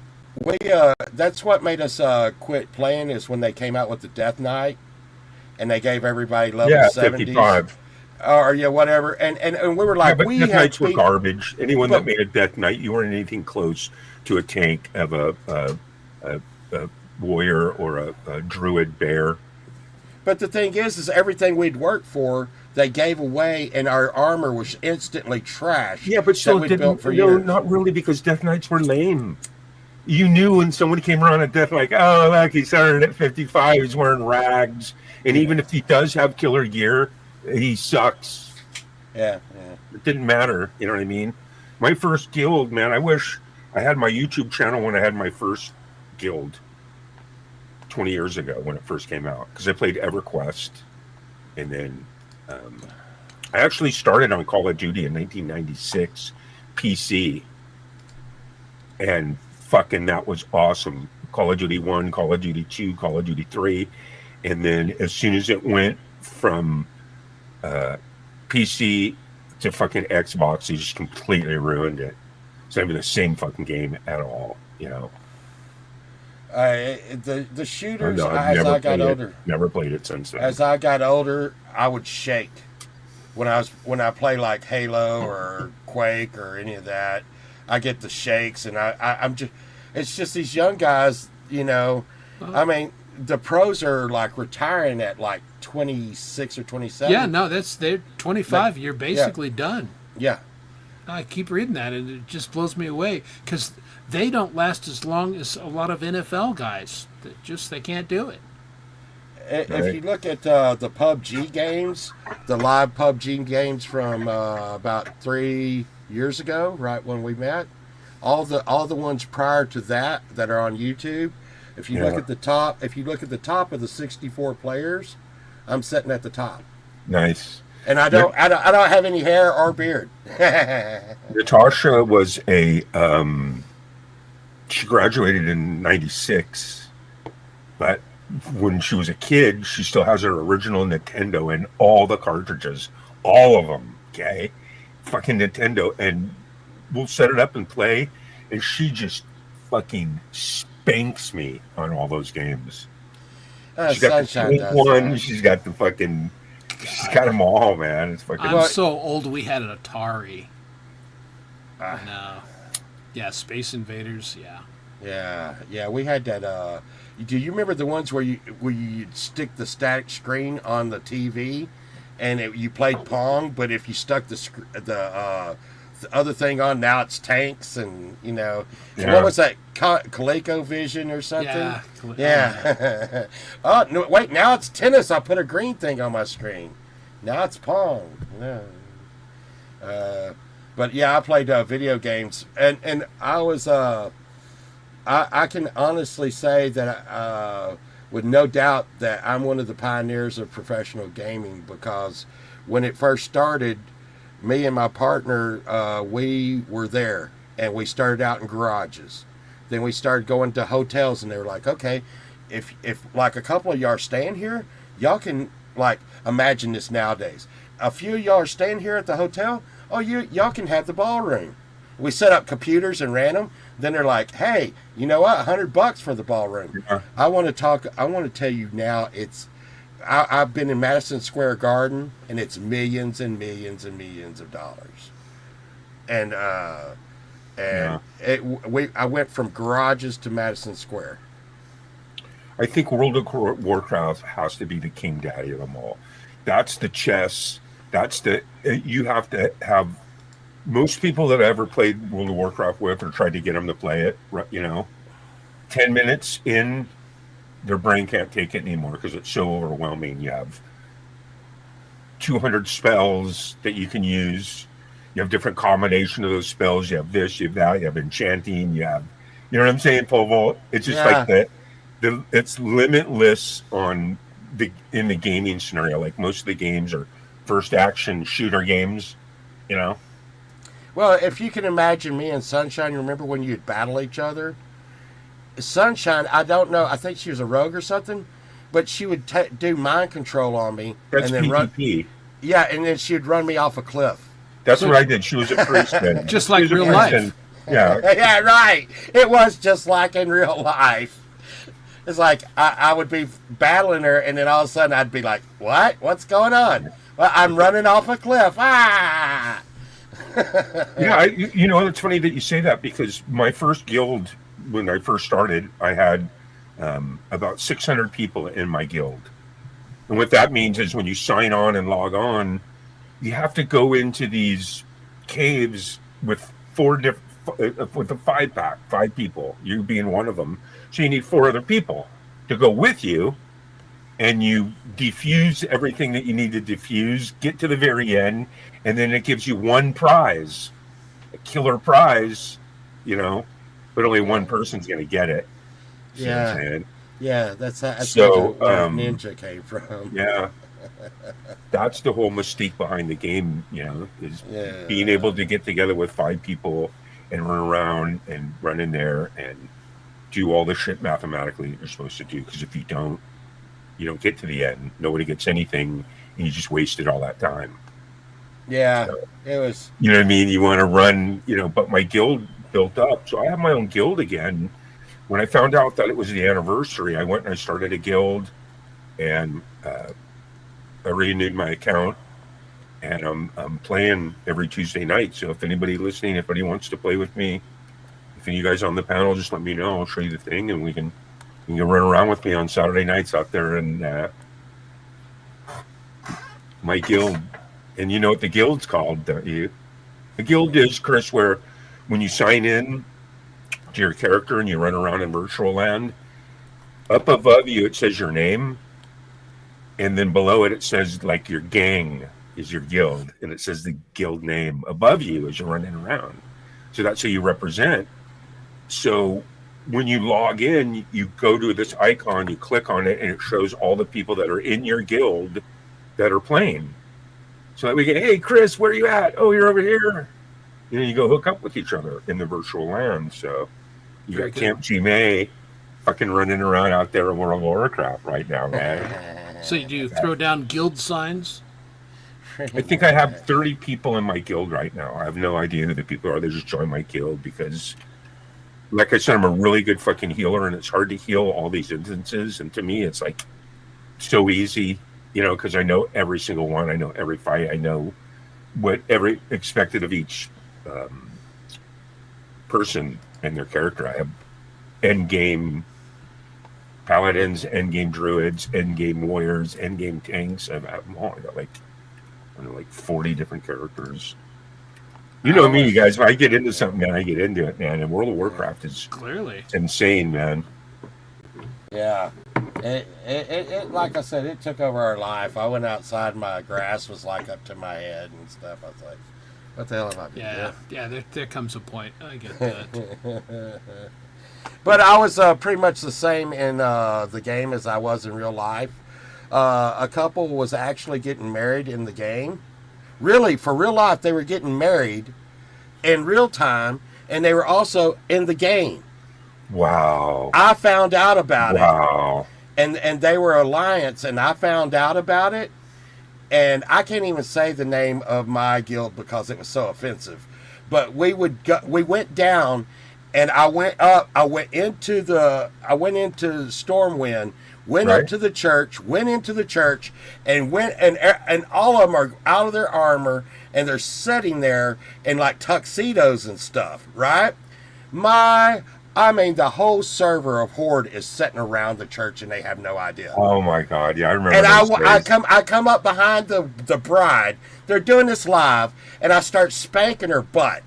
That's what made us quit playing, is when they came out with the Death Knight, and they gave everybody level 70s. 55. Or whatever, and we were like, but we Death had Knights were garbage. Anyone that made a Death Knight, you weren't anything close to a tank of a warrior or a druid bear. But the thing is everything we'd worked for, they gave away, and our armor was instantly trash. Yeah, but still, not really, because Death Knights were lame. You knew when someone came around at Death, like, oh, look, he started at 55, he's wearing rags, and even if he does have killer gear, he sucks. Yeah. It didn't matter, you know what I mean? My first guild, man, I wish I had my YouTube channel when I had my first guild 20 years ago when it first came out, because I played EverQuest, and then I actually started on Call of Duty in 1996 PC, and fucking that was awesome. Call of Duty 1, Call of Duty 2, Call of Duty 3, and then as soon as it went from PC to fucking Xbox, they just completely ruined it. It's not even the same fucking game at all, you know. The shooters, as I got older, never played it since then. As I got older, I would shake when I play like Halo or Quake or any of that. I get the shakes, and I'm just, it's just these young guys, you know. I mean, the pros are like retiring at like 26 or 27. Yeah, no, they're 25. You're basically done. Yeah. I keep reading that, and it just blows me away, because they don't last as long as a lot of NFL guys. They can't do it. If you look at the PUBG games, the live PUBG games from about 3 years ago, right when we met, all the ones prior to that are on YouTube. If you look at the top, of the 64 players, I'm sitting at the top. Nice. And I don't have any hair or beard. Natasha was she graduated in 96, but when she was a kid, she still has her original Nintendo and all the cartridges, all of them. Okay, fucking Nintendo, and we'll set it up and play, and she just fucking spanks me on all those games. She's got the Sunshine Snake does one. that. She's got the fucking. She's got them all, man. It's fucking. I'm so old. We had an Atari. No. Yeah, Space Invaders. Yeah. Yeah. We had that. Do you remember the ones where you'd stick the static screen on the TV, and you played Pong, but if you stuck the other thing on, now it's tanks, and Yeah. what was that? ColecoVision or something? Yeah. Oh no! Wait, now it's tennis. I put a green thing on my screen. Now it's Pong. No. But yeah, I played video games, and I was I can honestly say that with no doubt that I'm one of the pioneers of professional gaming, because when it first started, me and my partner, we were there, and we started out in garages. Then we started going to hotels, and they were like, okay, if like a couple of y'all are staying here, y'all can, like, imagine this nowadays. A few of y'all are staying here at the hotel, oh, y'all can have the ballroom. We set up computers and ran them. Then they're like, hey, you know what, $100 for the ballroom. Yeah. I want to tell you now, I've been in Madison Square Garden, and it's millions and millions and millions of dollars. And I went from garages to Madison Square. I think World of Warcraft has to be the king daddy of them all. That's the chess. You have to have, most people that I ever played World of Warcraft with or tried to get them to play it, 10 minutes in, their brain can't take it anymore because it's so overwhelming. You have 200 spells that you can use. You have different combination of those spells. You have this, you have that, you have enchanting, you know what I'm saying, Povo? It's just like that. It's limitless in the gaming scenario. Like most of the games are first action shooter games, Well, if you can imagine me and Sunshine, you remember when you'd battle each other? Sunshine, I don't know, I think she was a rogue or something, but she would do mind control on me. That's and then PvP. Yeah, and then she'd run me off a cliff. That's what I did. She was a priest then. Just like real life. Yeah. Yeah, right. It was just like in real life. It's like I would be battling her, and then all of a sudden I'd be like, what? What's going on? Well, I'm running off a cliff. Ah! Yeah, it's funny that you say that, because my first guild, when I first started, I had about 600 people in my guild. And what that means is when you sign on and log on, you have to go into these caves with with a 5-pack, 5 people, you being one of them. So you need 4 other people to go with you, and you defuse everything that you need to defuse, get to the very end, and then it gives you one prize, a killer prize, but only one person's going to get it. Yeah. Yeah, that's where Ninja came from. Yeah. That's the whole mystique behind the game, is being able to get together with 5 people and run around and run in there and do all the shit mathematically that you're supposed to do. Because if you don't get to the end. Nobody gets anything, and you just wasted all that time. Yeah, so, it was. You know what I mean? You want to run, but my guild built up, so I have my own guild again. When I found out that it was the anniversary, I went and I started a guild, and I renewed my account, and I'm playing every Tuesday night. So if anybody listening, if anybody wants to play with me, if any of you guys on the panel, just let me know. I'll show you the thing, and you can run around with me on Saturday nights out there in my guild. And you know what the guild's called, don't you? The guild is, Chris, where when you sign in to your character and you run around in virtual land, up above you it says your name, and then below it says like your gang is your guild, and it says the guild name above you as you're running around. So that's who you represent. So when you log in, you go to this icon, you click on it, and it shows all the people that are in your guild that are playing. So that we get, hey, Chris, where are you at? Oh, you're over here. You go hook up with each other in the virtual land. So you got Camp G May fucking running around out there in World of Warcraft right now, man. So do you throw down guild signs? I think I have 30 people in my guild right now. I have no idea who the people are. They just joined my guild because, like I said, I'm a really good fucking healer, and it's hard to heal all these instances. And to me, it's like so easy, you know, because I know every single one. I know every fight. I know what every expected of each person and their character. I have end game paladins, end game druids, end game warriors, end game tanks. I have them all. I got like 40 different characters. You know me, you guys. If I get into something, man, I get into it, man. And World of Warcraft is clearly insane, man. Yeah. It like I said, it took over our life. I went outside, my grass was like up to my head and stuff. I was like, what the hell have I been doing? Yeah, there comes a point. I get that. But I was pretty much the same in the game as I was in real life. A couple was actually getting married in the game. Really, for real life, they were getting married in real time, and they were also in the game. Wow. I found out about it. Wow. And they were alliance, and I found out about it, and I can't even say the name of my guild because it was so offensive. But we went down, and I went up. I went into Stormwind. Went right. up to the church, went into the church, and went and all of them are out of their armor, and they're sitting there in like tuxedos and stuff, right? The whole server of Horde is sitting around the church, and they have no idea. Oh my God, yeah, I remember. And I come up behind the bride. They're doing this live, and I start spanking her butt.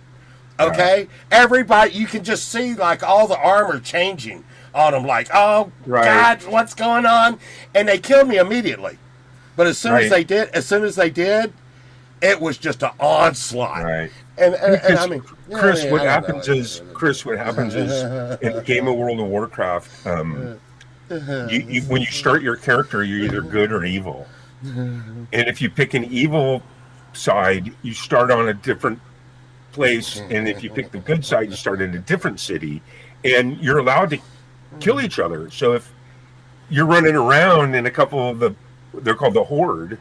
Okay, right. Everybody, you can just see like all the armor changing on them, like, oh right. God, what's going on? And they killed me immediately. But as soon as they did, it was just an onslaught. Right. And I mean, Chris, what happens is in game of World of Warcraft, when you start your character, you're either good or evil. And if you pick an evil side, you start on a different place, and if you pick the good side, you start in a different city, and you're allowed to kill each other. So if you're running around and they're called the Horde,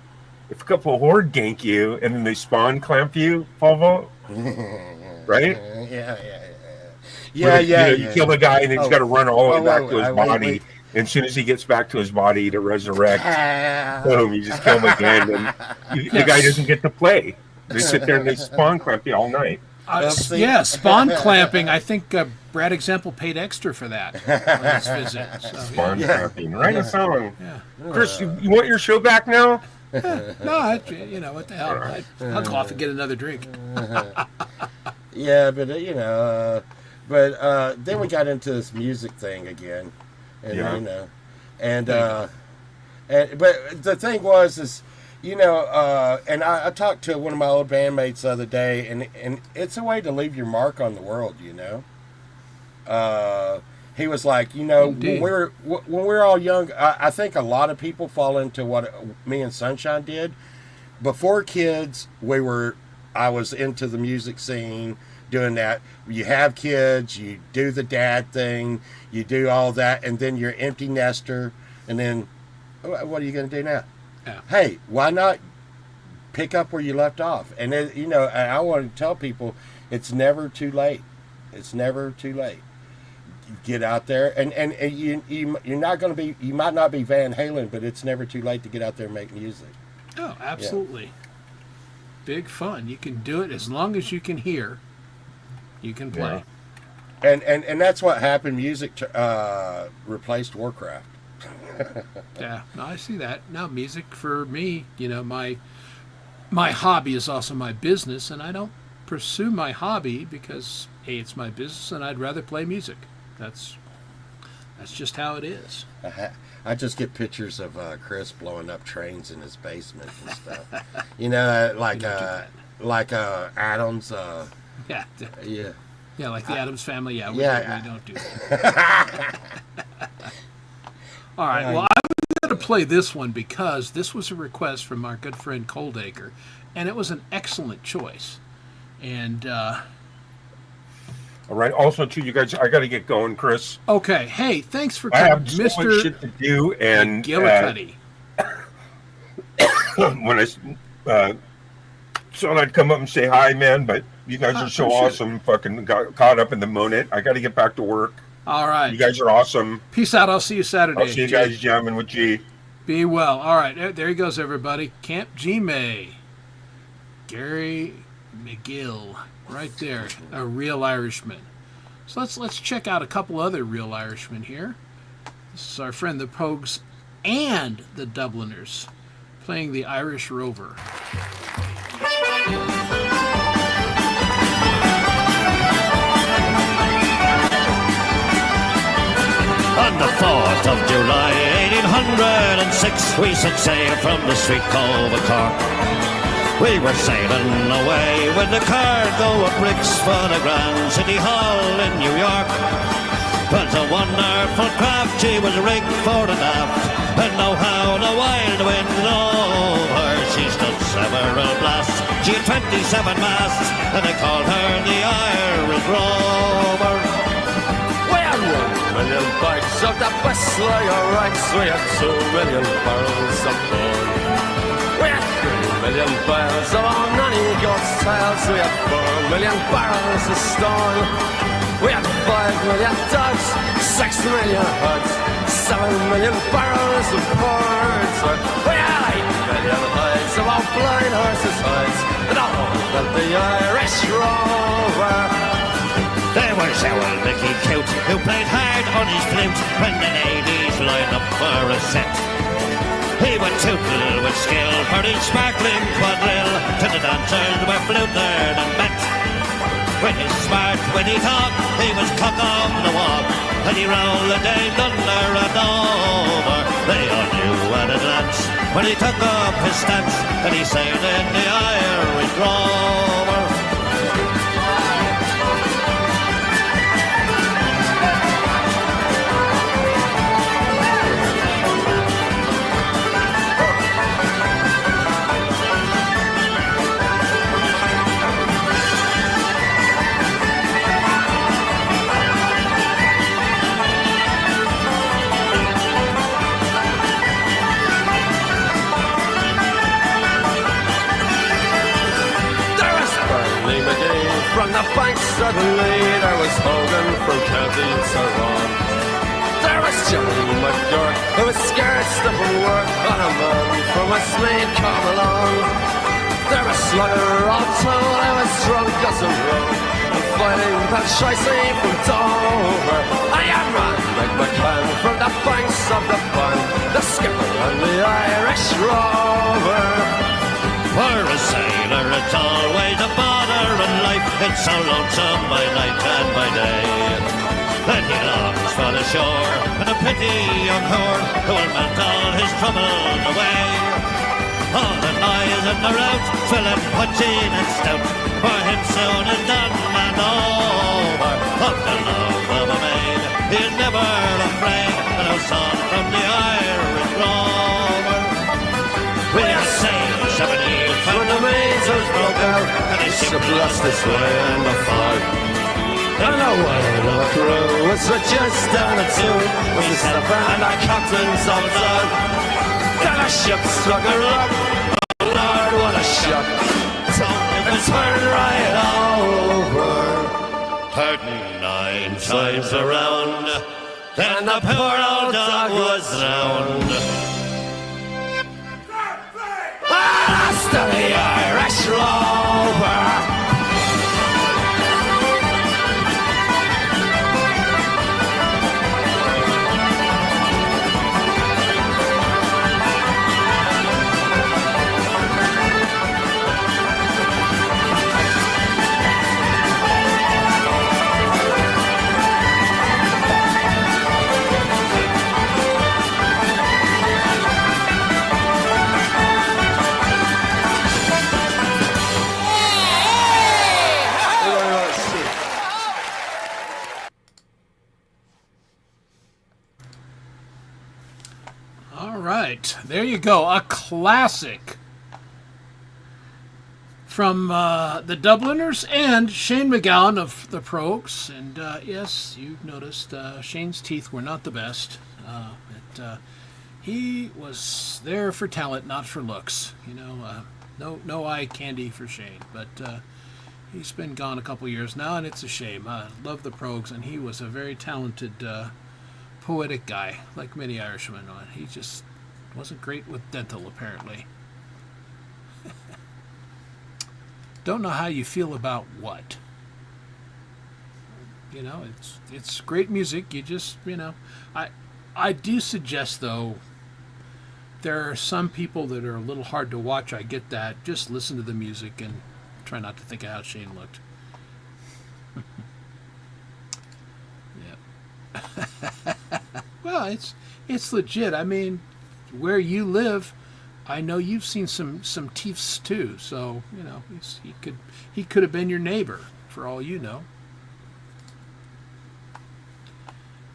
if a couple of Horde gank you and then they spawn clamp you, Volvo, right? You kill the guy and then he's got to run all the way back to his body. And as soon as he gets back to his body to resurrect, boom, you just kill him again, and the guy doesn't get to play. They sit there and they spawn clamp you all night. Spawn clamping. I think Brad Example paid extra for that on his visit. So, spawn clamping. Write a song. Yeah. Chris, you want your show back now? No, what the hell? Right. I'll go off and get another drink. Yeah, but then we got into this music thing again, and but the thing was and I talked to one of my old bandmates the other day, and it's a way to leave your mark on the world, He was like, when we're all young, I think a lot of people fall into what me and Sunshine did. Before kids, I was into the music scene, doing that. You have kids, you do the dad thing, you do all that, and then you're empty nester, and then what are you going to do now? Yeah. Hey, why not pick up where you left off? And I want to tell people, it's never too late. It's never too late. Get out there, and you're not going to be. You might not be Van Halen, but it's never too late to get out there and make music. Oh, absolutely. Yeah. Big fun. You can do it as long as you can hear. You can play. Yeah. And that's what happened. Music replaced Warcraft. Yeah, no, I see that. Now, music for me, my hobby is also my business, and I don't pursue my hobby because it's my business, and I'd rather play music. That's just how it is. I just get pictures of Chris blowing up trains in his basement and stuff. like Adams. Yeah, like the Addams Family. Yeah, we don't do that. All right. Well, I'm going to play this one because this was a request from our good friend Coldacre, and it was an excellent choice. And All right. Also, too, you guys, I got to get going, Chris. Okay. Hey, thanks for I coming, have so much Mr. shit to do, and Gillicuddy. when I thought I'd come up and say hi, man, but you guys are so sure. awesome. Fucking got caught up in the moment. I got to get back to work. All right. You guys are awesome. Peace out. I'll see you Saturday. I'll see you guys jamming with G. Be well. All right. There he goes, everybody. Camp G-May. Gary McGill. Right there. A real Irishman. So let's check out a couple other real Irishmen here. This is our friend the Pogues and the Dubliners playing the Irish Rover. On the 4th of July, 1806, we set sail from the sweet cove of Cork. We were sailing away with the cargo of bricks for the Grand City Hall in New York. 'Twas a wonderful craft, she was rigged fore and aft, and know how the wild wind over. She stood several blasts, she had 27 masts, and they called her the Irish Rover. We had 1,000,000 bags of the best lager rights, we had 2,000,000 barrels of gold. We had 3,000,000 barrels of our nanny goat's tails, we had 4,000,000 barrels of stone. We had 5,000,000 dogs, 6,000,000 hoods, 7,000,000 barrels of ports. We had 8,000,000 hides of our blind horses' hides, and all of the Irish Rover. There was old Mickey Cute, who played hard on his flute when the ladies lined up for a set. He would tootle with skill for each sparkling quadrille, till the dancers were fluted and bet. When he's smart, when he talked, he was cock on the walk, and he rolled the Dame under and over. They all knew at a glance when he took up his stance, and he sailed in the Irish Rover. From the banks suddenly there was Hogan from County Tyrone. There was Johnny McGurk, who was scared stuff of work, and a man from Westmead come along. There was Slugger O'Toole, who was drunk as a rogue, and fighting that shicey from Dover. I am man McMahon from the banks of the Bann, the skipper and the Irish Rover. For a sailor it's always a bother in life, it's so lonesome by night and by day. Then he longs for the shore and a pretty young whore who will melt all his troubles away. All the noise and the rout, filling punching and stout, for him soon is done and over. Of the love of a maid, he is never afraid, and a song from the Irish Rover. We are sailed 7 years when the measles broke out, and his ship lost its way in the fog. And the whale of a crew was reduced down to two, with the skipper and the captain's on dog. Then a ship struck a rock, oh Lord, what a shock! So it turned right over, turning 9 times around. Then the poor old dog was drowned. Lost to the Irish Rover. All right, there you go. A classic from the Dubliners and Shane McGowan of the Progs. And yes, you've noticed Shane's teeth were not the best. But he was there for talent, not for looks. No eye candy for Shane. But he's been gone a couple years now, and it's a shame. I love the Progs, and he was a very talented, poetic guy, like many Irishmen. He just wasn't great with dental, apparently. Don't know how you feel about what. It's great music. You just, I do suggest, though, there are some people that are a little hard to watch. I get that. Just listen to the music and try not to think of how Shane looked. Yeah. Well, it's legit. I mean, where you live, I know you've seen some teeths too. So he could have been your neighbor for all you know.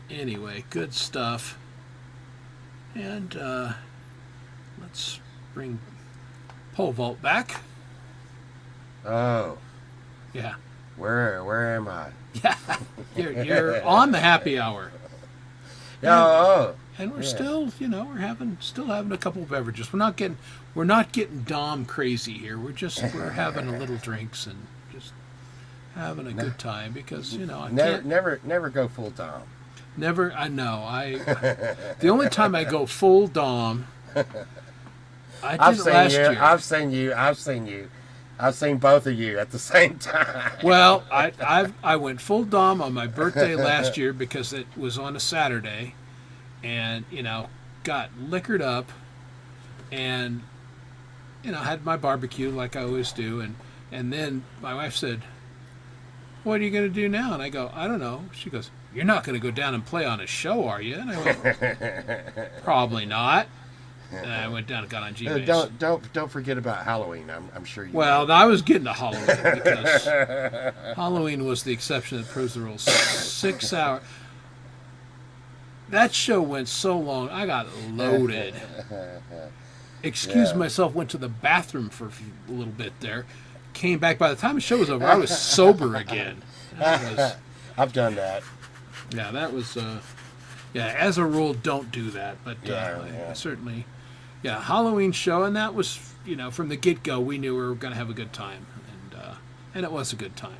Anyway, good stuff. And let's bring pole vault back. Oh. Yeah. Where am I? Yeah. You're on the happy hour. Oh. And we're still, we're still having a couple of beverages. We're not getting Dom crazy here. We're having a little drinks and just having a good time because, never go full Dom. Never. I know. The only time I go full Dom, I did it last year. I've seen you. I've seen both of you at the same time. Well, I went full Dom on my birthday last year because it was on a Saturday, and got liquored up, and had my barbecue like I always do, and then my wife said, "What are you going to do now?" And I go, "I don't know." She goes, "You're not going to go down and play on a show, are you?" And I went, "Probably not." And I went down and got on G-Base. Don't forget about Halloween. I'm sure you. Well, I was getting to Halloween because Halloween was the exception that proves the rule. 6 hours. That show went so long, I got loaded. Excused myself, went to the bathroom for a little bit there. Came back. By the time the show was over, I was sober again. I've done that. Yeah, that was. As a rule, don't do that. But certainly, Halloween show, and that was, from the get-go, we knew we were going to have a good time, and it was a good time.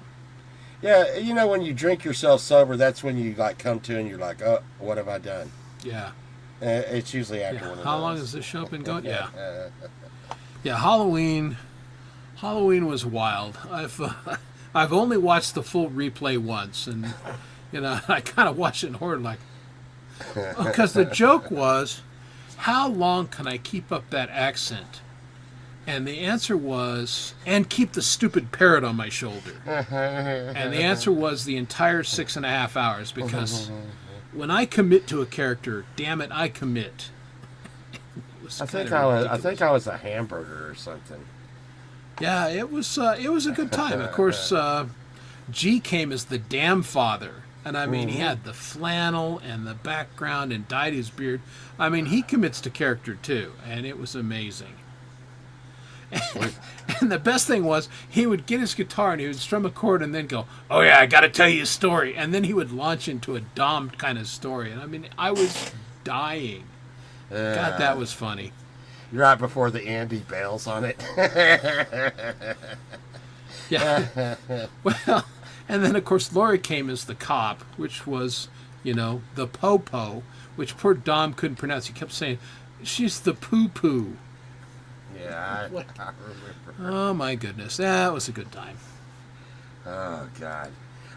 Yeah, when you drink yourself sober, that's when you come to and you're like, oh, what have I done? Yeah. It's usually after one of How those. long has this show been going? Yeah. Halloween was wild. I've only watched the full replay once, and I kind of watched it in horror, like, because the joke was, how long can I keep up that accent? And the answer was, and keep the stupid parrot on my shoulder. And the answer was the entire 6.5 hours, because when I commit to a character, damn it, I commit. I think I was a hamburger or something. Yeah, it was a good time. Of course, G came as the damn father. And I mean, he had the flannel and the background and dyed his beard. I mean, he commits to character too, and it was amazing. And the best thing was, he would get his guitar and he would strum a chord and then go, "Oh yeah, I got to tell you a story." And then he would launch into a Dom kind of story. And I mean, I was dying. God, that was funny. Right before the Andy bails on it. Yeah. Well, and then of course Lori came as the cop, which was, the po-po, which poor Dom couldn't pronounce. He kept saying, "She's the poo-poo." Yeah, I remember. Oh my goodness, that was a good time. Oh God,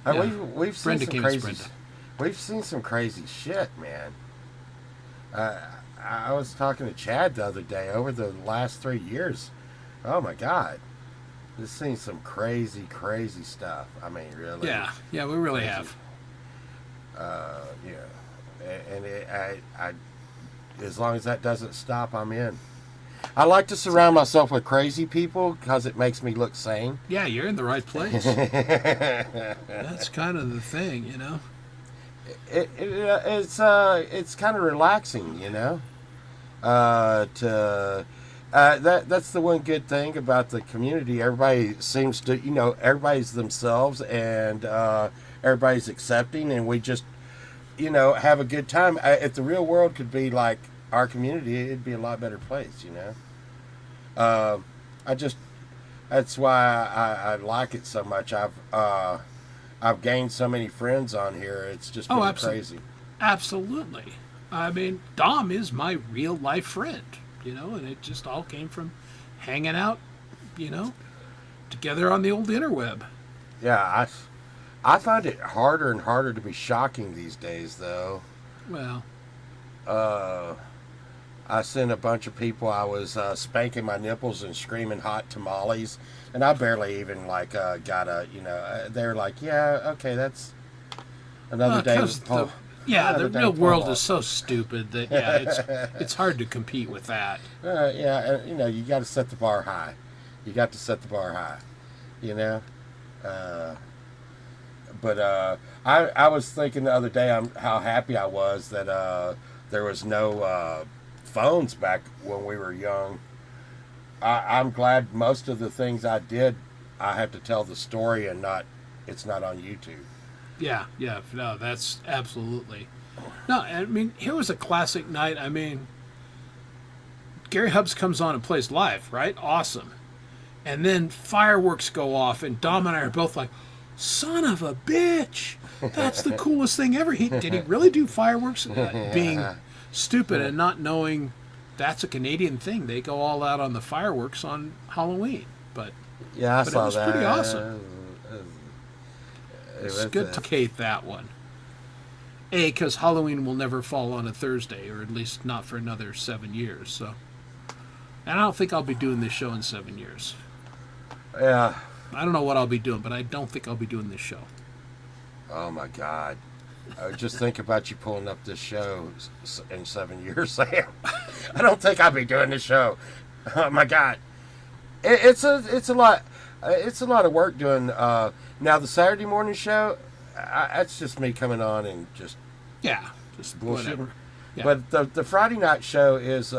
Yeah. we've seen Brenda some came as crazy. Brenda. We've seen some crazy shit, man. I was talking to Chad the other day over the last 3 years. Oh my God, we've seen some crazy stuff. I mean, really. Yeah, we really crazy. have. And I, as long as that doesn't stop, I'm in. I like to surround myself with crazy people because it makes me look sane. Yeah, you're in the right place. That's kind of the thing, It's kind of relaxing, to That's the one good thing about the community. Everybody seems to, everybody's themselves, and everybody's accepting, and we just, have a good time. If the real world could be like our community, it'd be a lot better place. That's why I like it so much. I've gained so many friends on here. It's just been crazy. Absolutely. I mean, Dom is my real life friend, and it just all came from hanging out, together on the old interweb. Yeah, I find it harder and harder to be shocking these days, though. Well, I sent a bunch of people. I was spanking my nipples and screaming hot tamales, and I barely even got a. They're like, yeah, okay, that's another day. The real world is so stupid that it's hard to compete with that. And, you got to set the bar high. You got to set the bar high. But I was thinking the other day how happy I was that there was no phones back when we were young. I'm glad most of the things I did, I had to tell the story and it's not on YouTube. Yeah, no, that's absolutely. No, I mean, here was a classic night. I mean, Gary Hubbs comes on and plays live, right? Awesome. And then fireworks go off, and Dom and I are both like, son of a bitch, that's the coolest thing ever. Did he really do fireworks? Being stupid and not knowing that's a Canadian thing. They go all out on the fireworks on Halloween. But I saw that. It was pretty awesome. It's good to Kate that one. Because Halloween will never fall on a Thursday, or at least not for another 7 years. So, and I don't think I'll be doing this show in 7 years. Yeah. I don't know what I'll be doing, but I don't think I'll be doing this show. Oh my God! Just think about you pulling up this show in 7 years, Sam. I don't think I'll be doing this show. Oh my God! It's a lot. It's a lot of work doing. Now the Saturday morning show, that's just me coming on and just just bullshitting. Whatever. Yeah. But the Friday night show is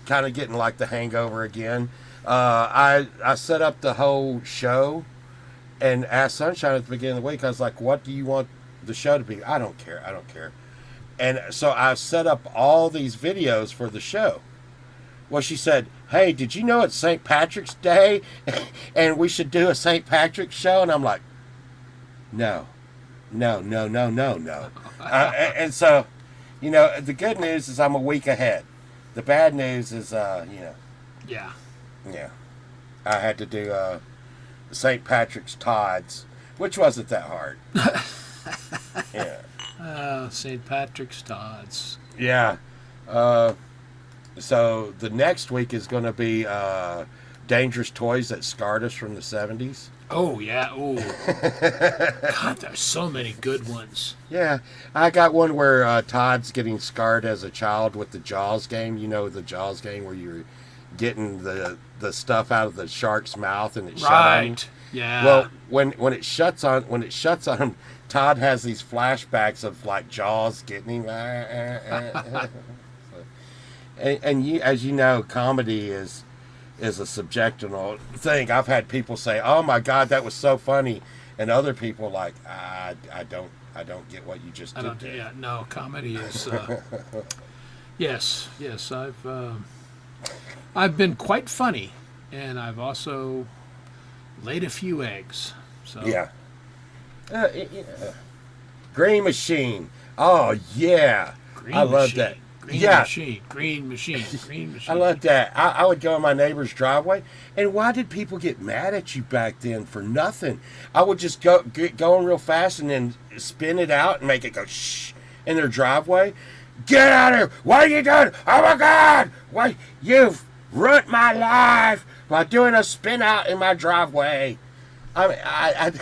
kind of getting like the hangover again. I set up the whole show and asked Sunshine at the beginning of the week. I was like, "What do you want the show to be?" I don't care. And so I set up all these videos for the show. Well, she said, "Hey, did you know it's St. Patrick's Day and we should do a St. Patrick's show?" And I'm like, no. And so, the good news is I'm a week ahead. The bad news is, Yeah. I had to do St. Patrick's Tots, which wasn't that hard. Yeah. St. Patrick's Tots. Yeah. So the next week is going to be Dangerous Toys that scarred us from the 70s. Oh, yeah. Oh. God, there's so many good ones. Yeah. I got one where Todd's getting scarred as a child with the Jaws game. You know the Jaws game where you're getting the stuff out of the shark's mouth and it shut on him. Yeah. Well, when it shuts on him, Todd has these flashbacks of like Jaws getting him. And you, as you know, comedy is a subjective thing. I've had people say, "Oh my God, that was so funny," and other people like, "I don't get what you just did." Yeah, no, comedy is. Yes, I've been quite funny, and I've also laid a few eggs. So yeah. Green Machine. Oh yeah, I love that. Green machine. I love that. I would go in my neighbor's driveway, and why did people get mad at you back then for nothing? I would just get going real fast and then spin it out and make it go shh in their driveway. Get out of here! What are you doing? Oh my God! Why you've ruined my life by doing a spin out in my driveway? But I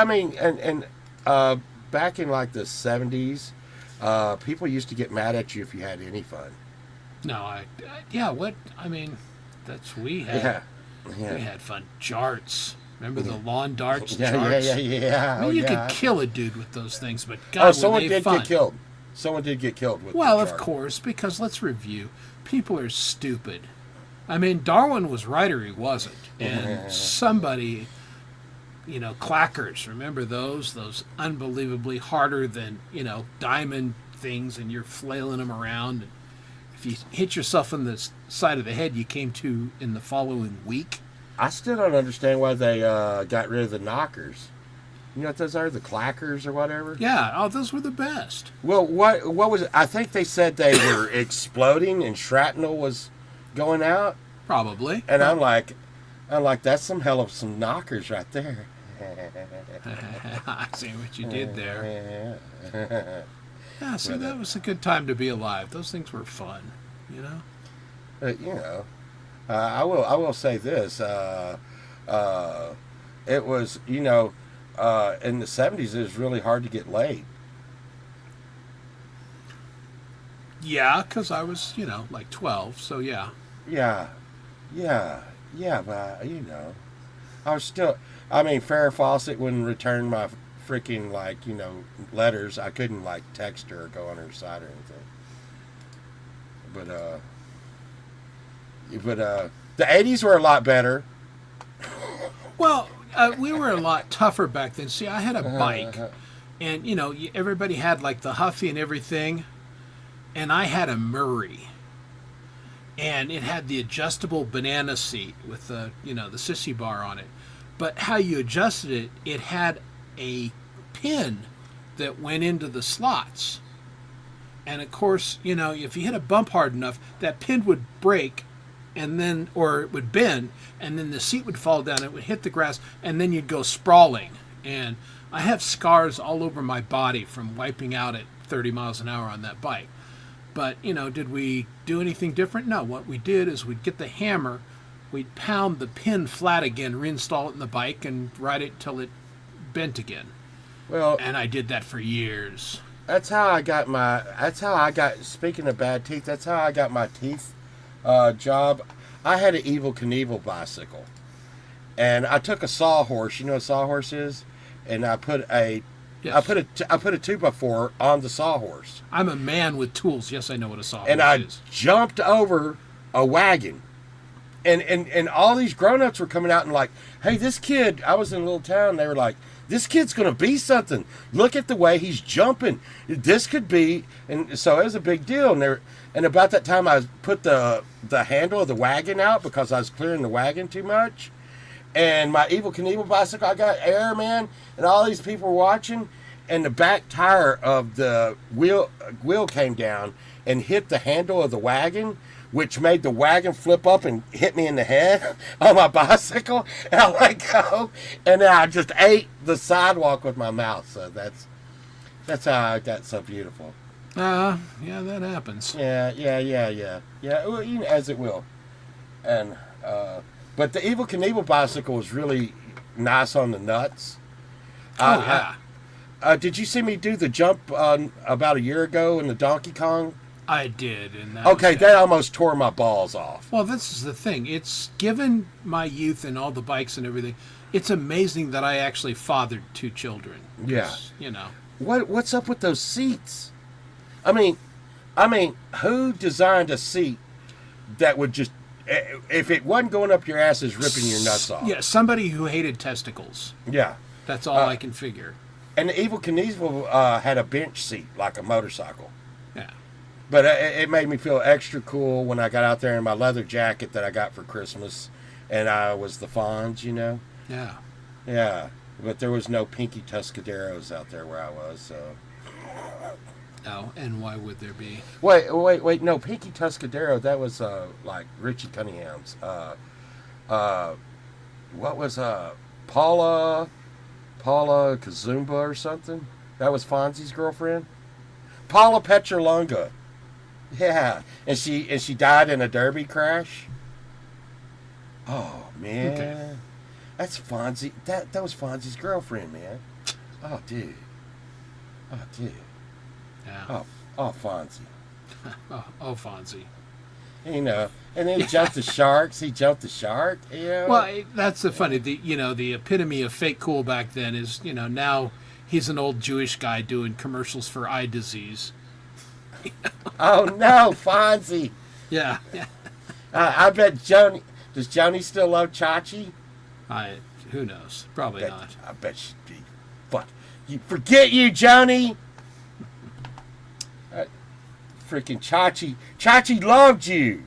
mean, and back in like the 70s, people used to get mad at you if you had any fun. No, we had fun. Jarts. Remember the lawn darts? Yeah. I mean, you could kill a dude with those things, but God, someone were they did fun. get killed. Someone did get killed with. Well, the of charge. course, because let's review. People are stupid. I mean, Darwin was right or he wasn't. And somebody, clackers, remember those? Those unbelievably harder than, diamond things, and you're flailing them around. And if you hit yourself in the side of the head, you came to in the following week. I still don't understand why they got rid of the knockers. You know what those are? The clackers or whatever? Yeah, those were the best. Well, what was it? I think they said they were exploding and shrapnel was going out. Probably. And I'm like, that's some hell of some knockers right there. I see what you did there. Yeah. Yeah, see, that was a good time to be alive. Those things were fun, I will say this. It was, in the 70s, it was really hard to get laid. Yeah, because I was, like 12, so yeah. Yeah, but, I was still, Farrah Fawcett wouldn't return my freaking, letters. I couldn't, text her or go on her side or anything. But the 80s were a lot better. Well, we were a lot tougher back then. See, I had a bike, and, everybody had, the Huffy and everything, and I had a Murray. And it had the adjustable banana seat with the, the sissy bar on it. But how you adjusted it, it had a pin that went into the slots. And of course, if you hit a bump hard enough, that pin would break or it would bend, and then the seat would fall down, it would hit the grass, and then you'd go sprawling. And I have scars all over my body from wiping out at 30 miles an hour on that bike. But, did we do anything different? No. What we did is we'd get the hammer, we'd pound the pin flat again, reinstall it in the bike, and ride it till it bent again. Well, and I did that for years. Speaking of bad teeth, that's how I got my teeth job. I had an Evel Knievel bicycle. And I took a sawhorse, you know what a sawhorse is? And I put a Yes. I put a 2x4 on the sawhorse. I'm a man with tools. Yes, I know what a sawhorse And I is. jumped over a wagon. And all these grown-ups were coming out and like, hey, this kid, I was in a little town, they were like, this kid's going to be something. Look at the way he's jumping. This could be, and so it was a big deal. And about that time, I put the handle of the wagon out because I was clearing the wagon too much. And my Evel Knievel bicycle, I got air, man, and all these people were watching. And the back tire of the wheel came down and hit the handle of the wagon, which made the wagon flip up and hit me in the head on my bicycle. And I let go, and then I just ate the sidewalk with my mouth. So that's how I got so beautiful. Yeah, that happens. Yeah. Well, as it will. And but the Evel Knievel bicycle was really nice on the nuts. Yeah. Did you see me do the jump about a year ago in the Donkey Kong? I did. And That almost tore my balls off. Well, this is the thing. It's given my youth and all the bikes and everything. It's amazing that I actually fathered 2 children. Yeah. What's up with those seats? I mean, who designed a seat that would just, if it wasn't going up your ass, is ripping your nuts off? Yeah, somebody who hated testicles. Yeah. That's all I can figure. And the Evel Knievel had a bench seat, like a motorcycle. Yeah. But it made me feel extra cool when I got out there in my leather jacket that I got for Christmas, and I was the Fonz, Yeah. Yeah. But there was no Pinky Tuscaderos out there where I was, so. No, and why would there be? Wait, no, Pinky Tuscadero, that was like Richie Cunningham's. What was Paula Kazumba or something? That was Fonzie's girlfriend? Paula Petrolunga. Yeah. And she died in a derby crash. Oh man. Okay. That's Fonzie. That was Fonzie's girlfriend, man. Oh dude. Yeah. Oh, Fonzie. Oh, Fonzie. And then he jumped the sharks. Well, that's the funny. The epitome of fake cool back then is, now he's an old Jewish guy doing commercials for eye disease. Oh no, Fonzie. Yeah, yeah. I bet Joni. Does Joni still love Chachi? Who knows? Probably Bet- not. I bet she'd be. But you forget you, Joni. Freaking Chachi. Chachi loved you.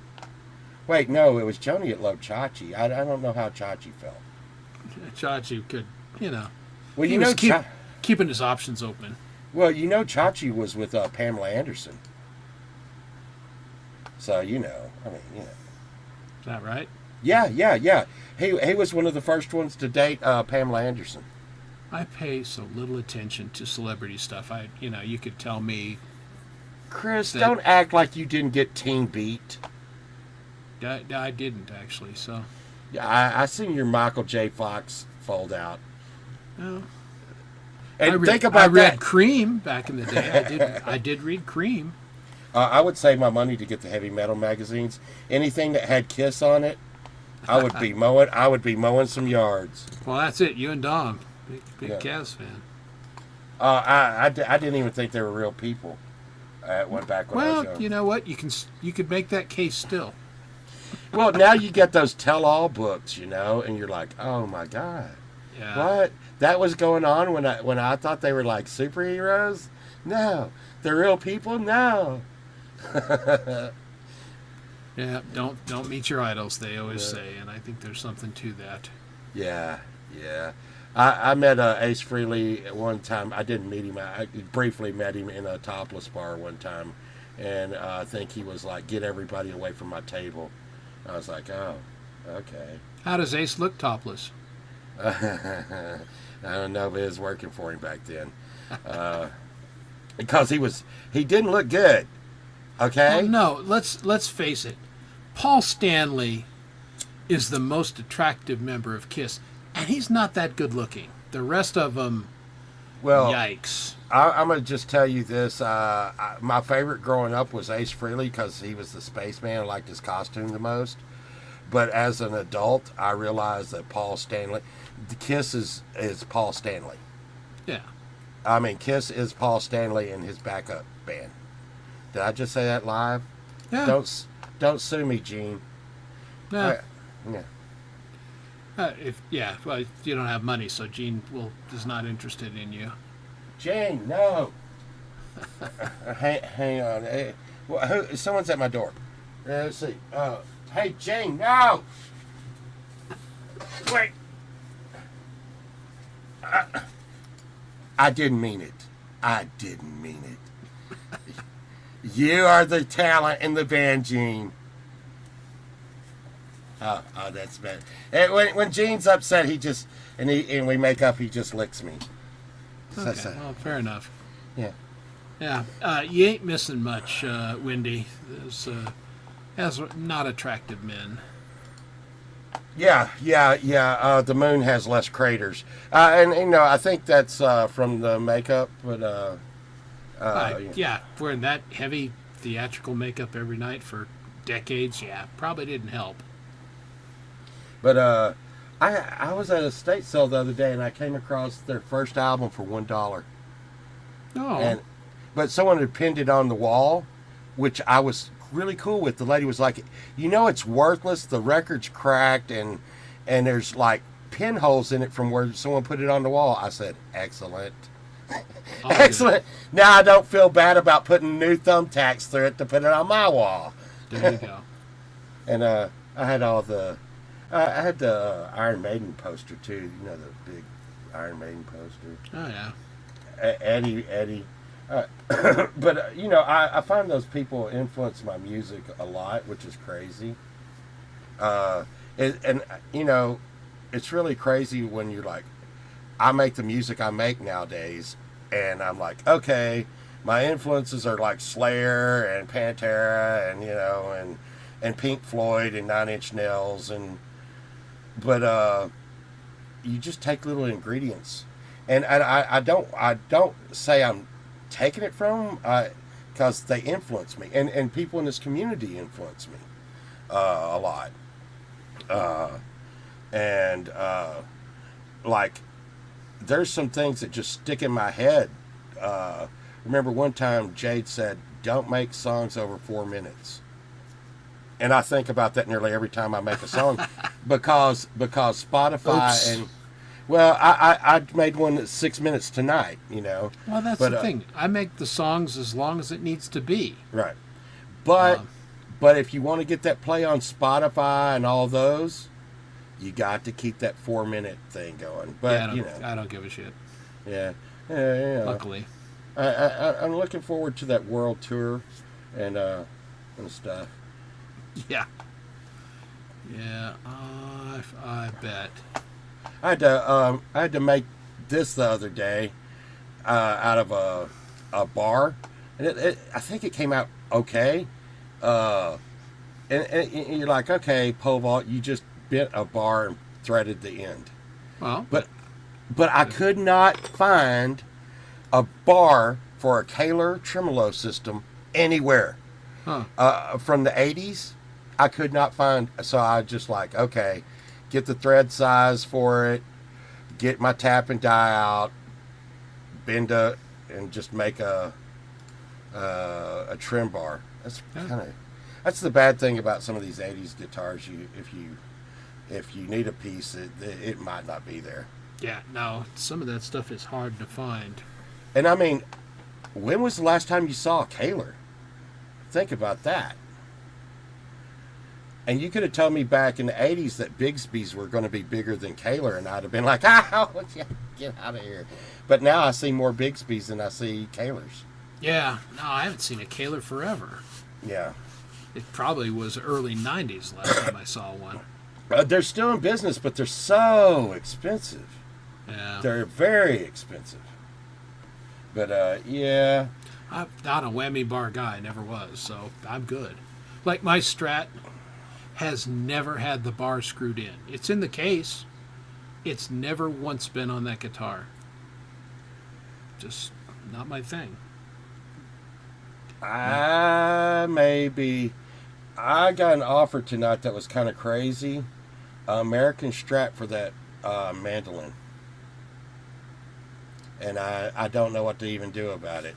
Wait, no, it was Joni that loved Chachi. I don't know how Chachi felt. Chachi could, Well, he you was know, keeping his options open. well, you know, Chachi was with Pamela Anderson. So I mean, Is that right? Yeah. He was one of the first ones to date Pamela Anderson. I pay so little attention to celebrity stuff. You could tell me. Chris, don't act like you didn't get Teen Beat. I didn't actually. So. Yeah, I seen your Michael J. Fox fold out. No. And I think about read that. Cream back in the day. I did read Cream. I would save my money to get the heavy metal magazines. Anything that had Kiss on it, I would be mowing. I would be mowing some yards. Well, that's it. You and Dom, big Yeah. Cavs fan. I didn't even think they were real people. Back when I was Well, young. you know what? You could make that case still. Well, now you get those tell-all books, and you're like, oh my god, Yeah. what? That was going on when I thought they were like superheroes? No, they're real people. No. Yeah. Don't meet your idols. They always say, and I think there's something to that. Yeah. I met Ace Frehley one time. I didn't meet him. I briefly met him in a topless bar one time, and I think he was like, "Get everybody away from my table." I was like, "Oh, okay." How does Ace look topless? I don't know if it was working for him back then, because he didn't look good. Okay. Well, no, let's face it. Paul Stanley is the most attractive member of Kiss, and he's not that good looking. The rest of them, Well, yikes. I'm gonna just tell you this. My favorite growing up was Ace Frehley because he was the spaceman. I liked his costume the most. But as an adult, I realized that Paul Stanley, the Kiss is Paul Stanley. Yeah. I mean, Kiss is Paul Stanley and his backup band. Did I just say that live? Yeah. Don't sue me, Gene. No. Yeah. Well, you don't have money, so Gene is not interested in you. Gene, no. hang on. Hey, someone's at my door. Let's see. Hey, Gene, no. Wait. I didn't mean it. I didn't mean it. You are the talent in the band, Gene. Oh, that's bad. And when Gene's upset, and we make up, he just licks me. Okay, well, fair enough. Yeah. Yeah, you ain't missing much, Wendy. Has not attractive men. Yeah. The moon has less craters, and I think that's from the makeup. But wearing that heavy theatrical makeup every night for decades, probably didn't help. But I was at a estate sale the other day, and I came across their first album for $1. Oh. But someone had pinned it on the wall, which I was really cool with. The lady was like, it's worthless. The record's cracked, and there's like pinholes in it from where someone put it on the wall. I said, excellent. Excellent. Now I don't feel bad about putting new thumbtacks through it to put it on my wall. There you go. And I had I had the Iron Maiden poster too. The big Iron Maiden poster. Oh yeah. Eddie. But I find those people influence my music a lot, which is crazy. It's really crazy when you're like, I make the music I make nowadays, and I'm like, okay, my influences are like Slayer and Pantera, and Pink Floyd and Nine Inch Nails, but you just take little ingredients, and I don't say I'm taking it from because they influence me, and people in this community influence me a lot, and like there's some things that just stick in my head. Remember one time Jade said don't make songs over 4 minutes. And I think about that nearly every time I make a song because Spotify Oops. and well, I made one that's 6 minutes tonight, you know. Well, that's the thing. I make the songs as long as it needs to be. Right. But if you want to get that play on Spotify and all those, you got to keep that 4 minute thing going. But I don't give a shit. Yeah. Yeah. Luckily. I'm looking forward to that world tour and stuff. Yeah. Yeah, I bet. I had to make this the other day out of a bar, and I think it came out okay. And you're like, okay, pole vault, you just bent a bar and threaded the end. Well, but I could not find a bar for a Kaler tremolo system anywhere. From the 80s, I could not find, so I just like, okay, get the thread size for it, get my tap and die out, bend it, and just make a trim bar. That's the bad thing about some of these 80s guitars. If you need a piece, it might not be there. Yeah, no, some of that stuff is hard to find. And I mean, when was the last time you saw a Kaler? Think about that. And you could have told me back in the 80s that Bigsby's were going to be bigger than Kaler, and I'd have been like, get out of here. But now I see more Bigsby's than I see Kalers. Yeah, no, I haven't seen a Kaler forever. Yeah. It probably was early 90s last time I saw one. They're still in business, but they're so expensive. Yeah. They're very expensive. But, yeah. I'm not a whammy bar guy, never was, so I'm good. Like my Strat has never had the bar screwed in. It's in the case. It's never once been on that guitar. Just not my thing. I got an offer tonight that was kind of crazy. American Strat for that mandolin. And I don't know what to even do about it.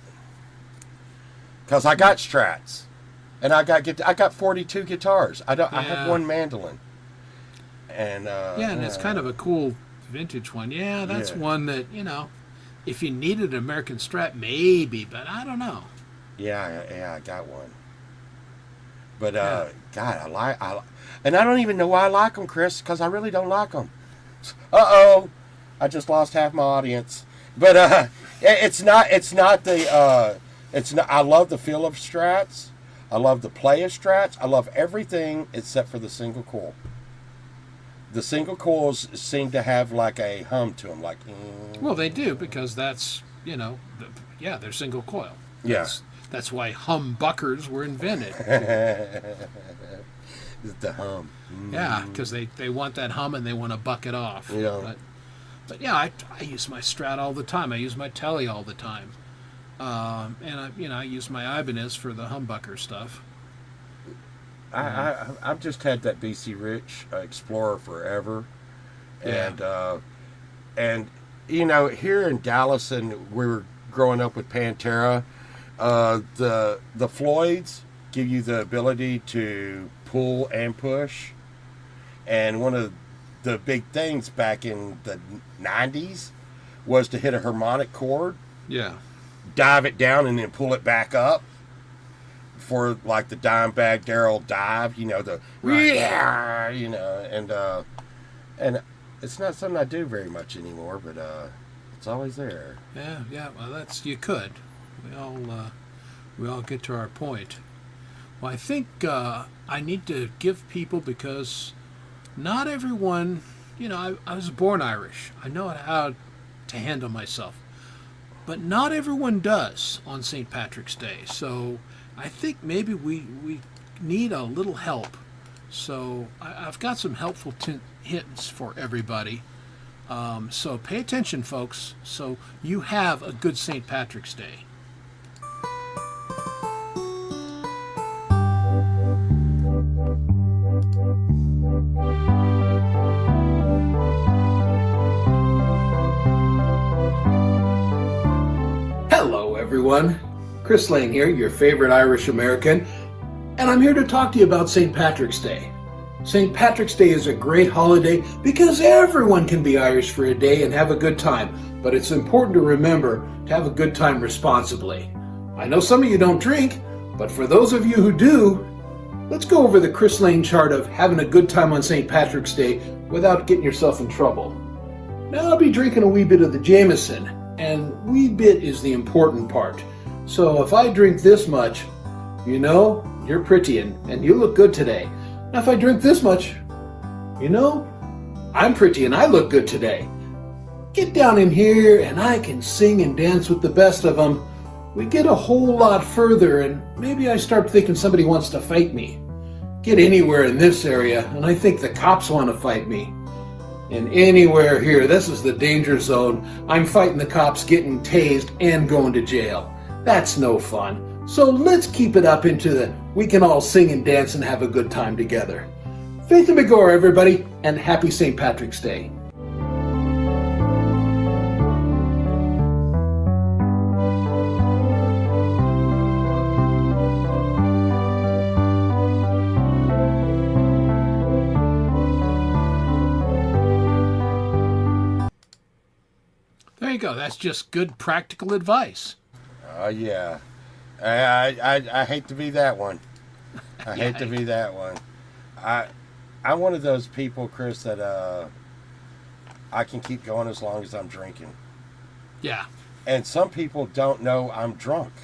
Because I got Strats. And I got 42 guitars. I have one mandolin. And and it's kind of a cool vintage one. Yeah, that's one that, if you needed an American Strat, maybe, but I don't know. Yeah, I got one. But God, and I don't even know why I like them, Chris, because I really don't like them. I just lost half my audience. But it's not the I love the feel of Strats. I love the play of Strats. I love everything except for the single coil. The single coils seem to have like a hum to them, like. Well, they do because that's they're single coil. Yeah. That's why humbuckers were invented. The hum. Yeah, because they want that hum and they want to buck it off. Yeah. But yeah, I use my Strat all the time. I use my Tele all the time. And I use my Ibanez for the humbucker stuff. I've just had that BC Rich Explorer forever, Yeah. and here in Dallas, and we were growing up with Pantera. The Floyds give you the ability to pull and push, and one of the big things back in the 90s was to hit a harmonic chord, dive it down, and then pull it back up for like the Dimebag Darrell dive, and it's not something I do very much anymore, but it's always there. Yeah. Well, you could. We all get to our point. Well, I think I need to give people, because not everyone, I was born Irish. I know how to handle myself. But not everyone does on St. Patrick's Day. So I think maybe we need a little help. So I've got some helpful hints for everybody. So pay attention, folks, so you have a good St. Patrick's Day. Hello, everyone. Chris Lane here, your favorite Irish American, and I'm here to talk to you about St. Patrick's Day. St. Patrick's Day is a great holiday because everyone can be Irish for a day and have a good time, but it's important to remember to have a good time responsibly. I know some of you don't drink, but for those of you who do, let's go over the Chris Lane chart of having a good time on St. Patrick's Day without getting yourself in trouble. Now I'll be drinking a wee bit of the Jameson, and wee bit is the important part. So if I drink this much, you know, you're pretty and you look good today. Now if I drink this much, you know, I'm pretty and I look good today. Get down in here and I can sing and dance with the best of them. We get a whole lot further and maybe I start thinking somebody wants to fight me. Get anywhere in this area and I think the cops want to fight me. And anywhere here, this is the danger zone. I'm fighting the cops, getting tased and going to jail. That's no fun. So let's keep it up into the we can all sing and dance and have a good time together. Faith and Begorrah, everybody, and happy St. Patrick's Day. There you go. That's just good practical advice. Oh, yeah. I hate to be that one. I hate to be that one. I'm one of those people, Chris, that I can keep going as long as I'm drinking. Yeah. And some people don't know I'm drunk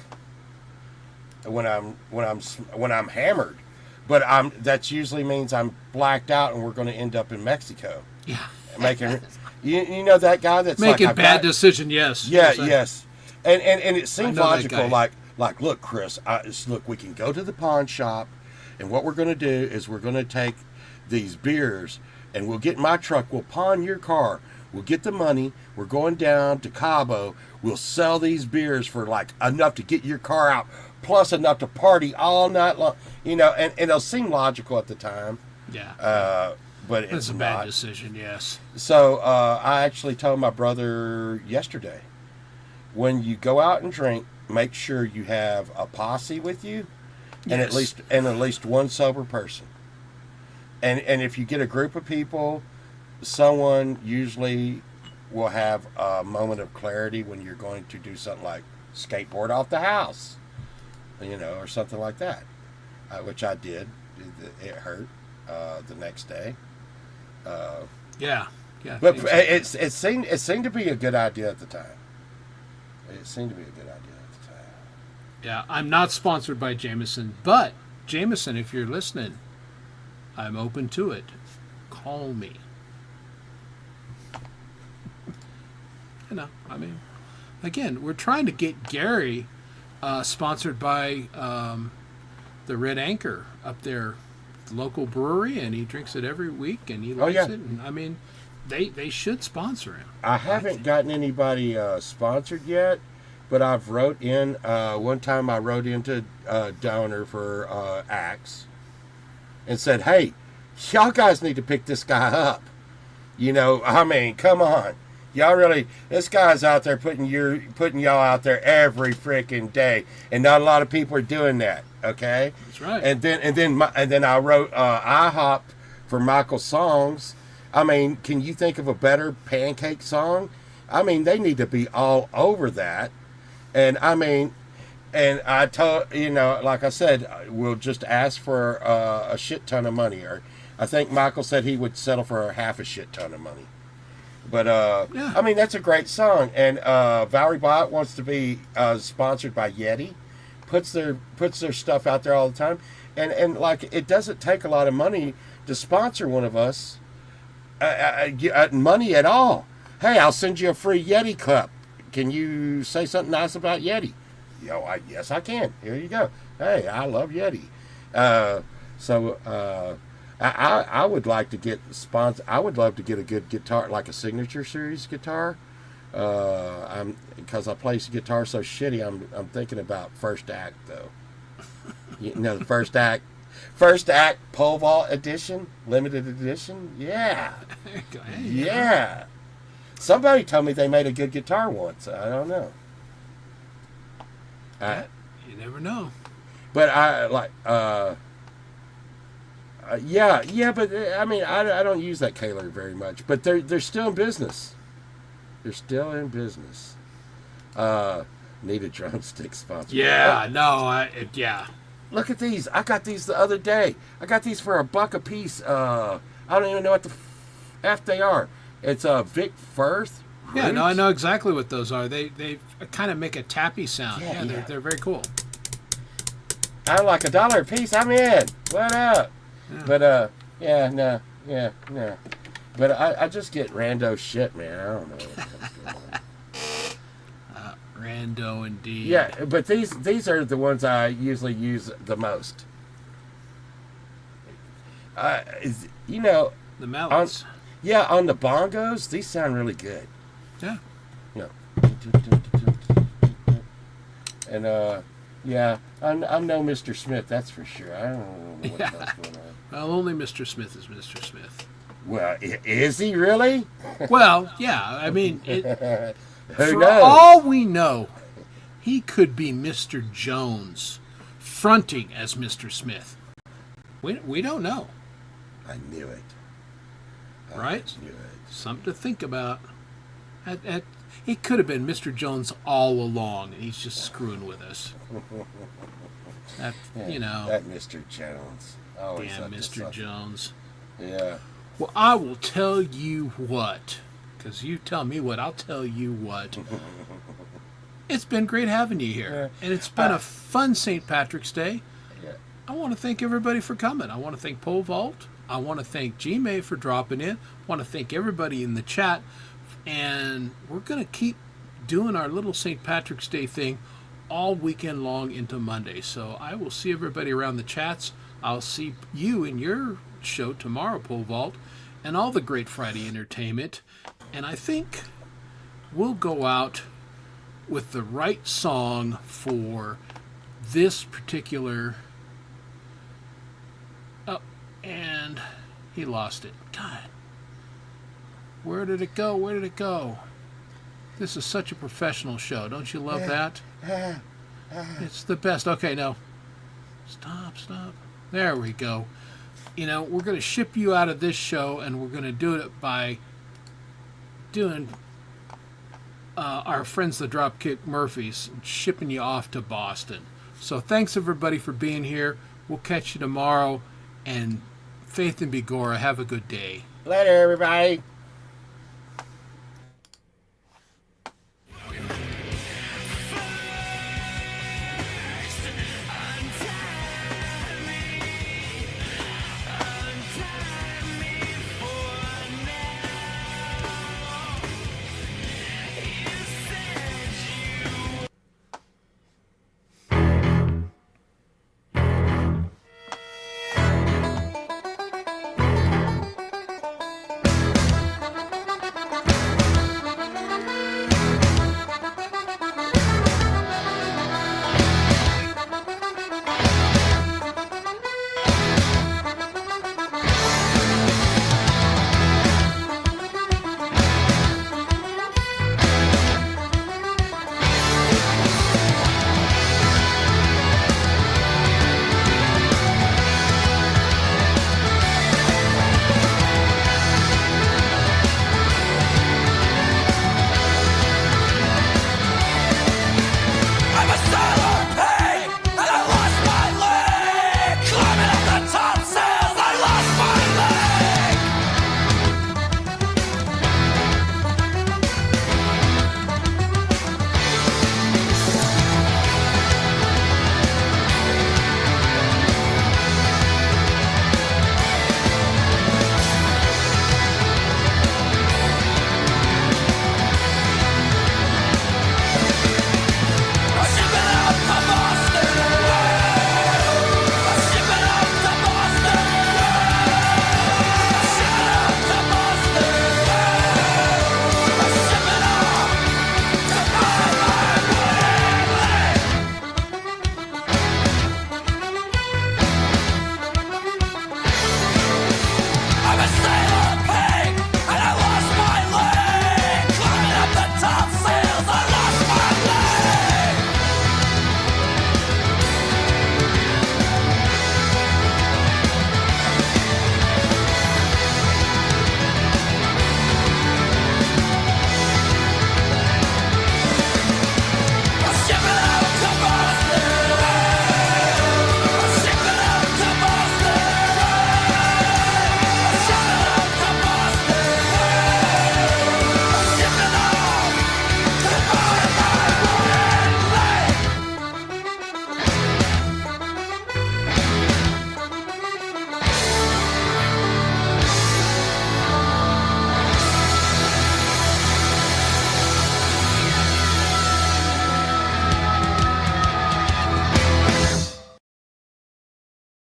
when I'm hammered, but that usually means I'm blacked out and we're going to end up in Mexico. Yeah. Making you know that guy that's making like, bad decision. Yes. Yeah. Yes. And it seems logical. Like, look, Chris, look, we can go to the pawn shop, and what we're going to do is we're going to take these beers, and we'll get in my truck, we'll pawn your car, we'll get the money, we're going down to Cabo, we'll sell these beers for, like, enough to get your car out, plus enough to party all night long, you know, and it'll seem logical at the time. Yeah. But it's a not. bad decision, yes. So I actually told my brother yesterday, when you go out and drink, make sure you have a posse with you, and at least one sober person. And if you get a group of people, someone usually will have a moment of clarity when you're going to do something like skateboard off the house, you know, or something like that, which I did. It hurt the next day. Yeah. But it seemed to be a good idea at the time. It seemed to be a good idea at the time. Yeah, I'm not sponsored by Jameson, but Jameson, if you're listening, I'm open to it. Call me. You know, I mean, again, we're trying to get Gary sponsored by the Red Anchor up there, the local brewery, and he drinks it every week, and he likes it. And I mean, they should sponsor him. I haven't gotten anybody sponsored yet, but I've wrote in. One time I wrote into Donor for Axe and said, hey, y'all guys need to pick this guy up. You know, I mean, come on. Y'all really, this guy's out there putting y'all out there every freaking day, and not a lot of people are doing that. Okay, that's right. And then I wrote IHOP for Michael's songs. I mean, can you think of a better pancake song? I mean, they need to be all over that. And I mean, and I told, you know, like I said, we'll just ask for a shit ton of money. Or I think Michael said he would settle for half a shit ton of money. But, yeah. I mean, that's a great song. And Valerie Bott wants to be sponsored by Yeti. Puts their stuff out there all the time. And like, it doesn't take a lot of money to sponsor one of us. Money at all. Hey, I'll send you a free Yeti cup. Can you say something nice about Yeti? Yes, I can. Here you go. Hey, I love Yeti. I would like to get sponsored. I would love to get a good guitar, like a signature series guitar. Because I play guitar so shitty. I'm thinking about First Act though. You know, the First Act pole vault edition, limited edition. Yeah, yeah. Somebody told me they made a good guitar once. I don't know. never know. But I like, yeah. But I mean, I don't use that Kaler very much. But they're still in business. They're still in business. Need a drumstick sponsor. Yeah, yeah. Look at these. I got these the other day. I got these for $1 a piece. I don't even know what the F they are. It's Vic Firth. Yeah, no, I know exactly what those are. They kind of make a tappy sound. Yeah, yeah. They're very cool. I like $1 a piece. I'm in. What up? Yeah. But no. But I just get rando shit, man. I don't know what's going on. Rando indeed. Yeah, but these are the ones I usually use the most. The mallets. On the bongos, these sound really good. Yeah. And I'm no Mr. Smith, that's for sure. I don't know what else going on. Well, only Mr. Smith is Mr. Smith. Well, is he really? Well, yeah. I mean, Who for knows? all we know, he could be Mr. Jones, fronting as Mr. Smith. We don't know. I knew it. Right? I knew it. Something to think about. He could have been Mr. Jones all along, and he's just screwing with us. That Mr. Jones. Always damn up to Mr. something. Jones. Yeah. Well, I will tell you what, because you tell me what, I'll tell you what. It's been great having you here, and it's been a fun St. Patrick's Day. Yeah. I want to thank everybody for coming. I want to thank Pole Vault. I want to thank G-May for dropping in. I want to thank everybody in the chat. And we're going to keep doing our little St. Patrick's Day thing all weekend long into Monday. So I will see everybody around the chats. I'll see you in your show tomorrow, Pole Vault, and all the great Friday entertainment. And I think we'll go out with the right song for this particular... Oh, and he lost it. God. Where did it go? Where did it go? This is such a professional show. Don't you love that? It's the best. Okay, no. Stop. There we go. We're going to ship you out of this show, and we're going to do it by doing our friends, the Dropkick Murphys, shipping you off to Boston. So thanks, everybody, for being here. We'll catch you tomorrow. And Faith and Begorrah, have a good day. Later, everybody.